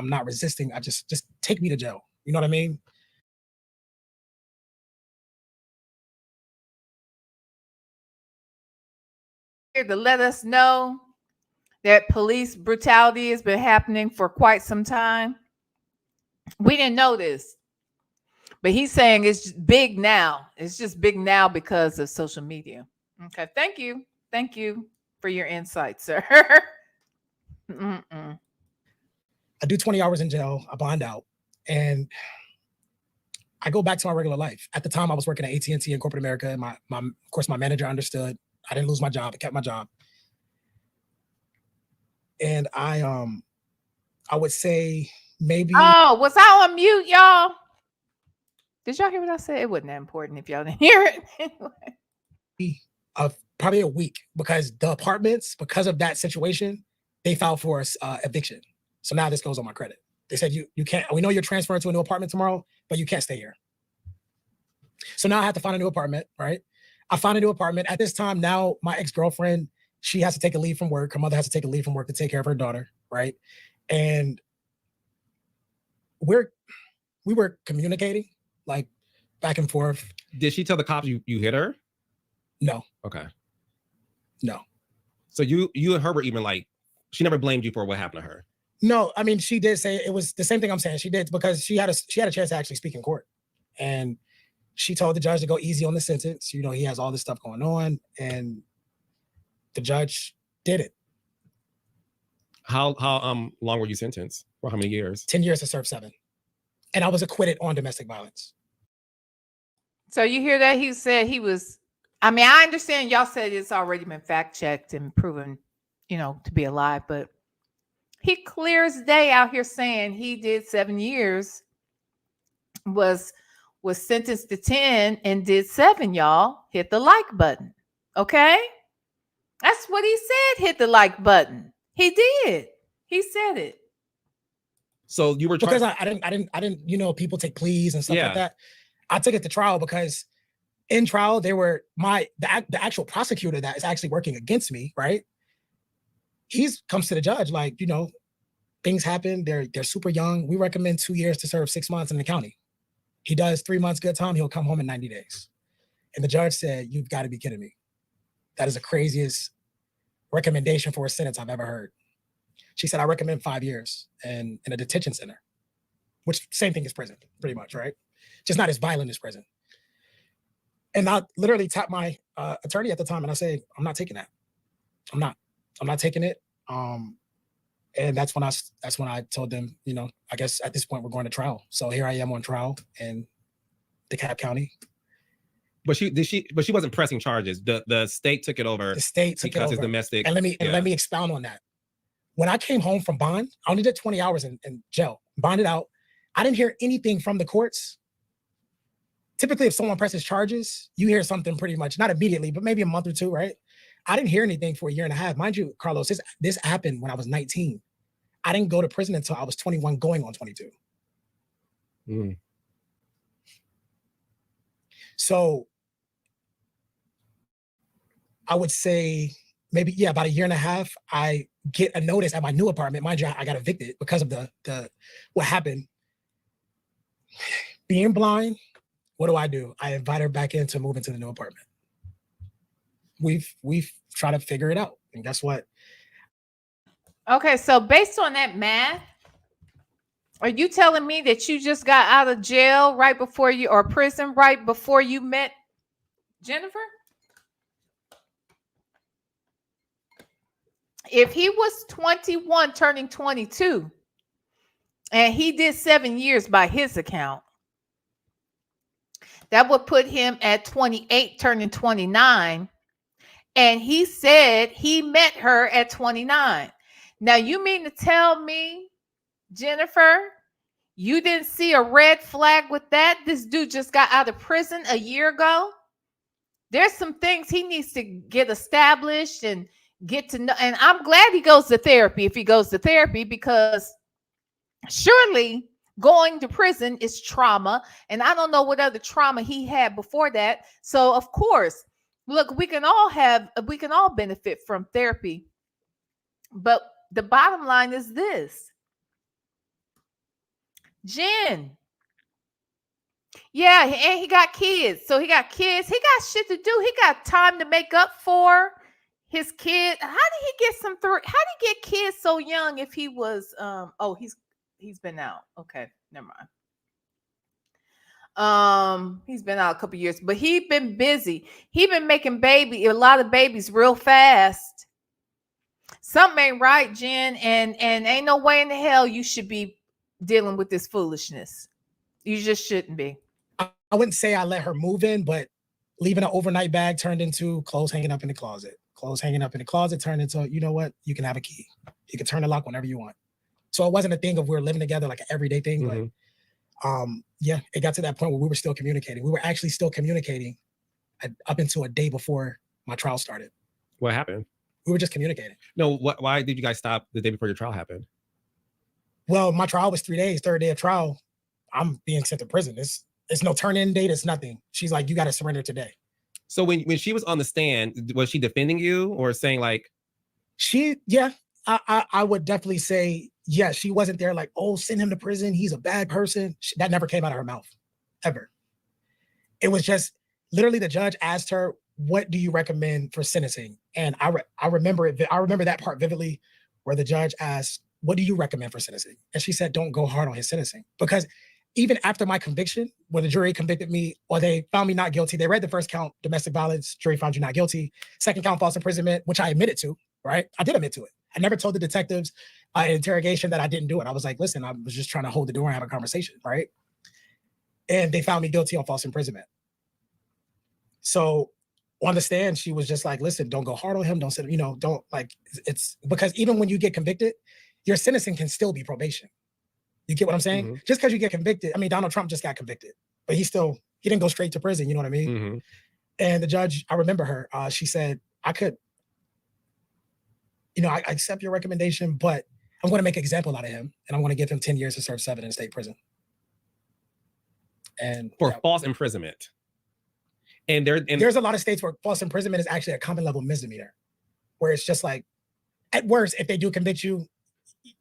C: not resisting. I just take me to jail. You know what I mean?
A: Here to let us know that police brutality has been happening for quite some time. We didn't know this. But he's saying it's big now. It's just big now because of social media. Okay. Thank you. Thank you for your insight, sir.
C: I do 20 hours in jail. I bond out. And I go back to my regular life. At the time, I was working at AT&T in corporate America. And of course, my manager understood. I didn't lose my job. I kept my job. And I would say maybe.
A: Oh, was I on mute, y'all? Did y'all hear what I said? It wasn't that important if y'all didn't hear it. Anyway.
C: Of probably a week, because the apartments, because of that situation, they filed for eviction. So now this goes on my credit. They said you can't. We know you're transferring to a new apartment tomorrow, but you can't stay here. So now I have to find a new apartment, right? I found a new apartment. At this time, now my ex-girlfriend, she has to take a leave from work. Her mother has to take a leave from work to take care of her daughter, right? And we were communicating like back and forth.
B: Did she tell the cops you hit her?
C: No.
B: Okay.
C: No.
B: So you and her were even like, she never blamed you for what happened to her.
C: No, I mean, she did say it was the same thing I'm saying. She did, because she had a chance to actually speak in court. And she told the judge to go easy on the sentence. You know, he has all this stuff going on, and the judge did it.
B: How long were you sentenced? For how many years?
C: 10 years to serve 7. And I was acquitted on domestic violence.
A: So you hear that? He said he was, I mean, I understand y'all said it's already been fact checked and proven, you know, to be a lie, but he clear as day out here saying he did 7 years, was sentenced to 10 and did 7, y'all. Hit the like button. Okay? That's what he said, hit the like button. He did. He said it.
B: So you were
C: because I didn't, you know, people take pleas and stuff like that. I took it to trial because in trial, they were the actual prosecutor that is actually working against me, right? Comes to the judge like, you know, things happen. They're super young. We recommend 2 years to serve 6 months in the county. He does 3 months good time. He'll come home in 90 days. And the judge said, "You've got to be kidding me. That is the craziest recommendation for a sentence I've ever heard." She said, "I recommend 5 years in a detention center," which same thing as prison, pretty much, right? Just not as violent as prison. And I literally tapped my attorney at the time and I said, "I'm not taking that. I'm not taking it." And that's when I told them, you know, I guess at this point we're going to trial. So here I am on trial in DeKalb County.
B: But she wasn't pressing charges. The state took it over.
C: The state took it over.
B: It's domestic.
C: And let me expound on that. When I came home from bond, I only did 20 hours in jail, bonded out. I didn't hear anything from the courts. Typically, if someone presses charges, you hear something pretty much, not immediately, but maybe a month or two, right? I didn't hear anything for a year and a half. Mind you, Carlos, this happened when I was 19. I didn't go to prison until I was 21, going on 22.
B: Mm.
C: So I would say maybe, about a year and a half, I get a notice at my new apartment. Mind you, I got evicted because of the what happened. Being blind, what do? I invite her back in to move into the new apartment. We've tried to figure it out. And guess what?
A: Okay, so based on that math, are you telling me that you just got out of jail right before you, or prison right before you met Jennifer? If he was 21 turning 22 and he did 7 years by his account, that would put him at 28 turning 29. And he said he met her at 29. Now, you mean to tell me, Jennifer, you didn't see a red flag with that? This dude just got out of prison a year ago. There's some things he needs to get established and get to know. And I'm glad he goes to therapy, if he goes to therapy, because surely going to prison is trauma. And I don't know what other trauma he had before that. So, of course, look, we can all benefit from therapy. But the bottom line is this. Jen. Yeah, and he got kids. So he got kids. He got shit to do. He got time to make up for his kid. How did he get kids so young if he was he's been out. Okay, never mind. He's been out a couple years, but he been busy. He been making a lot of babies real fast. Something ain't right, Jen, and ain't no way in the hell you should be dealing with this foolishness. You just shouldn't be.
C: I wouldn't say I let her move in, but leaving an overnight bag turned into clothes hanging up in the closet. Clothes hanging up in the closet turned into, you know what? You can have a key. You can turn the lock whenever you want. So it wasn't a thing of we're living together like an everyday thing, Yeah, it got to that point where we were still communicating. We were actually still communicating up until a day before my trial started.
B: What happened?
C: We were just communicating.
B: No, why did you guys stop the day before your trial happened?
C: Well, my trial was 3 days. Third day of trial, I'm being sent to prison. It's no turn-in date. It's nothing. She's like, you got to surrender today.
B: So when she was on the stand, was she defending you or saying like?
C: Yeah, I would definitely say, yeah, she wasn't there like, oh, send him to prison. He's a bad person. That never came out of her mouth, ever. It was just literally the judge asked her, what do you recommend for sentencing? And I remember it. I remember that part vividly where the judge asked, what do you recommend for sentencing? And she said, don't go hard on his sentencing. Because even after my conviction, when the jury convicted me or they found me not guilty, they read the first count, domestic violence, jury found you not guilty. Second count, false imprisonment, which I admitted to, right? I did admit to it. I never told the detectives in interrogation that I didn't do it. I was like, listen, I was just trying to hold the door and have a conversation, right? And they found me guilty on false imprisonment. So on the stand, she was just like, listen, don't go hard on him. Don't say, don't like, it's because even when you get convicted, your sentencing can still be probation. You get what I'm saying? Mm-hmm. Just because you get convicted. I mean, Donald Trump just got convicted, but he didn't go straight to prison. You know what I mean? Mm-hmm. And the judge, I remember her, she said, I accept your recommendation, but I'm going to make an example out of him and I'm going to give him 10 years to serve 7 in state prison. And
B: for false imprisonment. And
C: there's a lot of states where false imprisonment is actually a common level misdemeanor, where it's just like, at worst, if they do convict you,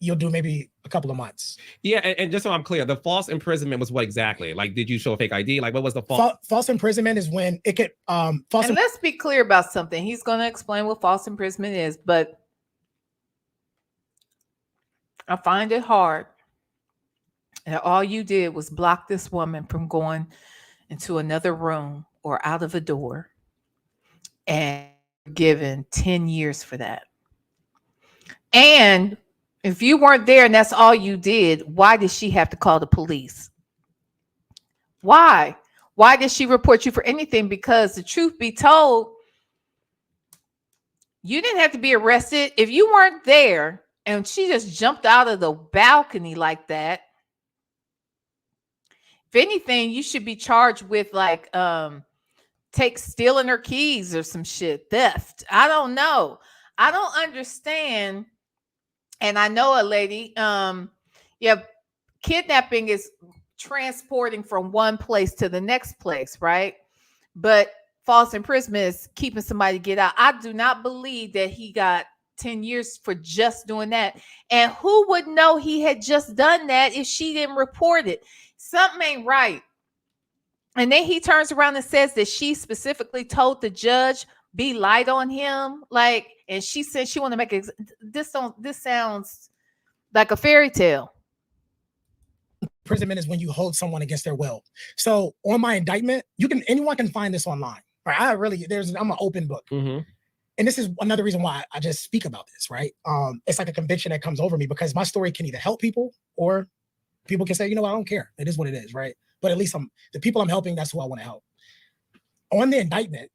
C: you'll do maybe a couple of months.
B: Yeah, and just so I'm clear, the false imprisonment was what exactly? Like, did you show a fake ID? Like, what was the
C: false imprisonment is when it could
A: And let's be clear about something. He's going to explain what false imprisonment is, but I find it hard that all you did was block this woman from going into another room or out of a door, and given 10 years for that. And if you weren't there and that's all you did, why did she have to call the police? Why? Why did she report you for anything? Because the truth be told, you didn't have to be arrested. If you weren't there and she just jumped out of the balcony like that, if anything, you should be charged with like stealing her keys or some shit, theft. I don't know. I don't understand. And I know a lady, kidnapping is transporting from one place to the next place, right? But false imprisonment is keeping somebody to get out. I do not believe that he got 10 years for just doing that. And who would know he had just done that if she didn't report it? Something ain't right. And then he turns around and says that she specifically told the judge, be light on him. Like, and she said she want to make it. This sounds like a fairy tale.
C: Imprisonment is when you hold someone against their will. So on my indictment, anyone can find this online. Right? I'm an open book. Mm-hmm. And this is another reason why I just speak about this, right? It's like a conviction that comes over me because my story can either help people or people can say, I don't care. It is what it is, right? But at least the people I'm helping, that's who I want to help. On the indictment,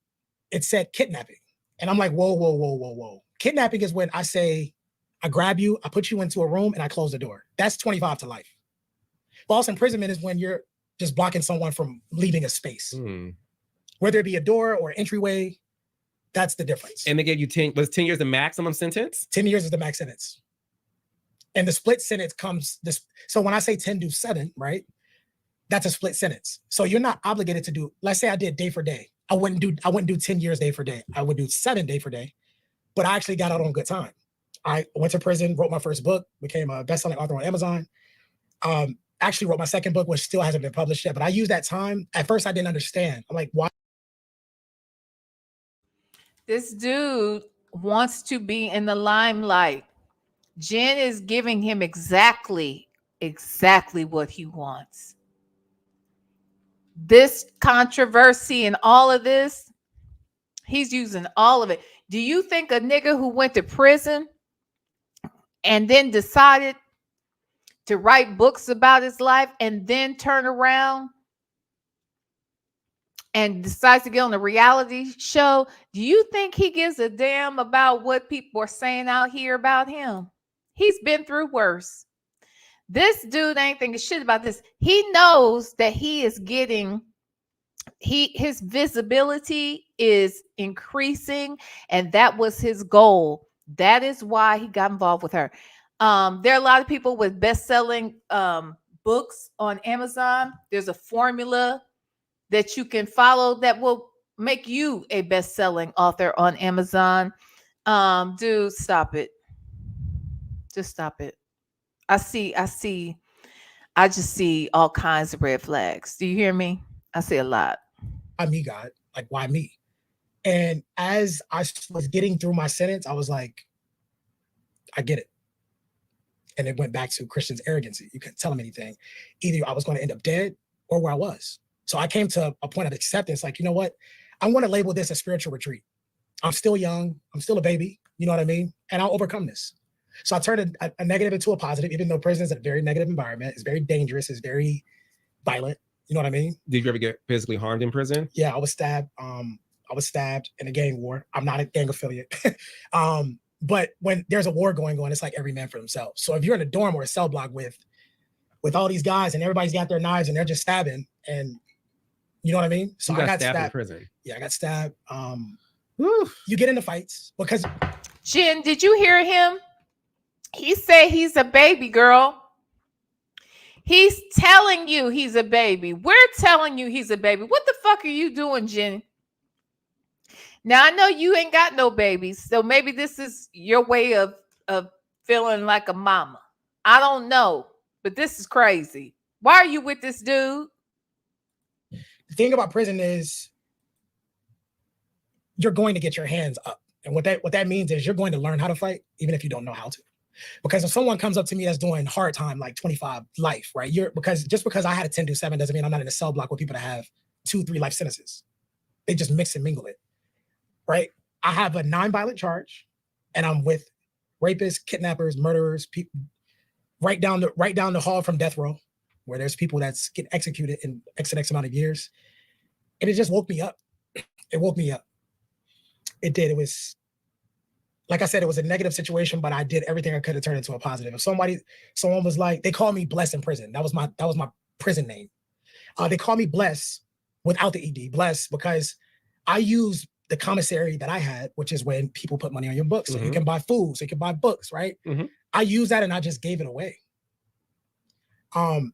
C: it said kidnapping. And I'm like, whoa. Kidnapping is when I say, I grab you, I put you into a room and I close the door. That's 25 to life. False imprisonment is when you're just blocking someone from leaving a space. Whether it be a door or entryway, that's the difference.
B: And they gave you 10 years the maximum sentence?
C: 10 years is the max sentence. And the split sentence so when I say 10 do 7, right? That's a split sentence. So you're not obligated to do, let's say I did day for day. I wouldn't do 10 years day for day. I would do 7 day for day, but I actually got out on good time. I went to prison, wrote my first book, became a best-selling author on Amazon. Actually wrote my second book, which still hasn't been published yet, but I used that time. At first I didn't understand. I'm like, why?
A: This dude wants to be in the limelight. Jen is giving him exactly what he wants. This controversy and all of this, he's using all of it. Do you think a nigga who went to prison and then decided to write books about his life and then turn around and decides to get on a reality show, do you think he gives a damn about what people are saying out here about him? He's been through worse. This dude ain't thinking shit about this. He knows that he is getting his visibility is increasing, and that was his goal. That is why he got involved with her. There are a lot of people with best-selling books on Amazon. There's a formula that you can follow that will make you a best-selling author on Amazon. Dude, stop it. Just stop it. I just see all kinds of red flags. Do you hear me? I see a lot.
C: Why me, God? Like, why me? And as I was getting through my sentence, I was like, I get it. And it went back to Christian's arrogancy. You couldn't tell him anything. Either I was going to end up dead or where I was. So I came to a point of acceptance. Like, you know what? I want to label this a spiritual retreat. I'm still young. I'm still a baby. You know what I mean? And I'll overcome this. So I turned a negative into a positive, even though prison is a very negative environment. It's very dangerous. It's very violent. You know what I mean?
B: Did you ever get physically harmed in prison?
C: Yeah, I was stabbed. I was stabbed in a gang war. I'm not a gang affiliate. But when there's a war going on, it's like every man for themselves. So if you're in a dorm or a cell block with all these guys and everybody's got their knives and they're just stabbing, and you know what I mean? So I got stabbed in
B: prison.
C: Yeah, I got stabbed. You get into fights because
A: Jen, did you hear him? He said he's a baby girl. He's telling you he's a baby. We're telling you he's a baby. What the fuck are you doing, Jen? Now, I know you ain't got no babies, so maybe this is your way of feeling like a mama. I don't know, but this is crazy. Why are you with this dude?
C: The thing about prison is you're going to get your hands up. And what that means is you're going to learn how to fight, even if you don't know how to. Because if someone comes up to me that's doing hard time, like 25 life, right? Just because I had a 10-7 doesn't mean I'm not in a cell block with people that have 2-3 life sentences. They just mix and mingle it, right? I have a non-violent charge, and I'm with rapists, kidnappers, murderers, people right down the hall from death row, where there's people that's get executed in X amount of years. And it just woke me up. It woke me up. It did. It was, like I said, it was a negative situation, but I did everything I could to turn it into a positive. If someone was like, they called me Bless in prison. That was my prison name. They call me Bless without the ED, Bless, because I use the commissary that I had, which is when people put money on your books. So you can buy food, so you can buy books, right? I use that and I just gave it away.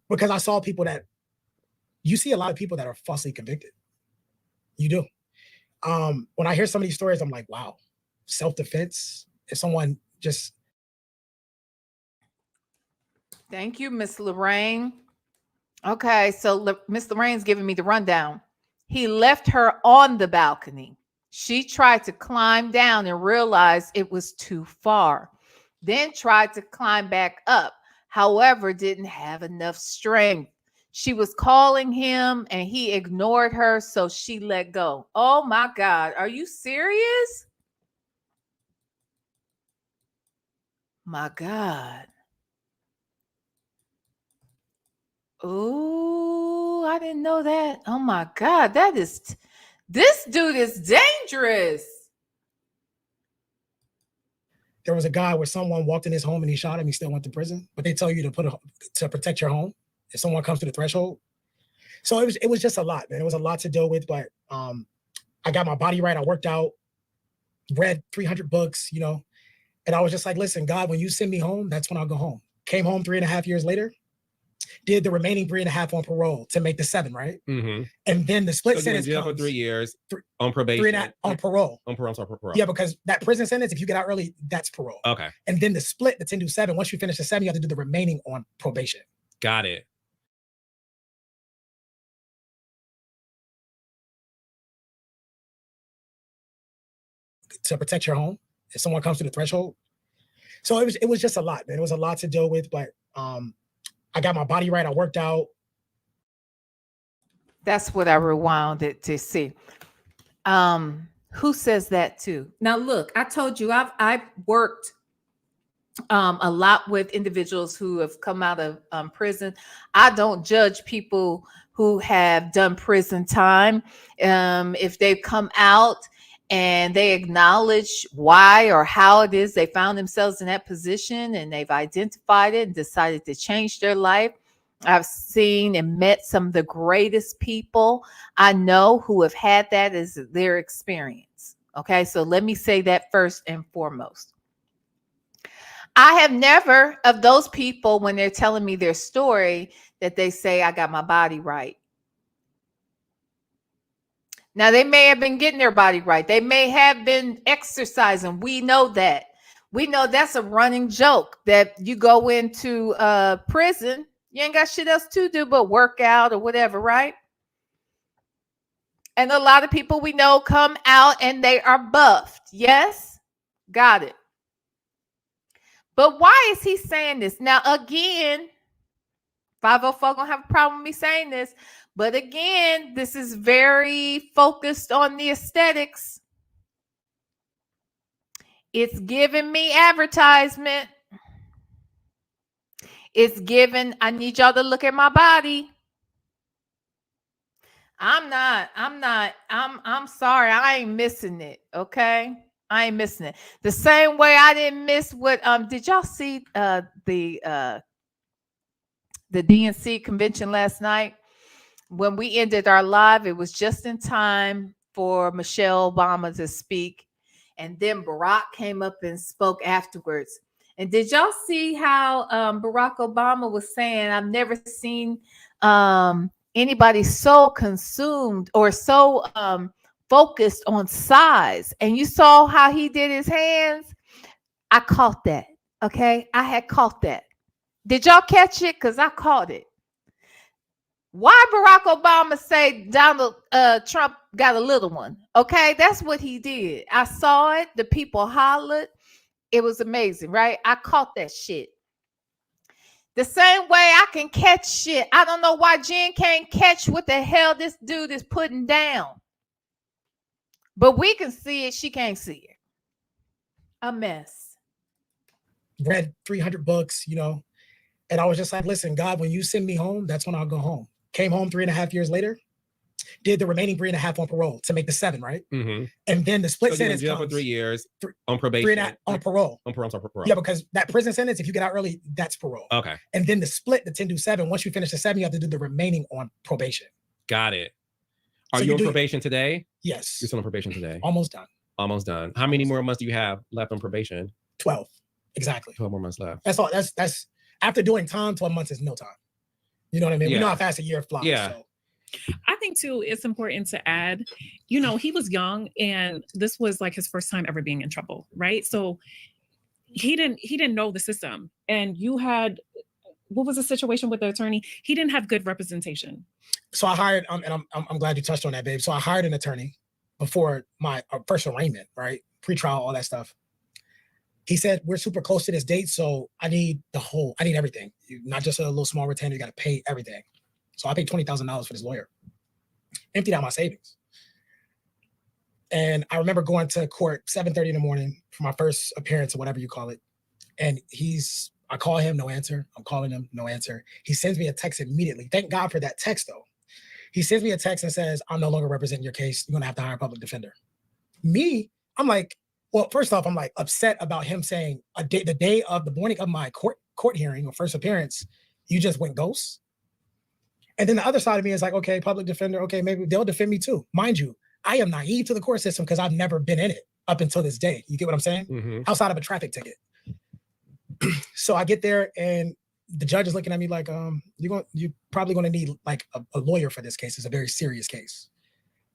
C: Because I saw people you see a lot of people that are falsely convicted. You do. When I hear some of these stories, I'm like, wow, self-defense. If someone just.
A: Thank you, Miss Lorraine. Okay, so Miss Lorraine's giving me the rundown. He left her on the balcony. She tried to climb down and realized it was too far. Then tried to climb back up. However, didn't have enough strength. She was calling him and he ignored her, so she let go. Oh my God, are you serious? My God. Oh, I didn't know that. Oh my God, this dude is dangerous.
C: There was a guy where someone walked in his home and he shot him. He still went to prison, but they tell you to protect your home if someone comes to the threshold. So it was just a lot, man. It was a lot to deal with, but I got my body right. I worked out, read 300 books, and I was just like, listen, God, when you send me home, that's when I'll go home. Came home 3.5 years later, did the remaining 3.5 on parole to make the 7, right?
B: Mm-hmm.
C: And then the split
B: so
C: sentence
B: jail for 3 years on probation.
C: 3.5 on parole.
B: On parole, sorry, parole.
C: Yeah, because that prison sentence, if you get out early, that's parole.
B: Okay.
C: And then the split, the 10-7, once you finish the 7, you have to do the remaining on probation.
B: Got it.
C: To protect your home if someone comes to the threshold. So it was just a lot, man. It was a lot to deal with, but I got my body right. I worked out.
A: That's what I rewound it to see. Who says that too? Now, look, I told you I've worked a lot with individuals who have come out of prison. I don't judge people who have done prison time. If they've come out and they acknowledge why or how it is they found themselves in that position, and they've identified it and decided to change their life. I've seen and met some of the greatest people I know who have had that as their experience. Okay, so let me say that first and foremost. I have never, of those people, when they're telling me their story, that they say, I got my body right. Now, they may have been getting their body right. They may have been exercising. We know that. We know that's a running joke that you go into prison, you ain't got shit else to do but work out or whatever, right? And a lot of people we know come out and they are buffed. Yes? Got it. But why is he saying this? Now, again, 504 gonna have a problem with me saying this, but again, this is very focused on the aesthetics. It's giving me advertisement. It's giving, I need y'all to look at my body. I'm sorry, I ain't missing it, okay? I ain't missing it. The same way I didn't miss what did y'all see the DNC convention last night? When we ended our live, it was just in time for Michelle Obama to speak. And then Barack came up and spoke afterwards. And did y'all see how Barack Obama was saying, I've never seen anybody so consumed or so focused on size. And you saw how he did his hands? I caught that. Okay. I had caught that. Did y'all catch it? Because I caught it. Why Barack Obama say Donald Trump got a little one? Okay, that's what he did. I saw it. The people hollered. It was amazing, right? I caught that shit. The same way I can catch shit. I don't know why Jen can't catch what the hell this dude is putting down. But we can see it. She can't see it. A mess.
C: Read 300 books, you know, and I was just like, listen, God, when you send me home, that's when I'll go home. Came home 3.5 years later, did the remaining 3.5 on parole to make the 7, right?
B: Mm-hmm.
C: And then the split
B: So
C: sentence
B: jail for 3 years on probation.
C: 3.5 on parole.
B: On parole.
C: Yeah, because that prison sentence, if you get out early, that's parole.
B: Okay.
C: And then the split, the 10 to 7, once you finish the 7, you have to do the remaining on probation.
B: Got it. Are
C: So
B: you on probation today?
C: Yes.
B: You're still on probation today?
C: Almost done.
B: Almost done. How many more months do you have left on probation?
C: 12. Exactly.
B: 12 more months left.
C: That's all. That's after doing time, 12 months is no time. You know what I mean?
B: Yeah.
C: We know how fast a year flies.
B: Yeah.
C: So.
D: I think too, it's important to add, you know, he was young and this was like his first time ever being in trouble, right? So he didn't know the system. And you had, what was the situation with the attorney? He didn't have good representation.
C: So I hired, and I'm glad you touched on that, babe. So I hired an attorney before my first arraignment, right? Pre-trial, all that stuff. He said, we're super close to this date, so I need everything. Not just a little small retainer, you got to pay everything. So I paid $20,000 for this lawyer. Emptied out my savings. And I remember going to court 7:30 in the morning for my first appearance or whatever you call it. And I call him, no answer. I'm calling him, no answer. He sends me a text immediately. Thank God for that text though. He sends me a text and says, I'm no longer representing your case. You're gonna have to hire a public defender. Me, I'm like, well, first off, I'm like upset about him saying the morning of my court hearing or first appearance, you just went ghost. And then the other side of me is like, okay, public defender, okay, maybe they'll defend me too. Mind you, I am naive to the court system because I've never been in it up until this day. You get what I'm saying?
B: Mm-hmm.
C: Outside of a traffic ticket. So I get there and the judge is looking at me like, you're probably going to need like a lawyer for this case. It's a very serious case.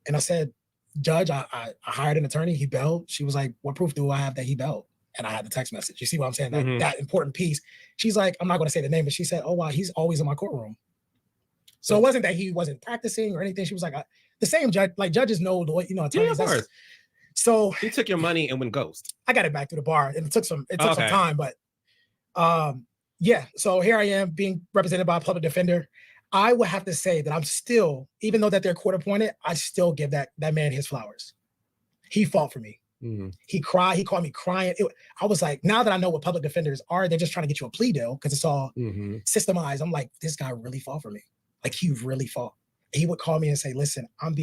C: And I said, Judge, I hired an attorney. He bailed. She was like, what proof do I have that he bailed? And I had the text message. You see what I'm saying?
B: Mm-hmm.
C: That important piece. She's like, I'm not going to say the name, but she said, oh, wow, he's always in my courtroom. So it wasn't that he wasn't practicing or anything. She was like, the same judge, like judges know, attorneys.
B: Yeah, of course.
C: So
B: he took your money and went ghost.
C: I got it back through the bar, and it took some time, but yeah. So here I am being represented by a public defender. I would have to say that I'm still, even though that they're court appointed, I still give that man his flowers. He fought for me. Mm-hmm. He cried. He called me crying. I was like, now that I know what public defenders are, they're just trying to get you a plea deal because it's all systemized. I'm like, this guy really fought for me. Like he really fought. He would call me and say, listen, I'm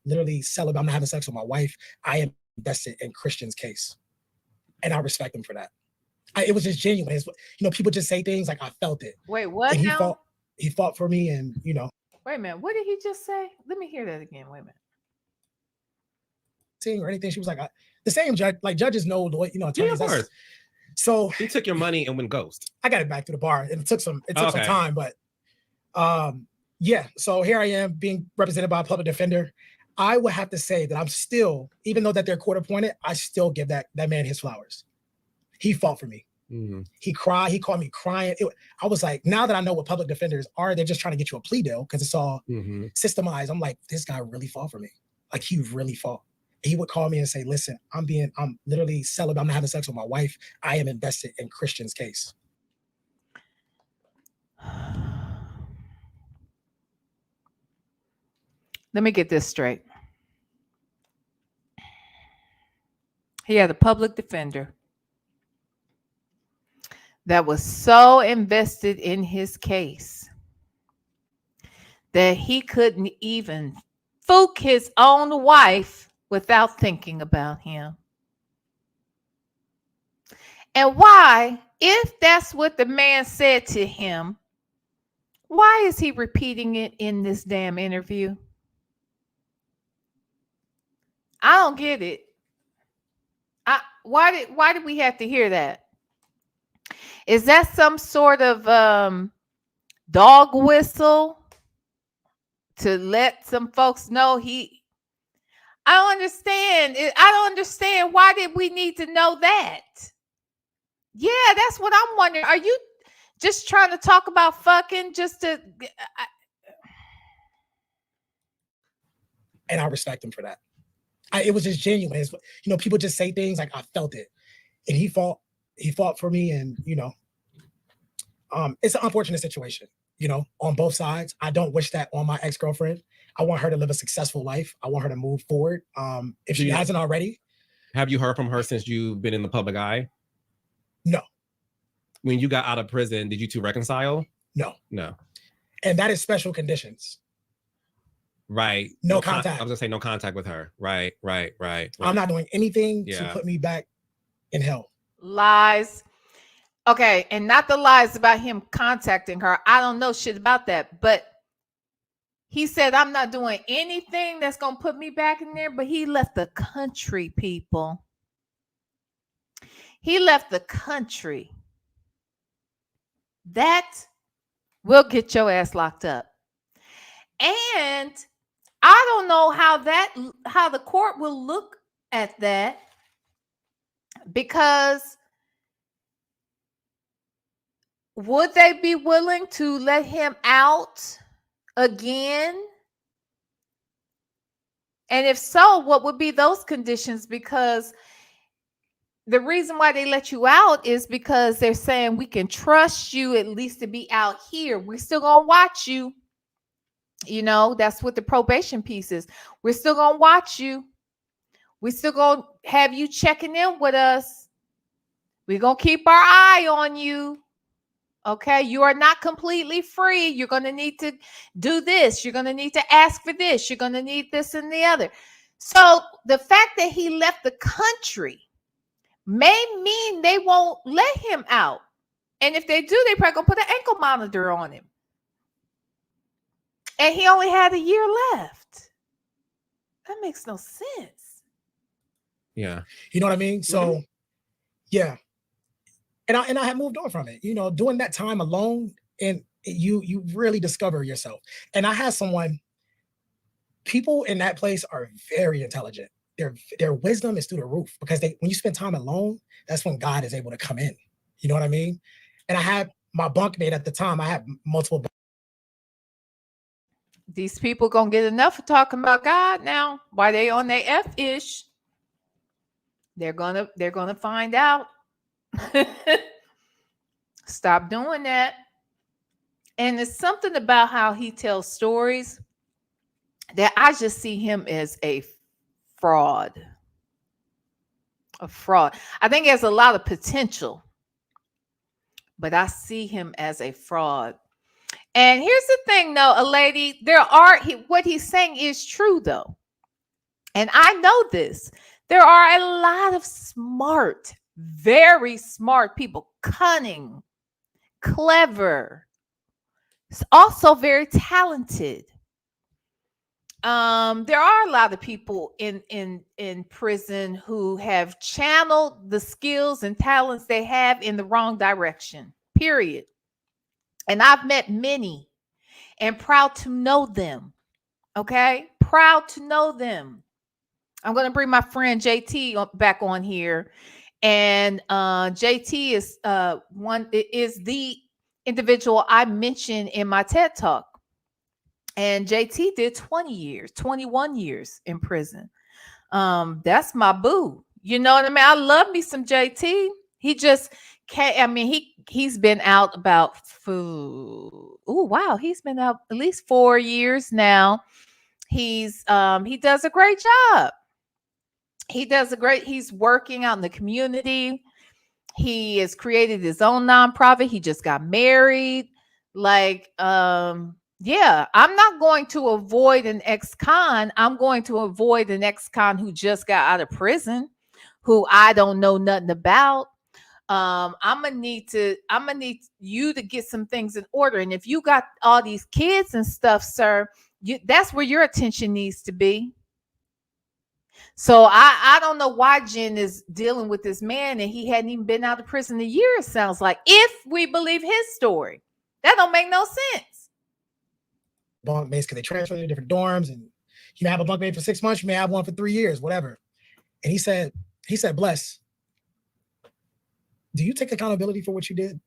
C: literally celibate. I'm not having sex with my wife. I am invested in Christian's case. And I respect him for that. It was just genuine. People just say things like I felt it.
A: Wait, what
C: And
A: now?
C: he fought for me and
A: Wait a minute. What did he just say? Let me hear that again. Wait a minute.
C: Or anything. She was like, the same judge, like judges know the way, attorneys.
B: Yeah, of course.
C: So
B: he took your money and went ghost.
C: I got it back to the bar. And it took some time, but yeah. So here I am being represented by a public defender. I would have to say that I'm still, even though that they're court appointed, I still give that man his flowers. He fought for me. Mm-hmm. He cried. He called me crying. I was like, now that I know what public defenders are, they're just trying to get you a plea deal because it's all systemized. I'm like, this guy really fought for me. Like he really fought. He would call me and say, listen, I'm literally celibate. I'm not having sex with my wife. I am invested in Christian's case.
A: Let me get this straight. He had a public defender that was so invested in his case that he couldn't even fook his own wife without thinking about him. And why, if that's what the man said to him, why is he repeating it in this damn interview? I don't get it. Why did we have to hear that? Is that some sort of dog whistle to let some folks know I don't understand. I don't understand. Why did we need to know that? Yeah, that's what I'm wondering. Are you just trying to talk about fucking just to...
C: And I respect him for that. It was just genuine. People just say things like I felt it. And he fought for me. And, it's an unfortunate situation, on both sides. I don't wish that on my ex-girlfriend. I want her to live a successful life. I want her to move forward. If she hasn't already.
B: Have you heard from her since you've been in the public eye?
C: No.
B: When you got out of prison, did you two reconcile?
C: No.
B: And
C: that is special conditions.
B: Right.
C: No contact.
B: I was gonna say no contact with her. Right.
C: I'm not doing anything to put me back in hell.
A: Lies. Okay, and not the lies about him contacting her. I don't know shit about that, but he said, I'm not doing anything that's going to put me back in there, but he left the country, people. He left the country. That will get your ass locked up. And I don't know how the court will look at that, because would they be willing to let him out again? And if so, what would be those conditions? Because the reason why they let you out is because they're saying we can trust you at least to be out here. We're still going to watch you. That's what the probation piece is. We're still going to watch you. We're still going to have you checking in with us. We're going to keep our eye on you. Okay, you are not completely free. You're going to need to do this. You're going to need to ask for this. You're going to need this and the other. So the fact that he left the country may mean they won't let him out. And if they do, they probably going to put an ankle monitor on him. And he only had a year left. That makes no sense.
B: Yeah.
C: You know what I mean? So, yeah. And I had moved on from it, doing that time alone, and you really discover yourself. And I had people in that place are very intelligent. Their wisdom is through the roof, because when you spend time alone, that's when God is able to come in. You know what I mean? And I had my bunkmate at the time. I had multiple.
A: These people gonna get enough of talking about God now. Why they on their F-ish? They're gonna find out. Stop doing that. And it's something about how he tells stories that I just see him as a fraud. I think he has a lot of potential, but I see him as a fraud. And here's the thing, though, what he's saying is true, though. And I know this. There are a lot of smart, very smart people, cunning, clever, also very talented. There are a lot of people in prison who have channeled the skills and talents they have in the wrong direction. Period. And I've met many and proud to know them. Okay? Proud to know them. I'm going to bring my friend JT back on here. And JT is the individual I mentioned in my TED Talk. And JT did 20 years, 21 years in prison. That's my boo. You know what I mean? I love me some JT. He just can't, I mean, he's been out about food. Oh, wow. He's been out at least 4 years now. He does a great job. He's working out in the community. He has created his own nonprofit. He just got married. Like, yeah, I'm not going to avoid an ex-con. I'm going to avoid an ex-con who just got out of prison, who I don't know nothing about. I'm gonna need you to get some things in order. And if you got all these kids and stuff, sir, that's where your attention needs to be. So I don't know why Jen is dealing with this man and he hadn't even been out of prison a year, it sounds like, if we believe his story. That don't make no sense.
C: Bunkmates, because they transfer to different dorms, and you may have a bunkmate for 6 months, you may have one for 3 years, whatever. And he said, Bless, do you take accountability for what you did?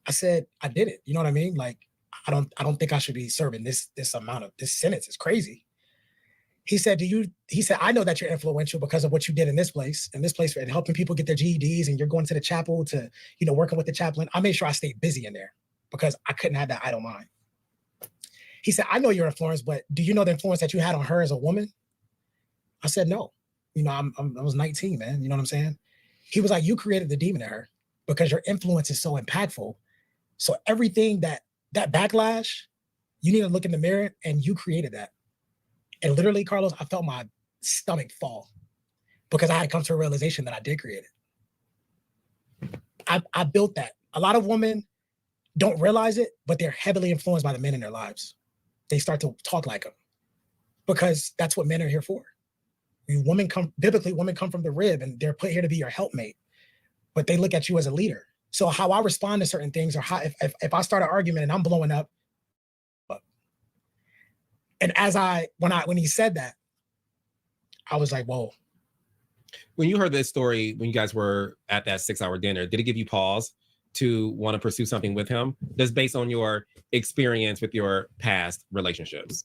C: I said, I did it. You know what I mean? Like, I don't think I should be serving this amount of this sentence. It's crazy. He said, I know that you're influential because of what you did in this place, and helping people get their GEDs, and you're going to the chapel to, working with the chaplain. I made sure I stayed busy in there because I couldn't have that idle mind. He said, I know your influence, but do you know the influence that you had on her as a woman? I said, no. I was 19, man. You know what I'm saying? He was like, you created the demon in her because your influence is so impactful. So everything that backlash, you need to look in the mirror, and you created that. And literally, Carlos, I felt my stomach fall because I had come to a realization that I did create it. I built that. A lot of women don't realize it, but they're heavily influenced by the men in their lives. They start to talk like them because that's what men are here for. Women come from the rib, and they're put here to be your helpmate, but they look at you as a leader. So how I respond to certain things, or how if I start an argument and I'm blowing up, and when he said that, I was like, whoa.
B: When you heard this story, when you guys were at that 6-hour dinner, did it give you pause to want to pursue something with him? Just based on your experience with your past relationships?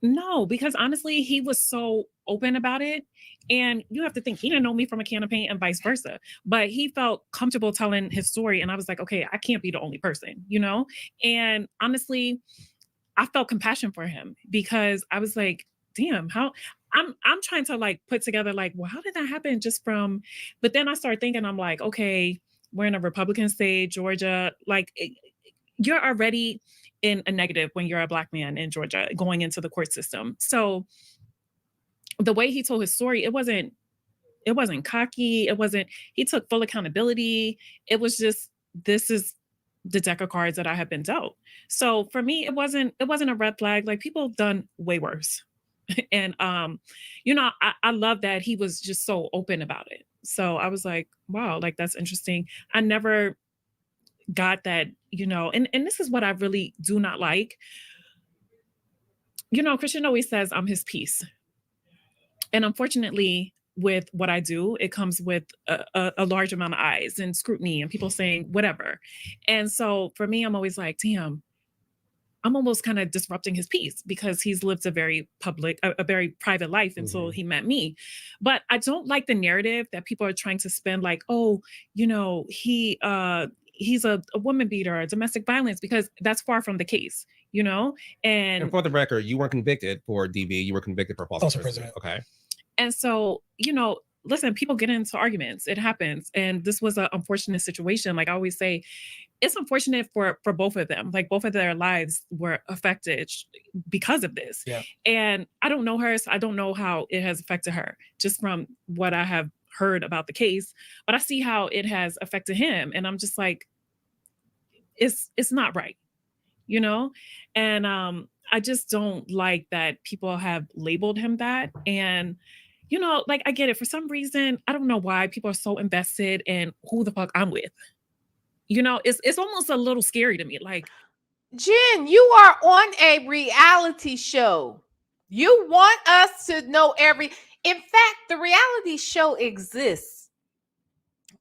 D: No, because honestly, he was so open about it. And you have to think, he didn't know me from a can of paint and vice versa, but he felt comfortable telling his story. And I was like, okay, I can't be the only person, And honestly, I felt compassion for him because I was like, damn, how I'm trying to like put together like, well, how did that happen but then I started thinking, I'm like, okay, we're in a Republican state, Georgia, like you're already in a negative when you're a Black man in Georgia going into the court system. So the way he told his story, it wasn't cocky. He took full accountability. It was just, this is the deck of cards that I have been dealt. So for me, it wasn't a red flag. Like, people have done way worse. And, I love that he was just so open about it. So I was like, wow, like, that's interesting. I never got that, and this is what I really do not like. Christian always says I'm his piece. And unfortunately, with what I do, it comes with a large amount of eyes and scrutiny and people saying whatever. And so for me, I'm always like, damn, I'm almost kind of disrupting his peace because he's lived a very private life until he met me. But I don't like the narrative that people are trying to spin like, oh, he's a woman beater, or domestic violence, because that's far from the case, And
B: for the record, you weren't convicted for DV. You were convicted for false imprisonment. Okay.
D: And so, listen, people get into arguments. It happens. And this was an unfortunate situation. Like I always say, it's unfortunate for both of them. Like, both of their lives were affected because of this.
C: Yeah.
D: And I don't know her, so I don't know how it has affected her, just from what I have heard about the case. But I see how it has affected him, and I'm just like, it's not right, you know? And I just don't like that people have labeled him that. And you know, like, I get it. For some reason, I don't know why people are so invested in who the fuck I'm with. You know, it's almost a little scary to me. Like,
A: Jen, you are on a reality show. You want us to know in fact, the reality show exists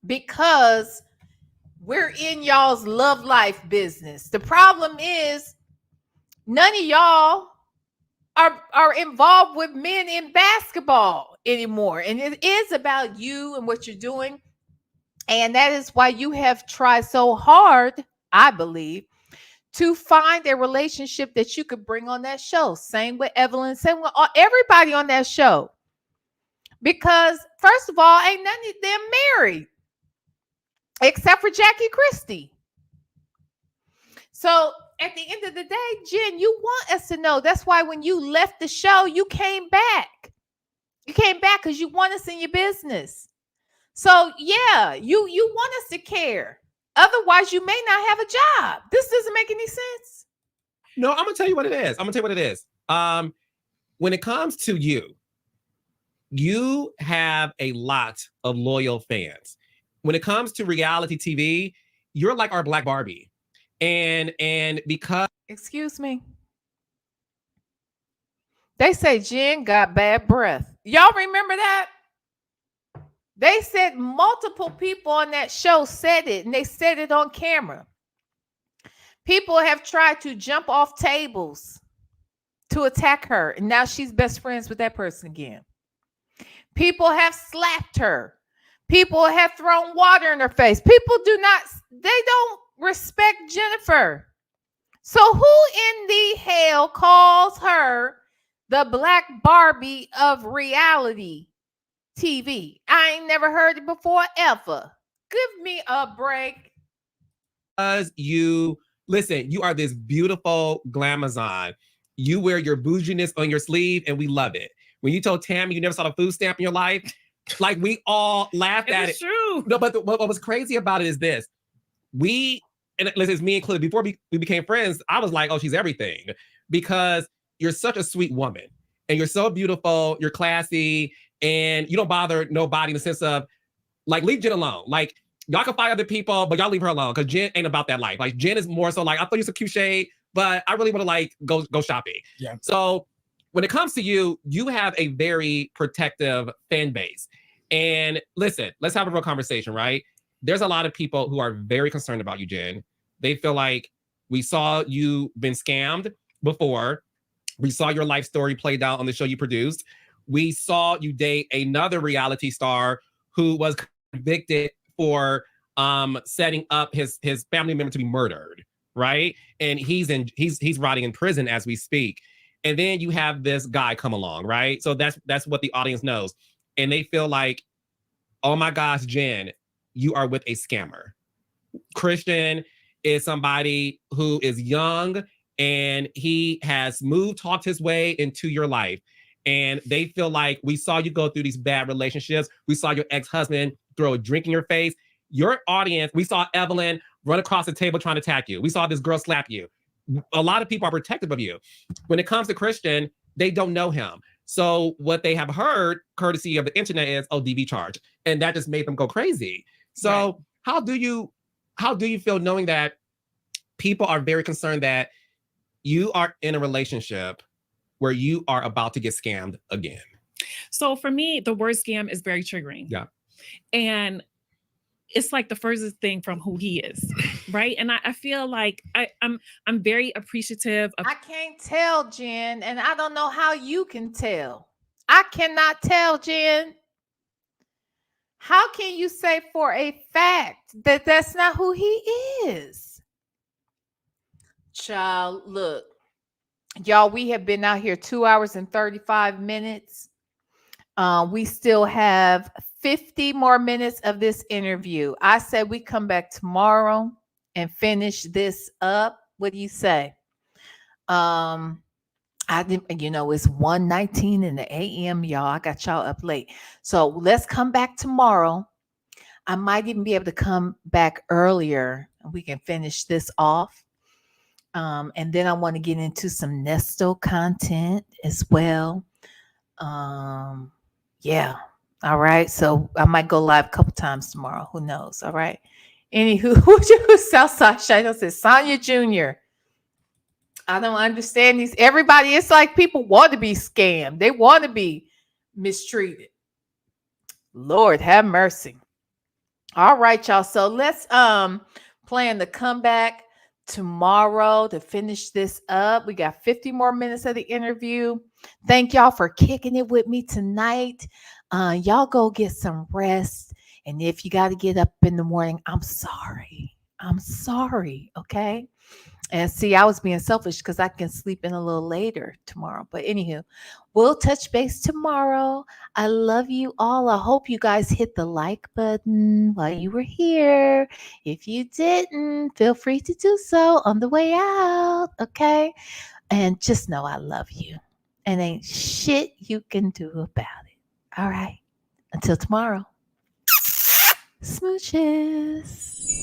A: because we're in y'all's love life business. The problem is none of y'all are involved with men in basketball anymore. And it is about you and what you're doing. And that is why you have tried so hard, I believe, to find a relationship that you could bring on that show. Same with Evelyn, same with everybody on that show. Because, first of all, ain't none of them married except for Jackie Christie. So, at the end of the day, Jen, you want us to know. That's why when you left the show, you came back. You came back because you want us in your business. So, yeah, you want us to care. Otherwise, you may not have a job. This doesn't make any sense.
B: No, I'm gonna tell you what it is. When it comes to you, you have a lot of loyal fans. When it comes to reality TV, you're like our Black Barbie. And because,
A: excuse me, they say Jen got bad breath. Y'all remember that? They said multiple people on that show said it, and they said it on camera. People have tried to jump off tables to attack her, and now she's best friends with that person again. People have slapped her. People have thrown water in her face. People they don't respect Jennifer. So who in the hell calls her the Black Barbie of reality TV? I ain't never heard it before, ever. Give me a break.
B: you are this beautiful glamazon. You wear your bouginess on your sleeve, and we love it. When you told Tammy you never saw a food stamp in your life, like, we all laughed at it.
D: It's true.
B: No, but what was crazy about it is this. And it's me included, before we became friends, I was like, oh, she's everything. Because you're such a sweet woman. And you're so beautiful, you're classy, and you don't bother nobody in the sense of, like, leave Jen alone. Like, y'all can find other people, but y'all leave her alone, because Jen ain't about that life. Like, Jen is more so like, I thought you was a cute shade, but I really want to, like, go shopping.
C: Yeah.
B: So when it comes to you, you have a very protective fan base. And listen, let's have a real conversation, right? There's a lot of people who are very concerned about you, Jen. They feel like, we saw you been scammed before. We saw your life story played out on the show you produced. We saw you date another reality star who was convicted for setting up his family member to be murdered, right? And he's rotting in prison as we speak. And then you have this guy come along, right? So that's what the audience knows. And they feel like, oh my gosh, Jen, you are with a scammer. Christian is somebody who is young, and he has talked his way into your life. And they feel like, we saw you go through these bad relationships. We saw your ex-husband throw a drink in your face. Your audience, we saw Evelyn run across the table trying to attack you. We saw this girl slap you. A lot of people are protective of you. When it comes to Christian, they don't know him. So what they have heard, courtesy of the internet, is, oh, DV charge. And that just made them go crazy. So right. How do you feel knowing that people are very concerned that you are in a relationship where you are about to get scammed again?
D: So for me, the word scam is very triggering.
B: Yeah.
D: And it's like the furthest thing from who he is, right? And I feel like I'm very appreciative of.
A: I can't tell, Jen, and I don't know how you can tell. I cannot tell, Jen. How can you say for a fact that that's not who he is? Child, look, y'all, we have been out here 2 hours and 35 minutes. We still have 50 more minutes of this interview. I said we come back tomorrow and finish this up. What do you say? Um, I didn't, it's 1:19 in the AM, y'all. I got y'all up late. So let's come back tomorrow. I might even be able to come back earlier and we can finish this off. And then I want to get into some Nesto content as well. Um, yeah. All right. So I might go live a couple times tomorrow. Who knows? All right. Anywho, who's Southside Shadow says Sonya Jr. I don't understand these. Everybody, it's like people want to be scammed. They want to be mistreated. Lord have mercy. All right, y'all. So let's plan the comeback tomorrow to finish this up. We got 50 more minutes of the interview. Thank y'all for kicking it with me tonight. Y'all go get some rest. And if you got to get up in the morning, I'm sorry. I'm sorry. Okay. And see, I was being selfish because I can sleep in a little later tomorrow. But anywho, we'll touch base tomorrow. I love you all. I hope you guys hit the like button while you were here. If you didn't, feel free to do so on the way out. Okay. And just know I love you. And ain't shit you can do about it. All right. Until tomorrow. Smooches.